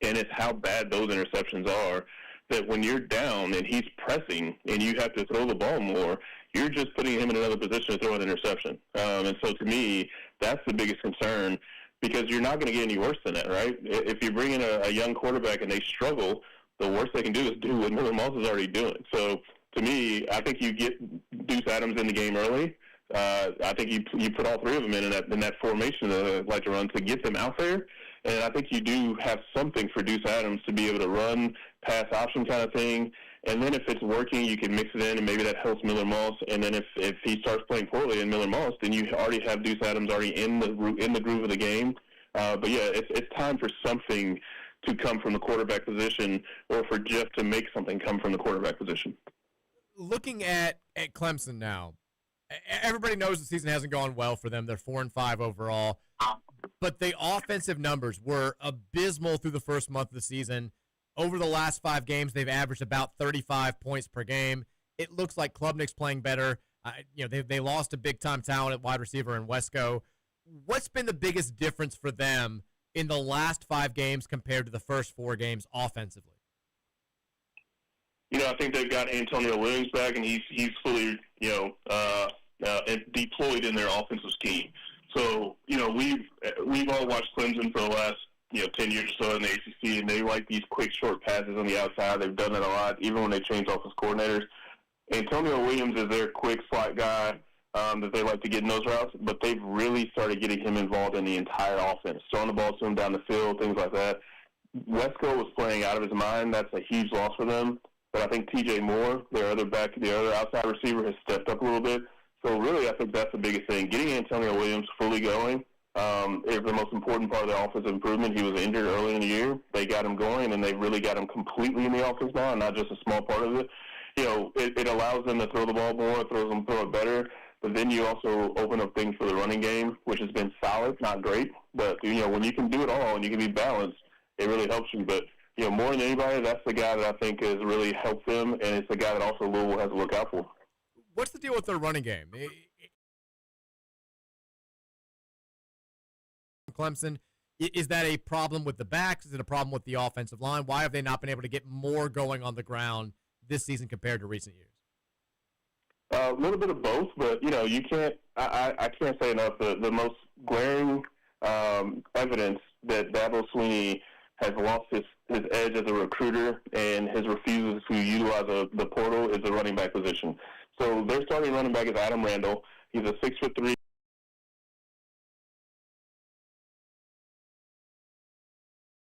and it's how bad those interceptions are. That when you're down and he's pressing and you have to throw the ball more, you're just putting him in another position to throw an interception. And so to me, that's the biggest concern because you're not going to get any worse than that, right? If you bring in a young quarterback and they struggle, the worst they can do is do what Miller Moss is already doing. So to me, I think you get Deuce Adams in the game early. I think you put all three of them in that formation that I like to run to get them out there. And I think you do have something for Deuce Adams to be able to run, pass option kind of thing. And then if it's working, you can mix it in, and maybe that helps Miller Moss. And then if he starts playing poorly in Miller Moss, then you already have Deuce Adams already in the groove of the game. But yeah, it's time for something to come from the quarterback position, or for Jeff to make something come from the quarterback position. Looking at Clemson now, everybody knows the season hasn't gone well for them. They're 4-5 overall, but the offensive numbers were abysmal through the first month of the season. Over the last 5 games, they've averaged about 35 points per game. It looks like Klubnik's playing better. They lost a big-time talent at wide receiver in Wesco. What's been the biggest difference for them in the last 5 games compared to the first 4 games offensively? I think they've got Antonio Williams back, and he's fully, deployed in their offensive scheme. So, we've all watched Clemson for the last 10 years or so in the ACC, and they like these quick, short passes on the outside. They've done it a lot, even when they change offense coordinators. Antonio Williams is their quick slot guy that they like to get in those routes, but they've really started getting him involved in the entire offense, throwing the ball to him down the field, things like that. Wesco was playing out of his mind. That's a huge loss for them. But I think T.J. Moore, their other outside receiver, has stepped up a little bit. So really, I think that's the biggest thing. Getting Antonio Williams fully going is the most important part of the offensive improvement. He was injured early in the year. They got him going, and they really got him completely in the offense now, and not just a small part of it. It allows them to throw the ball more, throw it better. But then you also open up things for the running game, which has been solid, not great. But, when you can do it all and you can be balanced, it really helps you. But, more than anybody, that's the guy that I think has really helped them, and it's the guy that also Louisville has to look out for. What's the deal with their running game? Clemson, is that a problem with the backs? Is it a problem with the offensive line? Why have they not been able to get more going on the ground this season compared to recent years? A little bit of both, but you can't. I can't say enough. The most glaring evidence that Dabo Swinney has lost his edge as a recruiter and his refusal to utilize the portal is the running back position. So their starting running back is Adam Randall. He's a 6'3"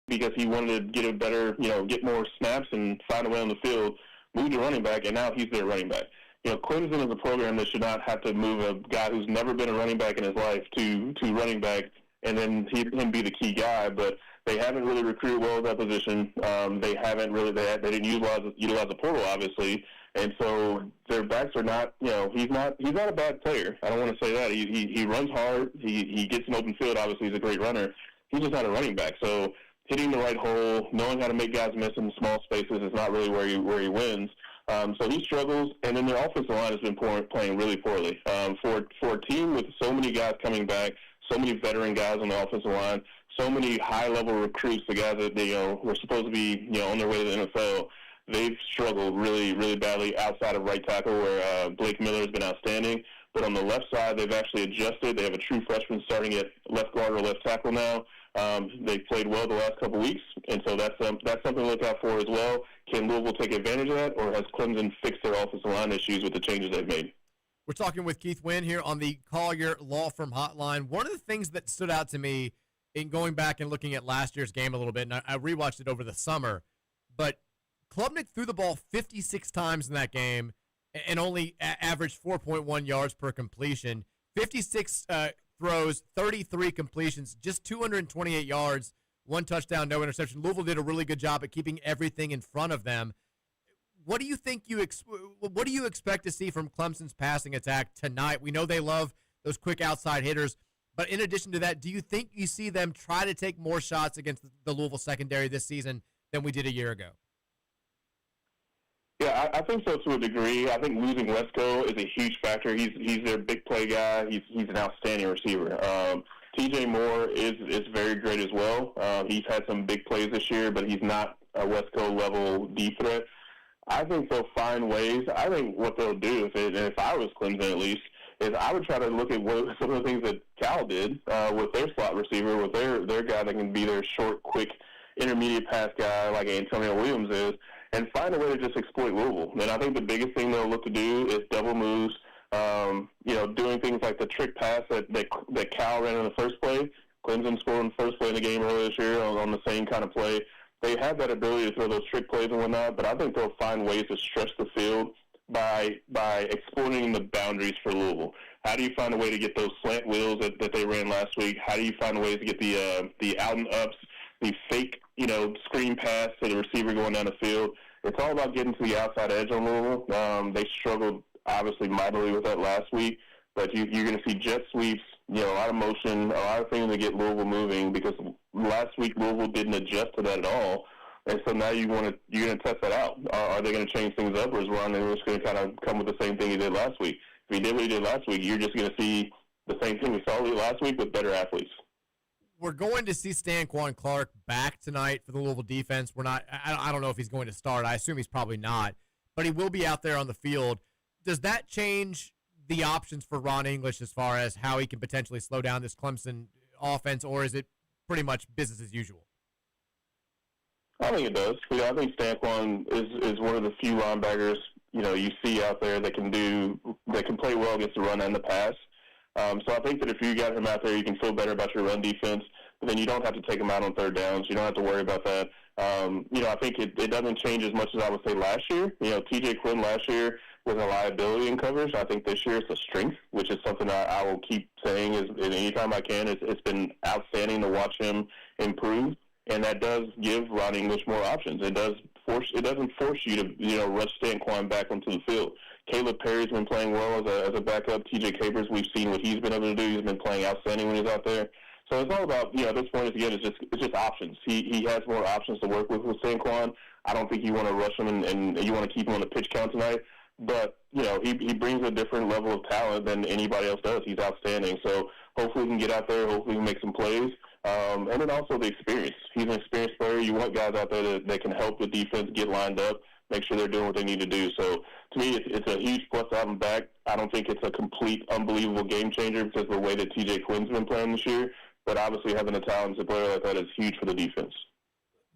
because he wanted to get a better, get more snaps and find a way on the field, moved to running back, and now he's their running back. Clemson is a program that should not have to move a guy who's never been a running back in his life to running back and then him be the key guy. But they haven't really recruited well at that position. They haven't really. They didn't utilize the portal, obviously, and so their backs are not. He's not a bad player. I don't want to say that. He runs hard. He gets an open field. Obviously, he's a great runner. He's just not a running back. So hitting the right hole, knowing how to make guys miss in small spaces is not really where he wins. So he struggles, and then their offensive line has been playing really poorly. For a team with so many guys coming back, so many veteran guys on the offensive line, so many high-level recruits, the guys that were supposed to be on their way to the NFL, they've struggled really, really badly outside of right tackle, where Blake Miller has been outstanding. But on the left side, they've actually adjusted. They have a true freshman starting at left guard or left tackle now. They've played well the last couple weeks, and so that's something to look out for as well. Can Louisville take advantage of that, or has Clemson fixed their offensive line issues with the changes they've made? We're talking with Keith Wynn here on the Collier Law Firm Hotline. One of the things that stood out to me in going back and looking at last year's game a little bit, and I rewatched it over the summer, but Klubnik threw the ball 56 times in that game and only averaged 4.1 yards per completion. 56 throws, 33 completions, just 228 yards, 1 touchdown, no interception. Louisville did a really good job at keeping everything in front of them. What do you think what do you expect to see from Clemson's passing attack tonight? We know they love those quick outside hitters, but in addition to that, do you think you see them try to take more shots against the Louisville secondary this season than we did a year ago? Yeah, I think so to a degree. I think losing Wesco is a huge factor. He's their big play guy. He's an outstanding receiver. T.J. Moore is very great as well. He's had some big plays this year, but he's not a Wesco level deep threat. I think they'll find ways. I think what they'll do, if I was Clemson at least, is I would try to look at some of the things that Cal did with their slot receiver, with their guy that can be their short, quick, intermediate pass guy like Antonio Williams is, and find a way to just exploit Louisville. And I think the biggest thing they'll look to do is double moves, Doing things like the trick pass that Cal ran in the first play. Clemson scored in the first play in the game earlier this year on the same kind of play. They have that ability to throw those trick plays and whatnot, but I think they'll find ways to stretch the field by exploiting the boundaries for Louisville. How do you find a way to get those slant wheels that they ran last week? How do you find ways to get the out and ups, the fake screen pass to the receiver going down the field? It's all about getting to the outside edge on Louisville. They struggled obviously mightily with that last week, but you're going to see jet sweeps, a lot of motion, a lot of things to get Louisville moving, because last week Louisville didn't adjust to that at all. And so now you're going to test that out. Are they going to change things up, or is Ron English going to kind of come with the same thing he did last week? If he did what he did last week, you're just going to see the same thing we saw last week with better athletes. We're going to see Stanquan Clark back tonight for the Louisville defense. I don't know if he's going to start. I assume he's probably not, but he will be out there on the field. Does that change the options for Ron English as far as how he can potentially slow down this Clemson offense, or is it pretty much business as usual? I think it does. I think Stanquan is one of the few linebackers you see out there that can play well against the run and the pass. So I think that if you got him out there, you can feel better about your run defense. But then you don't have to take him out on third downs. You don't have to worry about that. I think it doesn't change as much as I would say last year. T.J. Quinn last year was a liability in coverage. I think this year it's a strength, which is something I will keep saying anytime I can. It's been outstanding to watch him improve. And that does give Ron English more options. It doesn't force you to rush Stanquan back onto the field. Caleb Perry's been playing well as a backup. TJ Capers, we've seen what he's been able to do. He's been playing outstanding when he's out there. So it's all about at this point again it's just options. He has more options to work with Stanquan. I don't think you want to rush him and you want to keep him on the pitch count tonight. But he brings a different level of talent than anybody else does. He's outstanding. So hopefully he can get out there. Hopefully he can make some plays. And then also the experience. He's an experienced player. You want guys out there that can help the defense get lined up, make sure they're doing what they need to do. So to me, it's a huge plus out and back. I don't think it's a complete, unbelievable game changer because of the way that T.J. Quinn's been playing this year. But obviously having a talented player like that is huge for the defense.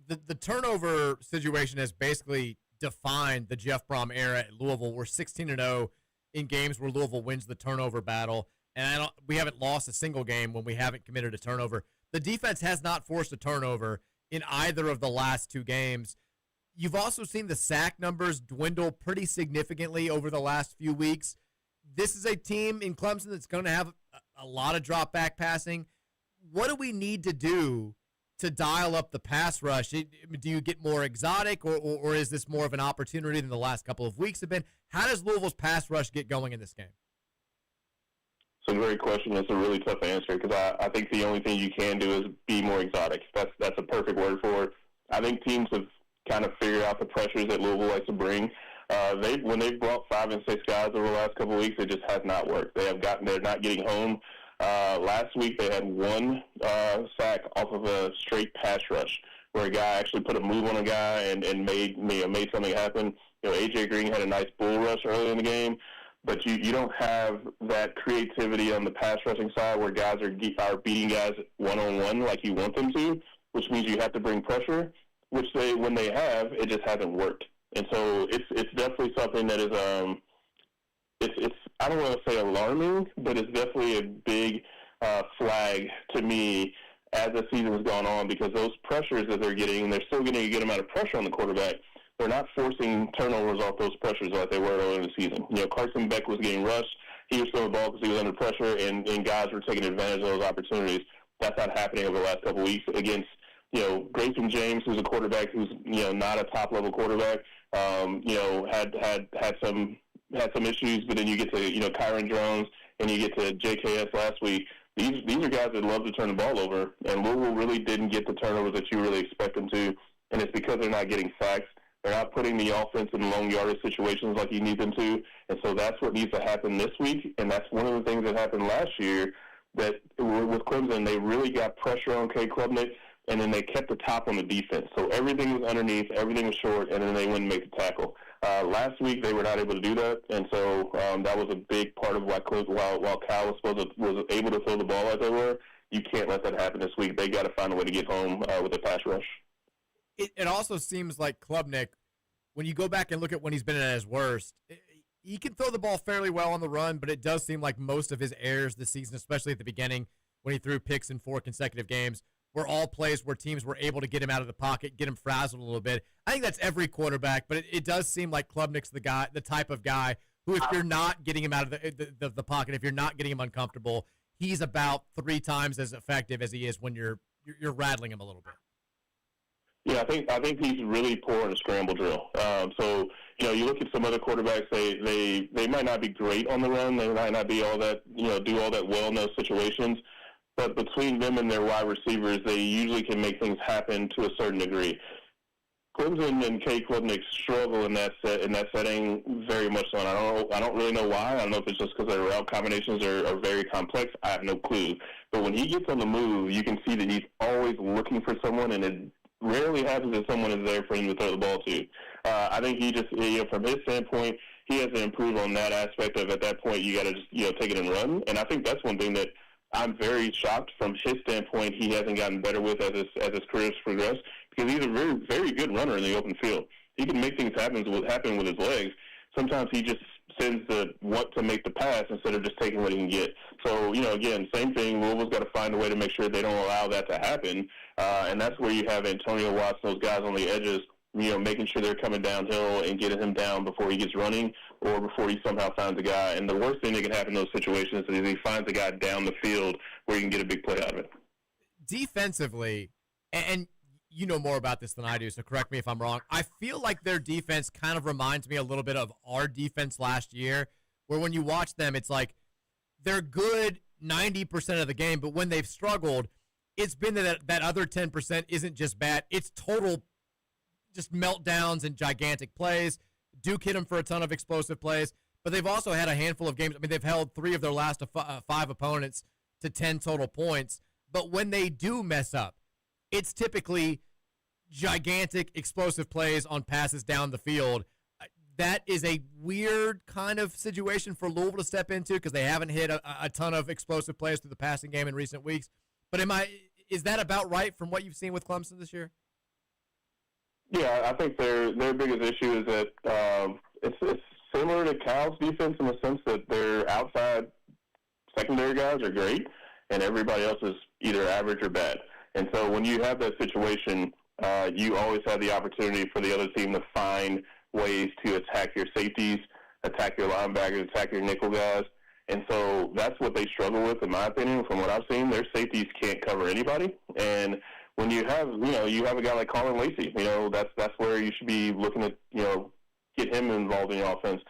The turnover situation has basically defined the Jeff Brom era at Louisville. We're 16-0 in games where Louisville wins the turnover battle. And we haven't lost a single game when we haven't committed a turnover. The defense has not forced a turnover in either of the last two games. You've also seen the sack numbers dwindle pretty significantly over the last few weeks. This is a team in Clemson that's going to have a lot of drop-back passing. What do we need to do to dial up the pass rush? Do you get more exotic, or is this more of an opportunity than the last couple of weeks have been? How does Louisville's pass rush get going in this game? It's a great question. It's a really tough answer because I think the only thing you can do is be more exotic. That's a perfect word for it. I think teams have kind of figured out the pressures that Louisville likes to bring. When they've brought 5 and 6 guys over the last couple of weeks, it just has not worked. They're not getting home. Last week they had one sack off of a straight pass rush where a guy actually put a move on a guy and made something happen. A.J. Green had a nice bull rush early in the game. But you don't have that creativity on the pass rushing side where guys are beating guys one-on-one like you want them to, which means you have to bring pressure, which when they have, it just hasn't worked. And so it's definitely something that is it's I don't want to say alarming, but it's definitely a big flag to me as the season has gone on, because those pressures that they're getting, they're still getting a good amount of pressure on the quarterback. They're not forcing turnovers off those pressures like they were earlier in the season. Carson Beck was getting rushed. He was throwing the ball because he was under pressure, and guys were taking advantage of those opportunities. That's not happening over the last couple of weeks against, Grayson James, who's a quarterback who's, not a top-level quarterback, had some issues, but then you get to, Kyron Jones, and you get to JKS last week. These are guys that love to turn the ball over, and Louisville really didn't get the turnovers that you really expect them to, and it's because they're not getting sacks. They're not putting the offense in long yardage situations like you need them to, and so that's what needs to happen this week, and that's one of the things that happened last year that with Clemson, they really got pressure on K. Klubnik, and then they kept the top on the defense. So everything was underneath, everything was short, and then they wouldn't make the tackle. Last week, they were not able to do that, and so that was a big part of why while Cal was able to throw the ball like they were, you can't let that happen this week. They got to find a way to get home with the pass rush. It also seems like Klubnik, when you go back and look at when he's been at his worst, he can throw the ball fairly well on the run, but it does seem like most of his errors this season, especially at the beginning when he threw picks in 4 consecutive games, were all plays where teams were able to get him out of the pocket, get him frazzled a little bit. I think that's every quarterback, but it does seem like Klubnik's the type of guy who, if you're not getting him out of the pocket, if you're not getting him uncomfortable, he's about 3 times as effective as he is when you're rattling him a little bit. Yeah, I think he's really poor in a scramble drill. So you look at some other quarterbacks, they might not be great on the run, they might not be all that do all that well in those situations, but between them and their wide receivers, they usually can make things happen to a certain degree. Clemson and Kay Klubnik struggle in that setting very much so. And I don't really know why. I don't know if it's just because their route combinations are very complex. I have no clue. But when he gets on the move, you can see that he's always looking for someone, and it rarely happens that someone is there for him to throw the ball to. I think he just, from his standpoint, he has to improve on that aspect of, at that point, you got to just, take it and run. And I think that's one thing that I'm very shocked from his standpoint he hasn't gotten better with as his career's progressed, because he's a very, very good runner in the open field. He can make things happen with his legs. Sometimes he just tends to want to make the pass instead of just taking what he can get. So, again, same thing. Louisville's got to find a way to make sure they don't allow that to happen. And that's where you have Antonio Watts, those guys on the edges, making sure they're coming downhill and getting him down before he gets running or before he somehow finds a guy. And the worst thing that can happen in those situations is he finds a guy down the field where he can get a big play out of it. Defensively, and you know more about this than I do, so correct me if I'm wrong, I feel like their defense kind of reminds me a little bit of our defense last year, where when you watch them, it's like they're good 90% of the game, but when they've struggled, it's been that other 10% isn't just bad. It's total just meltdowns and gigantic plays. Duke hit them for a ton of explosive plays, but they've also had a handful of games. I mean, they've held 3 of their last 5 opponents to 10 total points, but when they do mess up, it's typically gigantic explosive plays on passes down the field. That is a weird kind of situation for Louisville to step into because they haven't hit a ton of explosive plays through the passing game in recent weeks. But is that about right from what you've seen with Clemson this year? Yeah, I think their biggest issue is that it's similar to Cal's defense in the sense that their outside secondary guys are great and everybody else is either average or bad. And so when you have that situation, you always have the opportunity for the other team to find ways to attack your safeties, attack your linebackers, attack your nickel guys. And so that's what they struggle with, in my opinion. From what I've seen, their safeties can't cover anybody. And when you have, you have a guy like Colin Lacey, that's where you should be looking at, get him involved in the offense.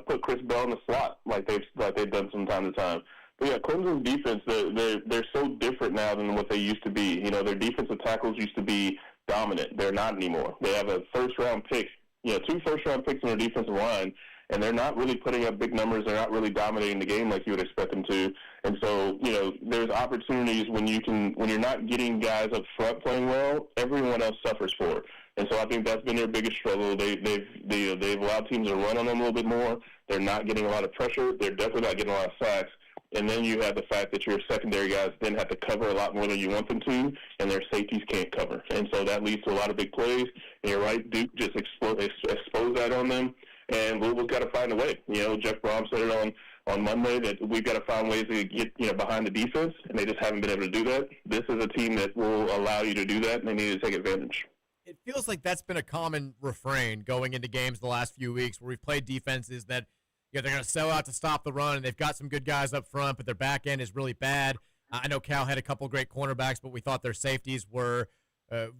Put Chris Bell in the slot like they've done from time to time. But yeah, Clemson's defense, they're so different now than what they used to be. Their defensive tackles used to be dominant. They're not anymore. They have a first-round pick, 2 first-round picks in their defensive line, and they're not really putting up big numbers. They're not really dominating the game like you would expect them to. And so, there's opportunities when you're not getting guys up front playing well, everyone else suffers for it. And so I think that's been their biggest struggle. They've allowed teams to run on them a little bit more. They're not getting a lot of pressure. They're definitely not getting a lot of sacks. And then you have the fact that your secondary guys then have to cover a lot more than you want them to, and their safeties can't cover. And so that leads to a lot of big plays. And you're right, Duke just exposed that on them, and Louisville's got to find a way. Jeff Brom said it on Monday that we've got to find ways to get behind the defense, and they just haven't been able to do that. This is a team that will allow you to do that, and they need to take advantage. It feels like that's been a common refrain going into games the last few weeks where we've played defenses that they're going to sell out to stop the run, and they've got some good guys up front, but their back end is really bad. I know Cal had a couple great cornerbacks, but we thought their safeties were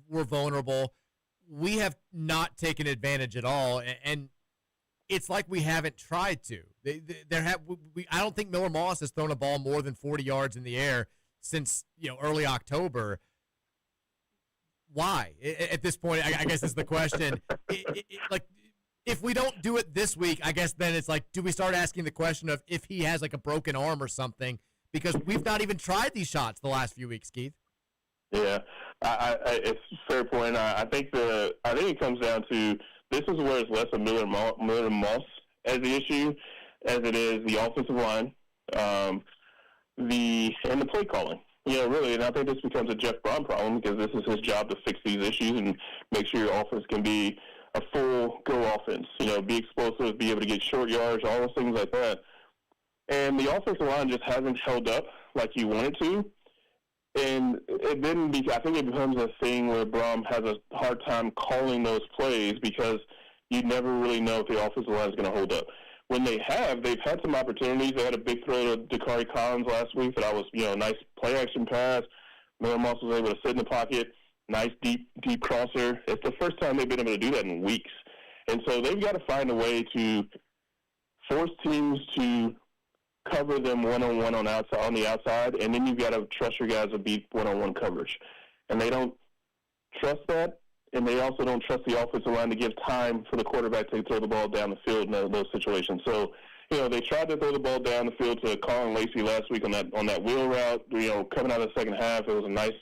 vulnerable. We have not taken advantage at all, and it's like we haven't tried to. I don't think Miller Moss has thrown a ball more than 40 yards in the air since early October. Why? At this point, I guess is the question. If we don't do it this week, I guess then it's like, do we start asking the question of if he has like a broken arm or something? Because we've not even tried these shots the last few weeks, Keith. Yeah, it's a fair point. I think it comes down to this is where it's less of Miller Moss as the issue as it is the offensive line, and the play calling. Really, and I think this becomes a Jeff Brom problem because this is his job to fix these issues and make sure your offense can be a full go offense. Be explosive, be able to get short yards, all those things like that. And the offensive line just hasn't held up like you want it to. And I think it becomes a thing where Brom has a hard time calling those plays because you never really know if the offensive line is going to hold up. When they've had some opportunities. They had a big throw to Dakari Collins last week that nice play action pass. Miller Moss was able to sit in the pocket, nice deep crosser. It's the first time they've been able to do that in weeks. And so they've got to find a way to force teams to cover them one-on-one on the outside, and then you've got to trust your guys to beat one-on-one coverage. And they don't trust that, and they also don't trust the offensive line to give time for the quarterback to throw the ball down the field in those situations. So, they tried to throw the ball down the field to Colin Lacey last week on that wheel route. Coming out of the second half, it was a nice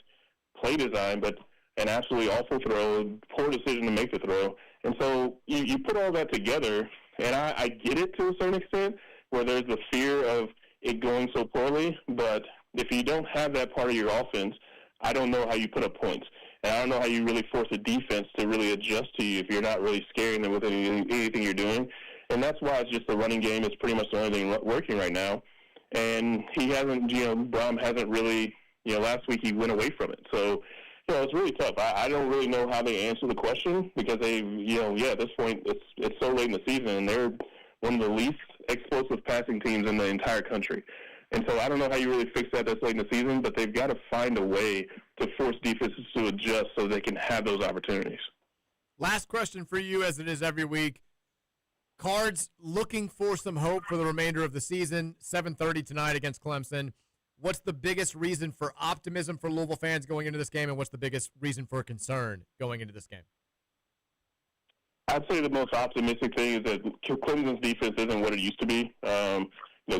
play design, but an absolutely awful throw, poor decision to make the throw. And so you put all that together, and I get it to a certain extent, where there's the fear of it going so poorly. But if you don't have that part of your offense, I don't know how you put up points. And I don't know how you really force a defense to really adjust to you if you're not really scaring them with anything you're doing. And that's why it's just the running game is pretty much the only thing working right now. And Brom hasn't really, last week he went away from it. So, it's really tough. I don't really know how they answer the question because at this point it's so late in the season and they're one of the least explosive passing teams in the entire country. And so I don't know how you really fix that this late in the season, but they've got to find a way to force defenses to adjust so they can have those opportunities. Last question for you, as it is every week. Cards looking for some hope for the remainder of the season, 7:30 tonight against Clemson. What's the biggest reason for optimism for Louisville fans going into this game, and what's the biggest reason for concern going into this game? I'd say the most optimistic thing is that Clemson's defense isn't what it used to be.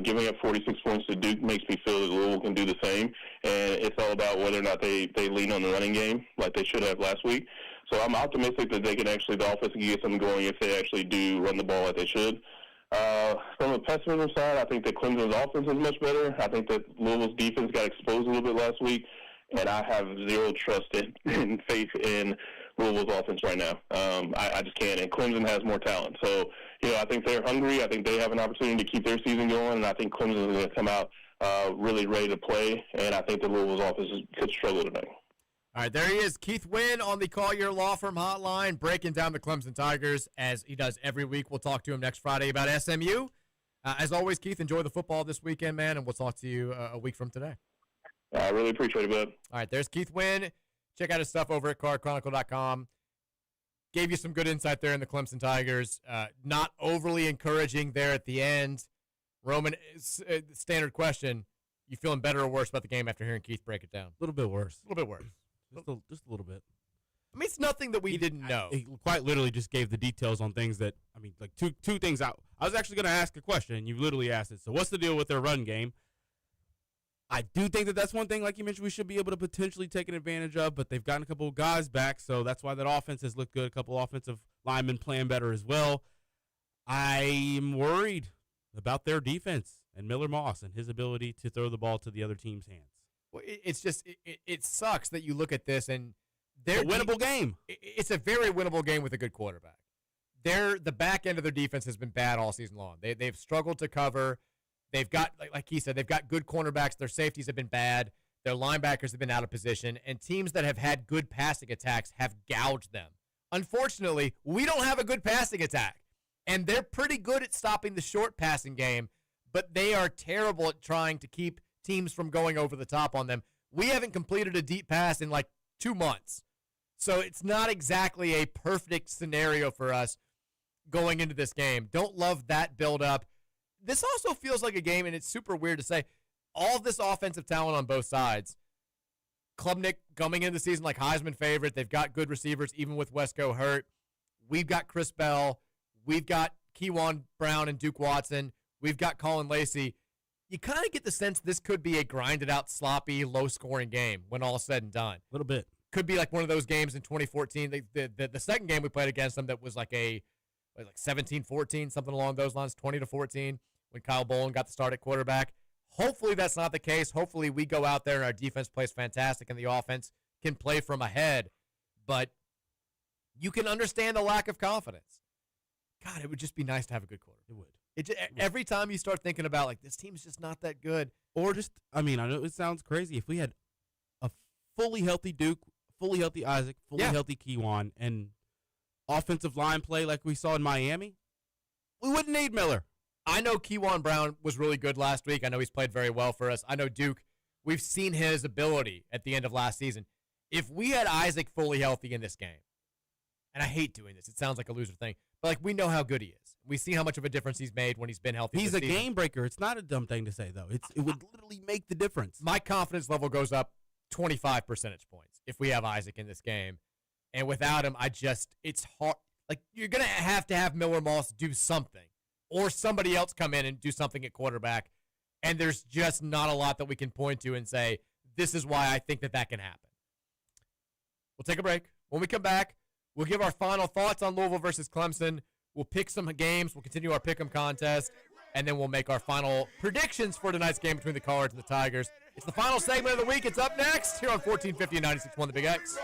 Giving up 46 points to Duke makes me feel that Louisville can do the same, and it's all about whether or not they lean on the running game like they should have last week. So I'm optimistic that the offense can get something going if they actually do run the ball like they should. From a pessimism side, I think that Clemson's offense is much better. I think that Louisville's defense got exposed a little bit last week, and I have zero trust and faith in Louisville's offense right now. I just can't. And Clemson has more talent. So, I think they're hungry. I think they have an opportunity to keep their season going, and I think Clemson is going to come out really ready to play, and I think that Louisville's offense could struggle tonight. All right, there he is, Keith Wynn on the Call Your Law Firm hotline, breaking down the Clemson Tigers as he does every week. We'll talk to him next Friday about SMU. As always, Keith, enjoy the football this weekend, man, and we'll talk to you a week from today. I really appreciate it, bud. All right, there's Keith Wynn. Check out his stuff over at cardchronicle.com. Gave you some good insight there in the Clemson Tigers. Not overly encouraging there at the end. Roman, standard question, you feeling better or worse about the game after hearing Keith break it down? A little bit worse. A little bit worse. Just a little bit. I mean, it's nothing that we didn't know. He quite literally just gave the details on things that, like two things out. I was actually going to ask a question, and you literally asked it. So what's the deal with their run game? I do think that that's one thing, like you mentioned, we should be able to potentially take an advantage of, but they've gotten a couple of guys back, so that's why that offense has looked good. A couple offensive linemen playing better as well. I'm worried about their defense and Miller Moss and his ability to throw the ball to the other team's hands. Well, it's just it sucks that you look at this and they're a winnable game. It's a very winnable game with a good quarterback. The back end of their defense has been bad all season long. They've struggled to cover. They've got, like he said, they've got good cornerbacks. Their safeties have been bad. Their linebackers have been out of position. And teams that have had good passing attacks have gouged them. Unfortunately, we don't have a good passing attack. And they're pretty good at stopping the short passing game, but they are terrible at trying to keep teams from going over the top on them. We haven't completed a deep pass in like 2 months. So it's not exactly a perfect scenario for us going into this game. Don't love that build-up. This also feels like a game, and it's super weird to say, all of this offensive talent on both sides. Klubnik coming into the season like Heisman favorite. They've got good receivers, even with Wesco hurt. We've got Chris Bell. We've got Kewan Brown and Duke Watson. We've got Colin Lacey. You kind of get the sense this could be a grinded-out, sloppy, low-scoring game when all is said and done. A little bit. Could be like one of those games in 2014. The second game we played against them that was like 17-14, something along those lines, 20-14, when Kyle Bolin got the start at quarterback. Hopefully that's not the case. Hopefully we go out there and our defense plays fantastic and the offense can play from ahead. But you can understand the lack of confidence. God, it would just be nice to have a good quarterback. It would. Every time you start thinking about, like, this team's just not that good. Or just, I know it sounds crazy. If we had a fully healthy Duke, fully healthy Isaac, fully healthy Keywan, and offensive line play like we saw in Miami, we wouldn't need Miller. I know Keywan Brown was really good last week. I know he's played very well for us. I know Duke, we've seen his ability at the end of last season. If we had Isaac fully healthy in this game, and I hate doing this, it sounds like a loser thing, but like we know how good he is. We see how much of a difference he's made when he's been healthy. He's a season. game breaker. It's not a dumb thing to say, though. It would literally make the difference. My confidence level goes up 25 percentage points if we have Isaac in this game. And without him, it's hard. Like, you're going to have Miller Moss do something or somebody else come in and do something at quarterback. And there's just not a lot that we can point to and say, this is why I think that can happen. We'll take a break. When we come back, we'll give our final thoughts on Louisville versus Clemson. We'll pick some games. We'll continue our pick'em contest. And then we'll make our final predictions for tonight's game between the Cards and the Tigers. It's the final segment of the week. It's up next here on 1450 and 96.1 The Big X.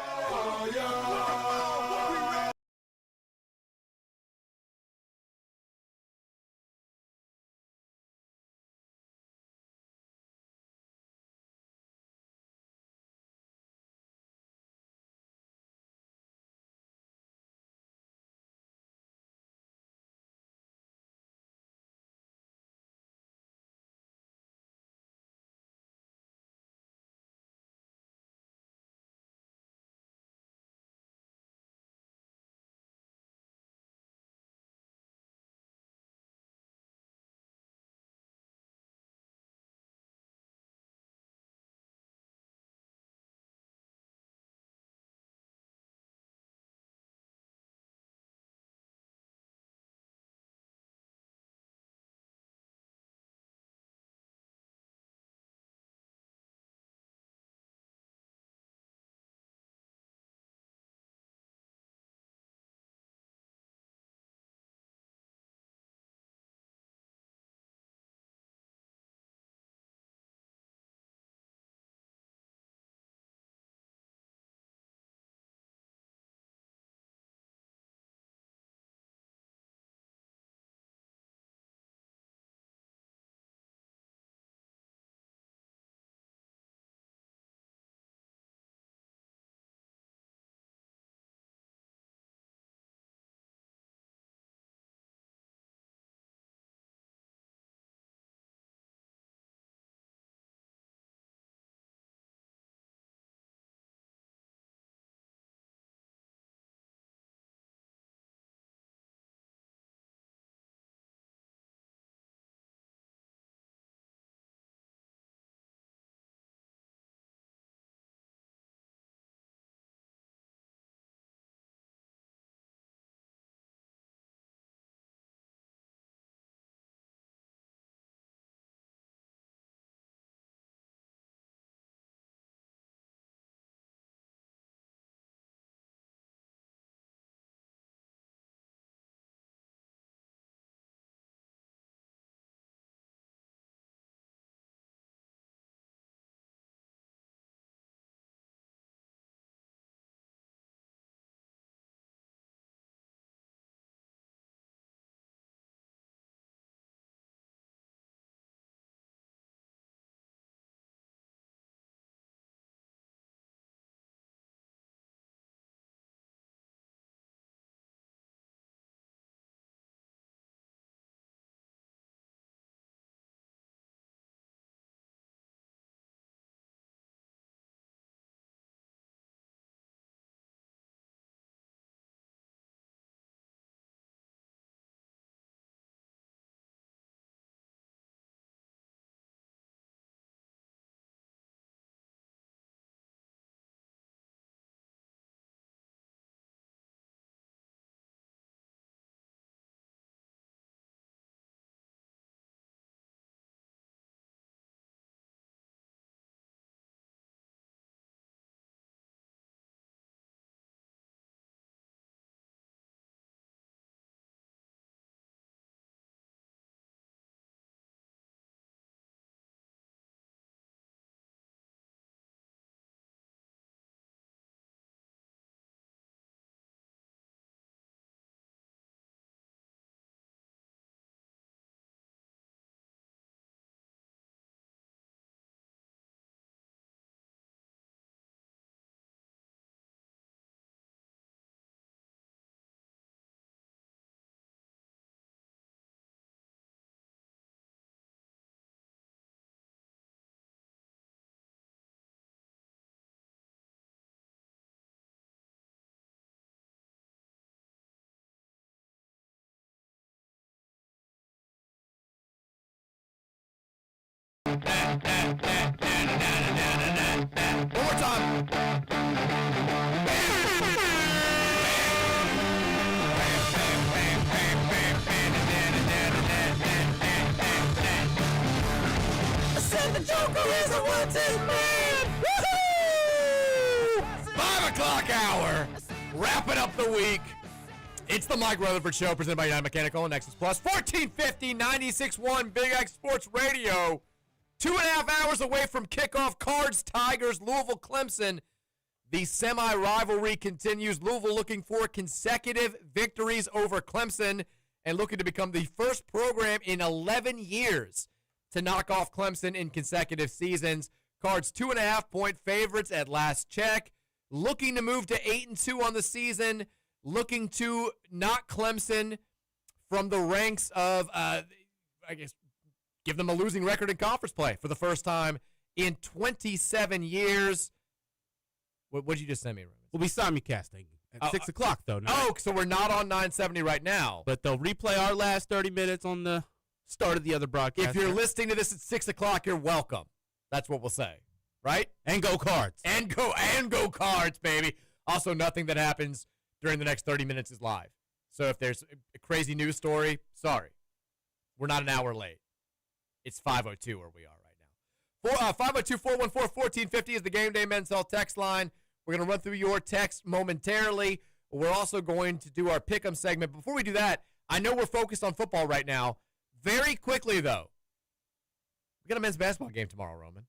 One more time. I said the Joker is a wanted man. Woohoo! 5 o'clock hour. Wrapping up the week. It's the Mike Rutherford Show presented by United Mechanical and Nexus Plus. 1450 96.1 Big X Sports Radio. 2.5 hours away from kickoff. Cards, Tigers, Louisville, Clemson. The semi-rivalry continues. Louisville looking for consecutive victories over Clemson and looking to become the first program in 11 years to knock off Clemson in consecutive seasons. Cards 2.5-point favorites at last check. Looking to move to 8-2 on the season. Looking to knock Clemson from the ranks of, give them a losing record in conference play for the first time in 27 years. What did you just send me, Roman? We'll be simulcasting at 6 o'clock, though. Now. Oh, so we're not on 970 right now. But they'll replay our last 30 minutes on the start of the other broadcast. If you're listening to this at 6 o'clock, you're welcome. That's what we'll say, right? And go Cards. And go Cards, baby. Also, nothing that happens during the next 30 minutes is live. So if there's a crazy news story, sorry. We're not an hour late. It's 5:02 where we are right now. 502-414-1450 is the Game Day Men's Health text line. We're going to run through your text momentarily. We're also going to do our pick'em segment. Before we do that, I know we're focused on football right now. Very quickly, though, we got a men's basketball game tomorrow, Roman.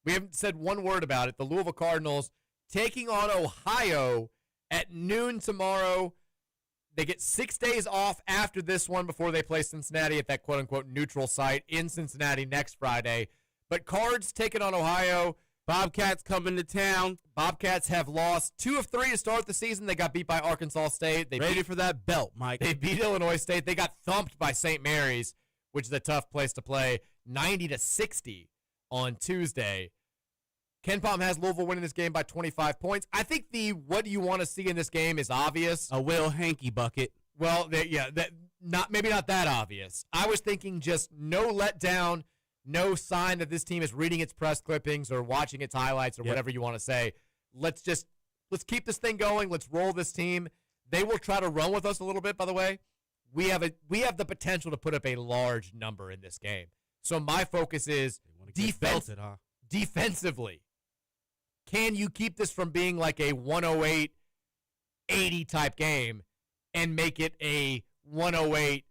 We haven't said one word about it. The Louisville Cardinals taking on Ohio at noon tomorrow. They get 6 days off after this one before they play Cincinnati at that quote-unquote neutral site in Cincinnati next Friday. But Cards taking on Ohio. Bobcats coming to town. Bobcats have lost 2 of 3 to start the season. They got beat by Arkansas State. They Ready for that belt, Mike. They beat Illinois State. They got thumped by St. Mary's, which is a tough place to play, 90-60 on Tuesday. Ken Pom has Louisville winning this game by 25 points. I think the what do you want to see in this game is obvious. A Will Hankey bucket. Well, maybe not that obvious. I was thinking just no letdown, no sign that this team is reading its press clippings or watching its highlights or whatever you want to say. Let's keep this thing going. Let's roll this team. They will try to run with us a little bit, by the way. We have the potential to put up a large number in this game. So my focus is defensively. Can you keep this from being like a 108-80 type game and make it a 108-68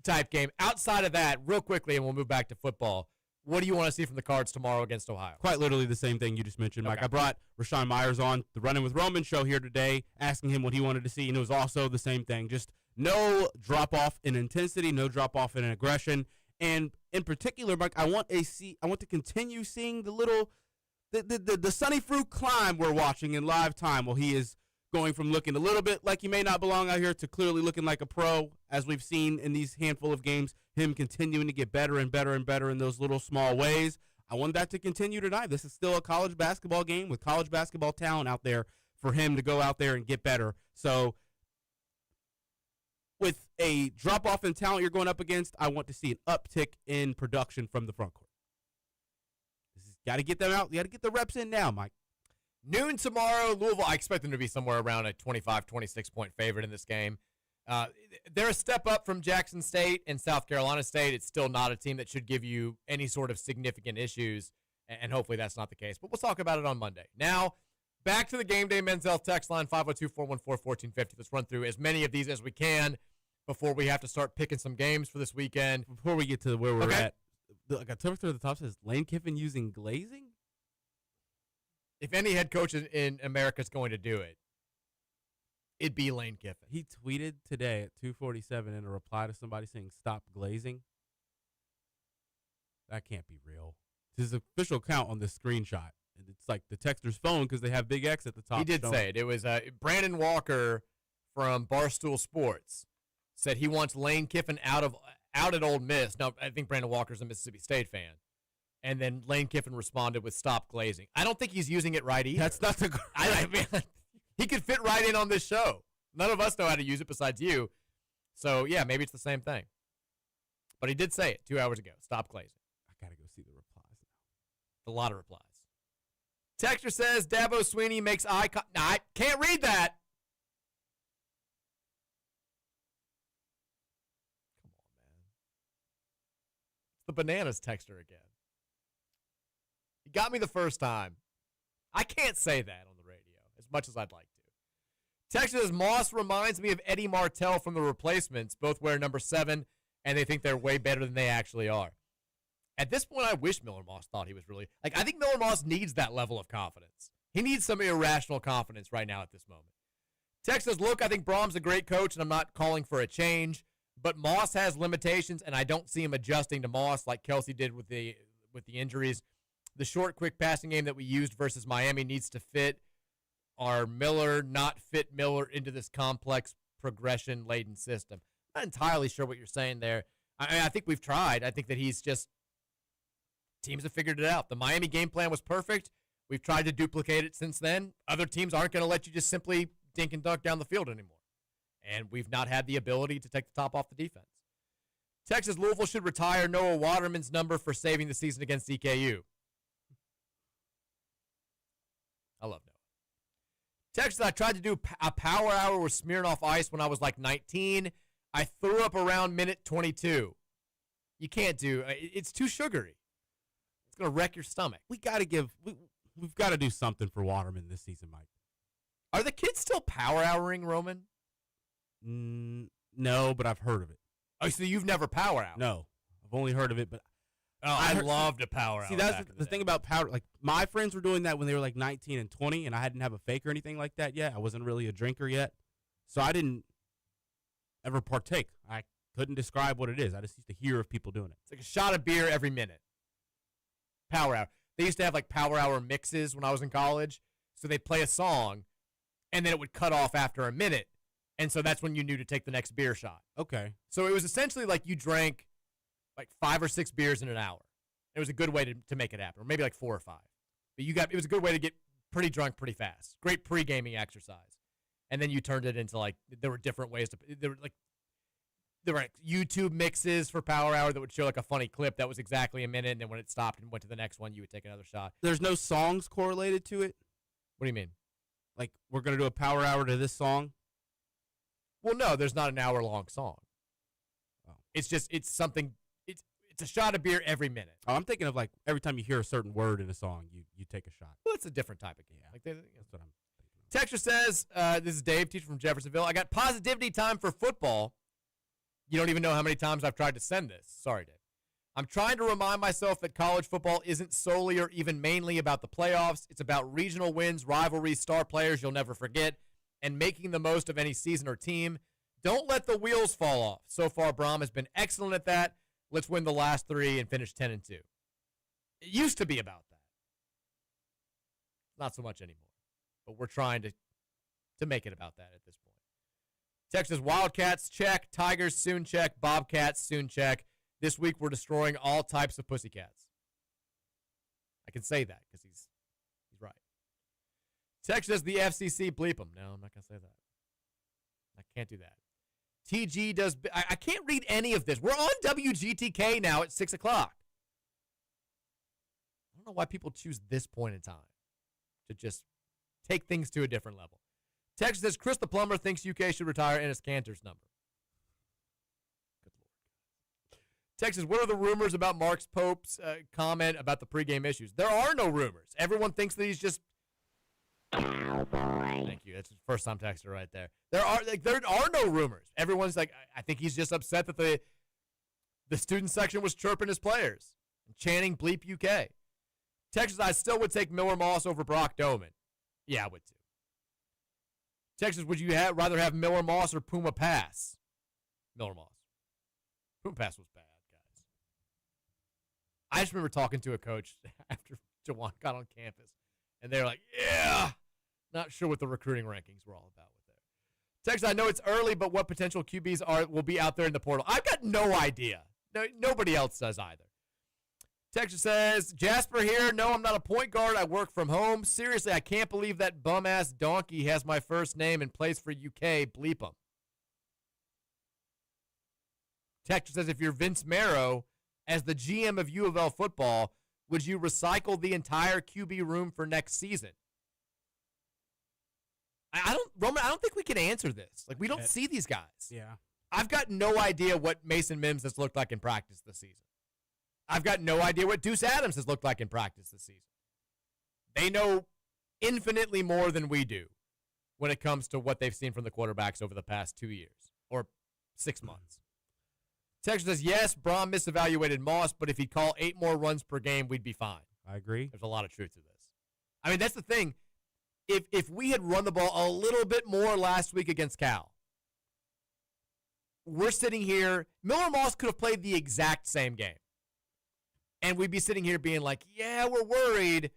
type game? Outside of that, real quickly, and we'll move back to football, what do you want to see from the Cards tomorrow against Ohio? Quite literally the same thing you just mentioned, Mike. Okay. I brought Rashawn Myers on the Running with Roman show here today, asking him what he wanted to see, and it was also the same thing. Just no drop-off in intensity, no drop-off in aggression. And in particular, Mike, I want to continue seeing the Sunny Fruit climb we're watching in live time while he is going from looking a little bit like he may not belong out here to clearly looking like a pro, as we've seen in these handful of games, him continuing to get better and better and better in those little small ways. I want that to continue tonight. This is still a college basketball game with college basketball talent out there for him to go out there and get better. So with a drop-off in talent you're going up against, I want to see an uptick in production from the front court. Got to get them out. You got to get the reps in now, Mike. Noon tomorrow, Louisville, I expect them to be somewhere around a 25, 26-point favorite in this game. They're a step up from Jackson State and South Carolina State. It's still not a team that should give you any sort of significant issues, and hopefully that's not the case. But we'll talk about it on Monday. Now, back to the Game Day Men's Health text line, 502-414-1450. Let's run through as many of these as we can before we have to start picking some games for this weekend. Before we get to where we're at, like a temperature at the top says Lane Kiffin using glazing? If any head coach in America is going to do it, it'd be Lane Kiffin. He tweeted today at 2:47 in a reply to somebody saying, "Stop glazing." That can't be real. It's his official account on this screenshot. It's like the texter's phone because they have big X at the top. He did say it. It was Brandon Walker from Barstool Sports said he wants Lane Kiffin out at Ole Miss. Now, I think Brandon Walker's a Mississippi State fan. And then Lane Kiffin responded with "Stop glazing." I don't think he's using it right either. That's not the. I mean, he could fit right in on this show. None of us know how to use it besides you. So, yeah, maybe it's the same thing. But he did say it 2 hours ago. Stop glazing. I got to go see the replies A now. lot of replies. Texter says Dabo Sweeney makes eye contact. Nah, I can't read that. Come on, man. It's the bananas texter again. He got me the first time. I can't say that on the radio as much as I'd like to. Texter says Moss reminds me of Eddie Martell from The Replacements. Both wear number 7, and they think they're way better than they actually are. At this point, I wish Miller Moss thought he was really – I think Miller Moss needs that level of confidence. He needs some irrational confidence right now at this moment. Tex says, look, I think Brom's a great coach, and I'm not calling for a change, but Moss has limitations, and I don't see him adjusting to Moss like Kelsey did with the injuries. The short, quick passing game that we used versus Miami needs to fit our Miller, not fit Miller into this complex, progression-laden system. I'm not entirely sure what you're saying there. I think we've tried. I think that he's just – teams have figured it out. The Miami game plan was perfect. We've tried to duplicate it since then. Other teams aren't going to let you just simply dink and dunk down the field anymore. And we've not had the ability to take the top off the defense. Texas Louisville should retire Noah Waterman's number for saving the season against EKU. I love Noah. Texas, I tried to do a power hour with Smirnoff Ice when I was like 19. I threw up around minute 22. You can't do it's too sugary. It's going to wreck your stomach. We've got to do something for Waterman this season, Mike. Are the kids still power houring, Roman? No, but I've heard of it. Oh, so you've never power hour? No, I've only heard of it, but I loved a power hour. See, that's the thing about power. Like, my friends were doing that when they were like 19 and 20, and I hadn't have a fake or anything like that yet. I wasn't really a drinker yet, so I didn't ever partake. I couldn't describe what it is. I just used to hear of people doing it. It's like a shot of beer every minute. Power hour. They used to have like power hour mixes when I was in college, so they'd play a song, and then it would cut off after a minute, and so that's when you knew to take the next beer shot. Okay. So it was essentially like you drank like 5 or 6 beers in an hour. It was a good way to make it happen, or maybe like 4 or 5. But it was a good way to get pretty drunk pretty fast. Great pre-gaming exercise. And then you turned it into like there were different ways to there were like YouTube mixes for power hour that would show like a funny clip that was exactly a minute, and then when it stopped and went to the next one, you would take another shot. There's no songs correlated to it? What do you mean? Like, we're going to do a power hour to this song? Well, no, there's not an hour-long song. Oh. It's something, it's a shot of beer every minute. Oh, I'm thinking of like every time you hear a certain word in a song, you take a shot. Well, it's a different type of game. Yeah, Like that's what I'm thinking of. Texture says, this is Dave, teacher from Jeffersonville. I got positivity time for football. You don't even know how many times I've tried to send this. Sorry, Dave. I'm trying to remind myself that college football isn't solely or even mainly about the playoffs. It's about regional wins, rivalries, star players you'll never forget, and making the most of any season or team. Don't let the wheels fall off. So far, Brom has been excellent at that. Let's win the last 3 and finish 10-2. It used to be about that. Not so much anymore. But we're trying to make it about that at this point. Texas Wildcats, check. Tigers, soon check. Bobcats, soon check. This week, we're destroying all types of pussycats. I can say that because he's right. Texas, the FCC, bleep him. No, I'm not going to say that. I can't do that. TG does. I can't read any of this. We're on WGTK now at 6 o'clock. I don't know why people choose this point in time to just take things to a different level. Texas says Chris the Plumber thinks UK should retire Ennis Cantor's number. Good Lord. Texas, what are the rumors about Mark Pope's comment about the pregame issues? There are no rumors. Everyone thinks that he's just cowboy. Thank you. That's the first time texter right there. There are no rumors. Everyone's like, I think he's just upset that the student section was chirping his players and chanting bleep UK. Texas, I still would take Miller Moss over Brock Doman. Yeah, I would too. Texas, would you rather have Miller Moss or Puma Pass? Miller Moss. Puma Pass was bad, guys. I just remember talking to a coach after Jawan got on campus, and they were like, yeah, not sure what the recruiting rankings were all about with there. Texas, I know it's early, but what potential QBs will be out there in the portal? I've got no idea. No, nobody else does either. Texas says, Jasper here. No, I'm not a point guard. I work from home. Seriously, I can't believe that bum-ass donkey has my first name and plays for UK. Bleep him. Texas says, if you're Vince Marrow, as the GM of U of L football, would you recycle the entire QB room for next season? Roman, I don't think we can answer this. Like, we don't see these guys. Yeah. I've got no idea what Mason Mims has looked like in practice this season. I've got no idea what Deuce Adams has looked like in practice this season. They know infinitely more than we do when it comes to what they've seen from the quarterbacks over the past 2 years or 6 months. Texas says, yes, Braun misevaluated Moss, but if he'd call 8 more runs per game, we'd be fine. I agree. There's a lot of truth to this. I mean, that's the thing. If we had run the ball a little bit more last week against Cal, we're sitting here. Miller Moss could have played the exact same game. And we'd be sitting here being like, yeah, we're worried,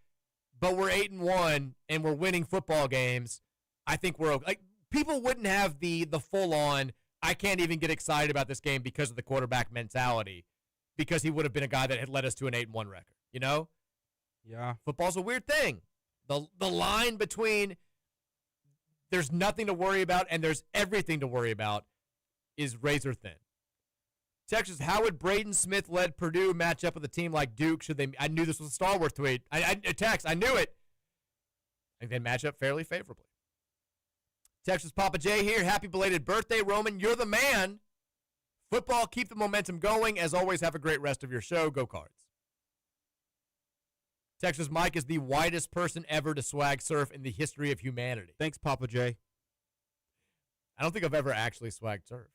but we're 8-1 and we're winning football games. I think we're okay. Like, people wouldn't have the full on, I can't even get excited about this game because of the quarterback mentality, because he would have been a guy that had led us to an 8-1 record, you know? Yeah. Football's a weird thing. The line between there's nothing to worry about and there's everything to worry about is razor thin. Texas, how would Braden Smith-led Purdue match up with a team like Duke? I knew this was a Star Wars tweet. I knew it. I think they match up fairly favorably. Texas Papa J here. Happy belated birthday, Roman. You're the man. Football, keep the momentum going. As always, have a great rest of your show. Go Cards. Texas Mike is the whitest person ever to swag surf in the history of humanity. Thanks, Papa J. I don't think I've ever actually swag surfed.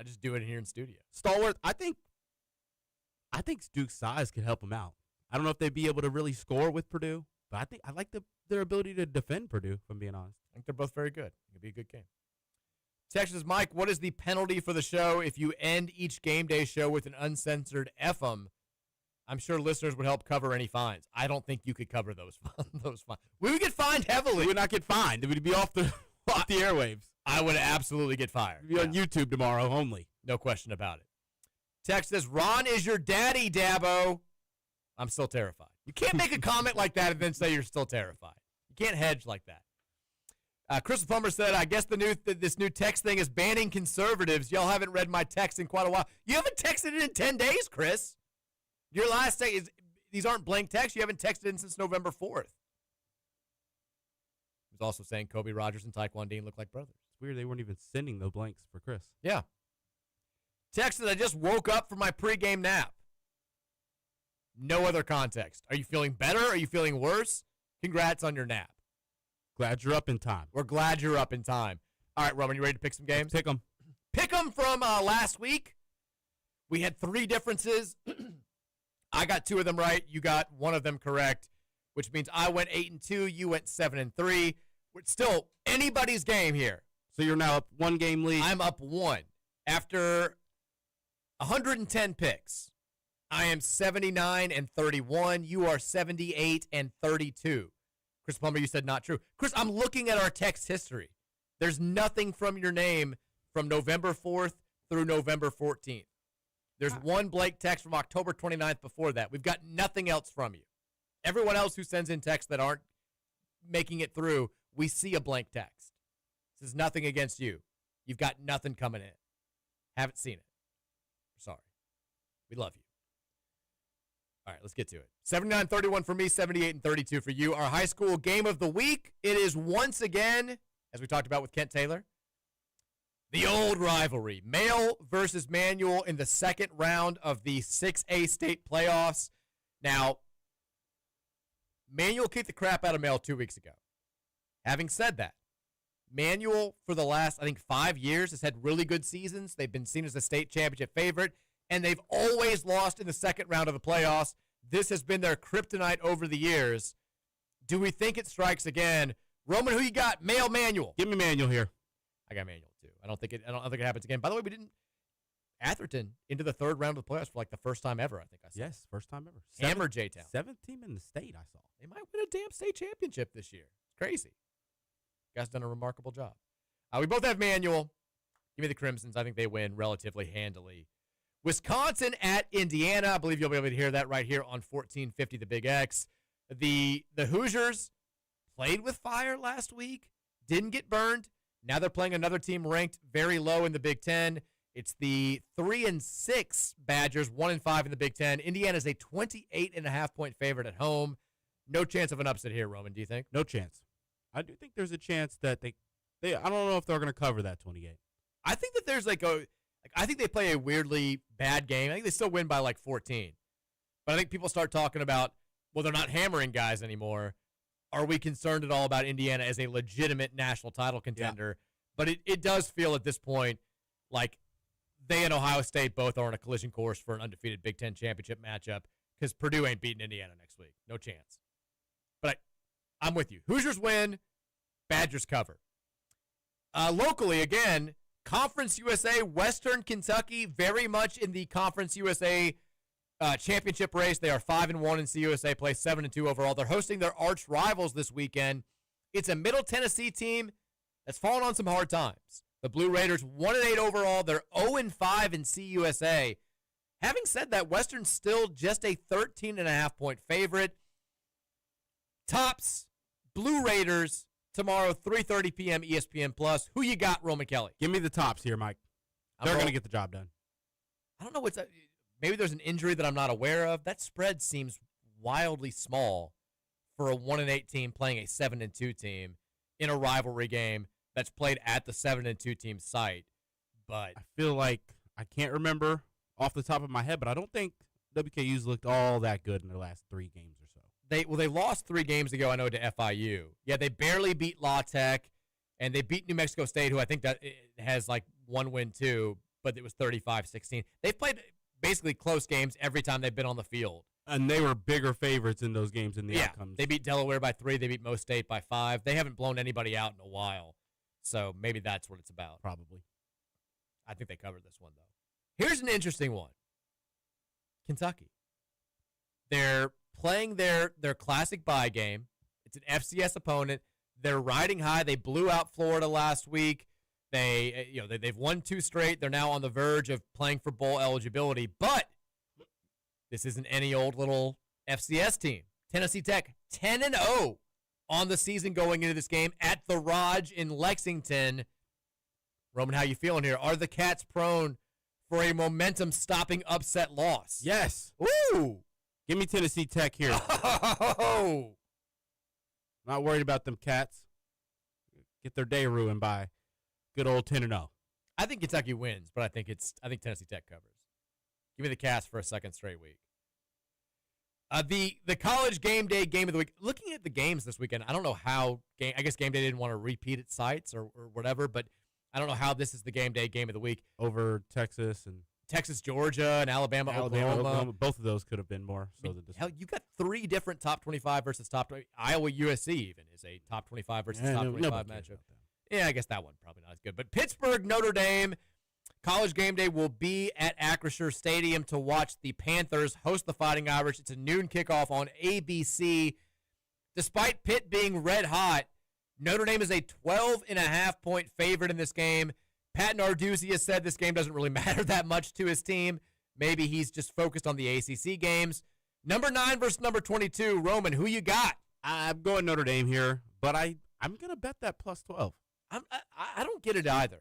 I just do it here in studio. Stalwart, I think Duke's size could help him out. I don't know if they'd be able to really score with Purdue, but I think I like their ability to defend Purdue, if I'm being honest. I think they're both very good. It'll be a good game. Texas Mike, what is the penalty for the show if you end each game day show with an uncensored F-em? I'm sure listeners would help cover any fines. I don't think you could cover those fines. We would get fined heavily. We would not get fined. It would be off the airwaves. I would absolutely get fired. It'd be on YouTube tomorrow only. No question about it. Text says, Ron is your daddy, Dabo. I'm still terrified. You can't make a comment like that and then say you're still terrified. You can't hedge like that. Chris Plummer said, I guess this new text thing is banning conservatives. Y'all haven't read my text in quite a while. You haven't texted it in 10 days, Chris. Your last text is, these aren't blank texts. You haven't texted in since November 4th. He was also saying Kobe Rogers and Taekwon Dean look like brothers. It's weird they weren't even sending the blanks for Chris. Yeah. Texted, I just woke up from my pregame nap. No other context. Are you feeling better? Are you feeling worse? Congrats on your nap. Glad you're up in time. We're glad you're up in time. All right, Roman, you ready to pick some games? Pick them. Pick them from last week. We had 3 differences. I got 2 of them right. You got 1 of them correct, which means I went 8-2. You went 7-3. It's still anybody's game here. So you're now up 1 game lead. I'm up 1 after 110 picks. I am 79-31. You are 78-32. Chris Plummer, you said not true. Chris, I'm looking at our text history. There's nothing from your name from November 4th through November 14th. There's 1 Blake text from October 29th before that. We've got nothing else from you. Everyone else who sends in texts that aren't making it through, we see a blank text. This is nothing against you. You've got nothing coming in. Haven't seen it. Sorry. We love you. All right, let's get to it. 79-31 for me, 78-32 for you. Our high school game of the week. It is once again, as we talked about with Kent Taylor, the old rivalry, Male versus Manual in the second round of the 6A state playoffs. Now, Manual kicked the crap out of Male 2 weeks ago. Having said that, Manual for the last, 5 years has had really good seasons. They've been seen as a state championship favorite, and they've always lost in the second round of the playoffs. This has been their kryptonite over the years. Do we think it strikes again? Roman, who you got? Male, Manual. Give me Manual here. I got Manual too. I don't think it happens again. By the way, we didn't Atherton into the third round of the playoffs for like the first time ever. I think I saw. Yes, first time ever. Hammer J-Town. 7th team in the state. I saw. They might win a damn state championship this year. It's crazy. Guys done a remarkable job. We both have Manual. Give me the Crimsons. I think they win relatively handily. Wisconsin at Indiana. I believe you'll be able to hear that right here on 1450 The Big X. The Hoosiers played with fire last week. Didn't get burned. Now they're playing another team ranked very low in the Big Ten. It's the 3-6 Badgers, 1-5 in the Big Ten. Indiana's a 28.5-point favorite at home. No chance of an upset here, Roman, do you think? No chance. I do think there's a chance that they I don't know if they're going to cover that 28. I think that there's I think they play a weirdly bad game. I think they still win by 14. But I think people start talking about, well, they're not hammering guys anymore. Are we concerned at all about Indiana as a legitimate national title contender? Yeah. But it does feel at this point like they and Ohio State both are on a collision course for an undefeated Big Ten championship matchup because Purdue ain't beating Indiana next week. No chance. But I'm with you. Hoosiers win. Badgers cover. Locally, again, Conference USA, Western Kentucky, very much in the Conference USA championship race. They are 5-1 in CUSA play, 7-2 overall. They're hosting their arch rivals this weekend. It's a Middle Tennessee team that's fallen on some hard times. The Blue Raiders, 1-8 overall. They're 0-5 in CUSA. Having said that, Western's still just a 13.5-point favorite. Tops, Blue Raiders, tomorrow, 3:30 p.m. ESPN+. Who you got, Roman Kelly? Give me the Tops here, Mike. They're going to get the job done. I don't know what's maybe there's an injury that I'm not aware of. That spread seems wildly small for a 1-8 team playing a 7-2 team in a rivalry game that's played at the 7-2 team site. But I feel like I can't remember off the top of my head, but I don't think WKU's looked all that good in their last 3 games or so. They lost 3 games ago, I know, to FIU. Yeah, they barely beat La Tech, and they beat New Mexico State, who I think that has one win too, but it was 35-16. They've played basically close games every time they've been on the field. And they were bigger favorites in those games than the outcomes. They beat Delaware by 3. They beat Mo State by 5. They haven't blown anybody out in a while. So maybe that's what it's about. Probably. I think they covered this one, though. Here's an interesting one. Kentucky. They're playing their classic bye game. It's an FCS opponent. They're riding high. They blew out Florida last week. They've won 2 straight. They're now on the verge of playing for bowl eligibility. But this isn't any old little FCS team. Tennessee Tech, 10-0 on the season going into this game at the Raj in Lexington. Roman, how you feeling here? Are the Cats prone for a momentum-stopping upset loss? Yes. Ooh. Give me Tennessee Tech here. Oh. Not worried about them Cats. Get their day ruined by good old 10-0. I think Kentucky wins, but I think Tennessee Tech covers. Give me the Cats for a second straight week. The college game day game of the week. Looking at the games this weekend, I don't know how. I guess Game Day didn't want to repeat its sites or whatever, but I don't know how this is the game day game of the week over Texas, Georgia, and Alabama, Oklahoma. Both of those could have been more. Hell, you got 3 different top 25 versus top 20. Iowa USC even is a top 25 versus top 25 matchup. Yeah, I guess that one probably not as good. But Pittsburgh, Notre Dame, College Game Day will be at Acrisure Stadium to watch the Panthers host the Fighting Irish. It's a noon kickoff on ABC. Despite Pitt being red hot, Notre Dame is a 12.5-point favorite in this game. Pat Narduzzi has said this game doesn't really matter that much to his team. Maybe he's just focused on the ACC games. Number 9 versus number 22. Roman, who you got? I'm going Notre Dame here, but I'm going to bet that plus 12. I don't get it either.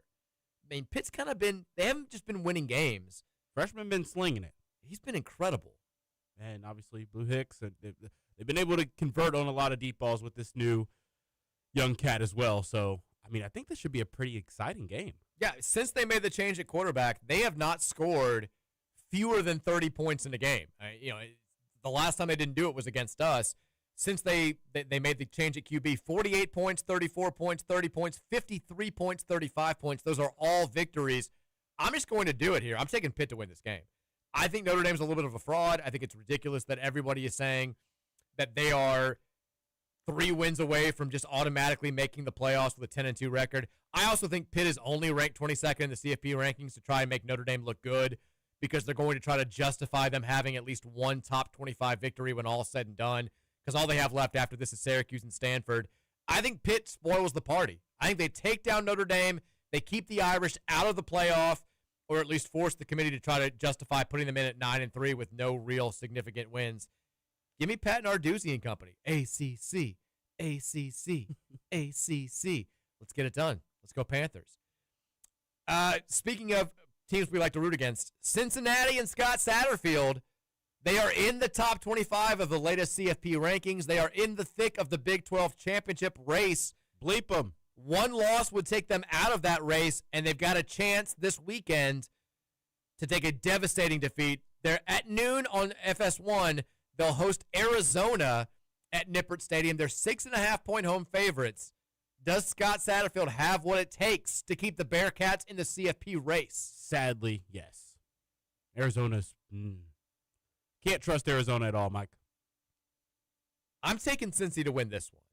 I mean, Pitt's kind of been – they haven't just been winning games. Freshman been slinging it. He's been incredible. And obviously Blue Hicks, they've been able to convert on a lot of deep balls with this new young cat as well. So, I mean, I think this should be a pretty exciting game. Yeah, since they made the change at quarterback, they have not scored fewer than 30 points in a game. The last time they didn't do it was against us. Since they made the change at QB, 48 points, 34 points, 30 points, 53 points, 35 points. Those are all victories. I'm just going to do it here. I'm taking Pitt to win this game. I think Notre Dame's a little bit of a fraud. I think it's ridiculous that everybody is saying that they are 3 wins away from just automatically making the playoffs with a 10-2 record. I also think Pitt is only ranked 22nd in the CFP rankings to try and make Notre Dame look good because they're going to try to justify them having at least one top 25 victory when all is said and done, because all they have left after this is Syracuse and Stanford. I think Pitt spoils the party. I think they take down Notre Dame, they keep the Irish out of the playoff, or at least force the committee to try to justify putting them in at 9-3 with no real significant wins. Give me Pat Narduzzi and company. ACC, ACC, ACC. Let's get it done. Let's go Panthers. Speaking of teams we like to root against. Cincinnati and Scott Satterfield, they are in the top 25 of the latest CFP rankings. They are in the thick of the Big 12 championship race. Bleep them. One loss would take them out of that race, and they've got a chance this weekend to take a devastating defeat. They're at noon on FS1. They'll host Arizona at Nippert Stadium. They're 6.5-point home favorites. Does Scott Satterfield have what it takes to keep the Bearcats in the CFP race? Sadly, yes. Arizona's can't trust Arizona at all, Mike. I'm taking Cincy to win this one.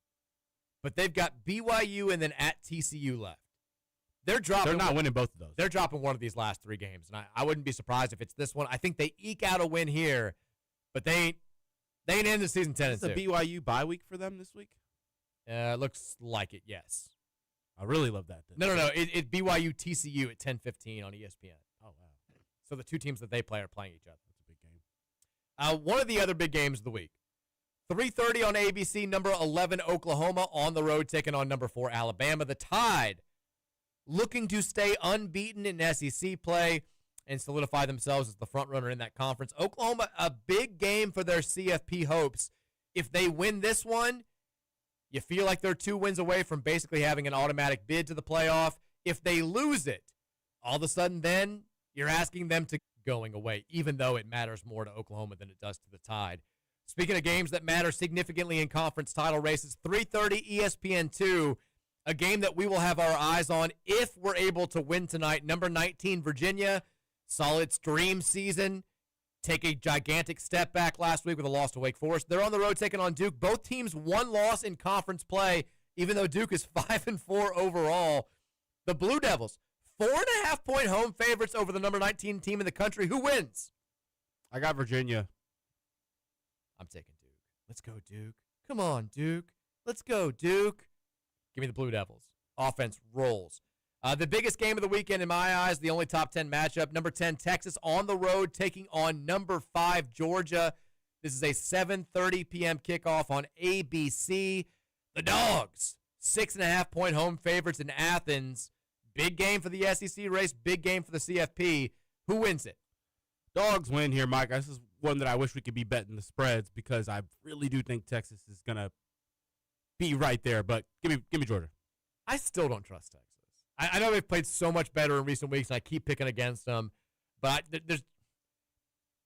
But they've got BYU and then at TCU left. They're not winning both of those. They're dropping one of these last three games, and I wouldn't be surprised if it's this one. I think they eke out a win here, but they ain't in the season 10-2. Is the BYU bye week for them this week? Looks like it, yes. I really love that. No. It BYU TCU at 10:15 on ESPN. Oh, wow. So the two teams that they play are playing each other. That's a big game. One of the other big games of the week. 3:30 on ABC, number 11 Oklahoma on the road taking on number 4 Alabama. The Tide looking to stay unbeaten in SEC play and solidify themselves as the front runner in that conference. Oklahoma, a big game for their CFP hopes. If they win this one, you feel like they're 2 wins away from basically having an automatic bid to the playoff. If they lose it, all of a sudden then you're asking them to going away, even though it matters more to Oklahoma than it does to the Tide. Speaking of games that matter significantly in conference title races, 3:30 ESPN2, a game that we will have our eyes on if we're able to win tonight. Number 19, Virginia, saw its dream season take a gigantic step back last week with a loss to Wake Forest. They're on the road taking on Duke. Both teams one loss in conference play, even though Duke is 5-4 overall. The Blue Devils, 4.5-point home favorites over the number 19 team in the country. Who wins? I got Virginia. I'm taking Duke. Let's go, Duke. Come on, Duke. Let's go, Duke. Give me the Blue Devils. Offense rolls. The biggest game of the weekend in my eyes, the only top 10 matchup. Number 10, Texas on the road taking on number 5, Georgia. This is a 7:30 p.m. kickoff on ABC. The Dogs, 6.5-point home favorites in Athens. Big game for the SEC race, big game for the CFP. Who wins it? Dogs win here, Mike. This is one that I wish we could be betting the spreads because I really do think Texas is going to be right there. But give me Georgia. I still don't trust Texas. I know they've played so much better in recent weeks, and I keep picking against them. But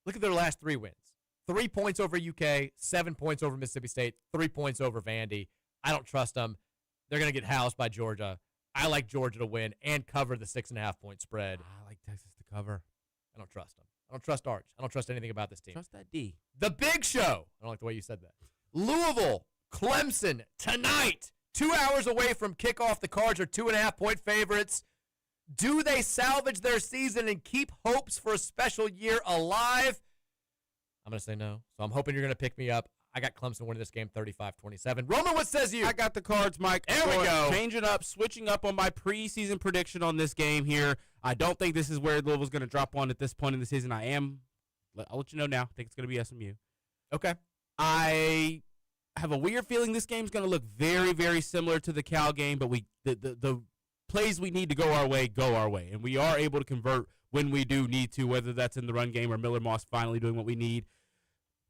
look at their last 3 wins. 3 points over UK, 7 points over Mississippi State, 3 points over Vandy. I don't trust them. They're going to get housed by Georgia. I like Georgia to win and cover the 6.5-point spread. I like Texas to cover. I don't trust them. I don't trust Arch. I don't trust anything about this team. Trust that D. The big show. I don't like the way you said that. Louisville, Clemson, tonight. 2 hours away from kickoff. The Cards are 2.5-point favorites. Do they salvage their season and keep hopes for a special year alive? I'm going to say no. So I'm hoping you're going to pick me up. I got Clemson winning this game 35-27. Roman, what says you? I got the Cards, Mike. There we go. Changing up, switching up on my preseason prediction on this game here. I don't think this is where Louisville's going to drop one at this point in the season. I'll let you know now. I think it's going to be SMU. Okay. I have a weird feeling this game's going to look very, very similar to the Cal game, but the plays we need to go our way, and we are able to convert when we do need to, whether that's in the run game or Miller Moss finally doing what we need,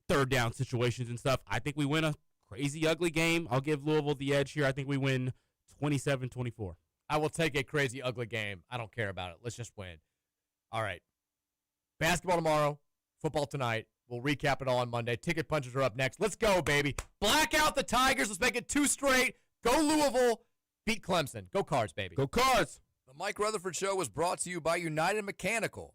third down situations and stuff. I think we win a crazy, ugly game. I'll give Louisville the edge here. I think we win 27-24. I will take a crazy, ugly game. I don't care about it. Let's just win. All right. Basketball tomorrow, football tonight. We'll recap it all on Monday. Ticket punches are up next. Let's go, baby. Black out the Tigers. Let's make it 2 straight. Go Louisville. Beat Clemson. Go Cards, baby. Go Cards. The Mike Rutherford Show was brought to you by United Mechanical.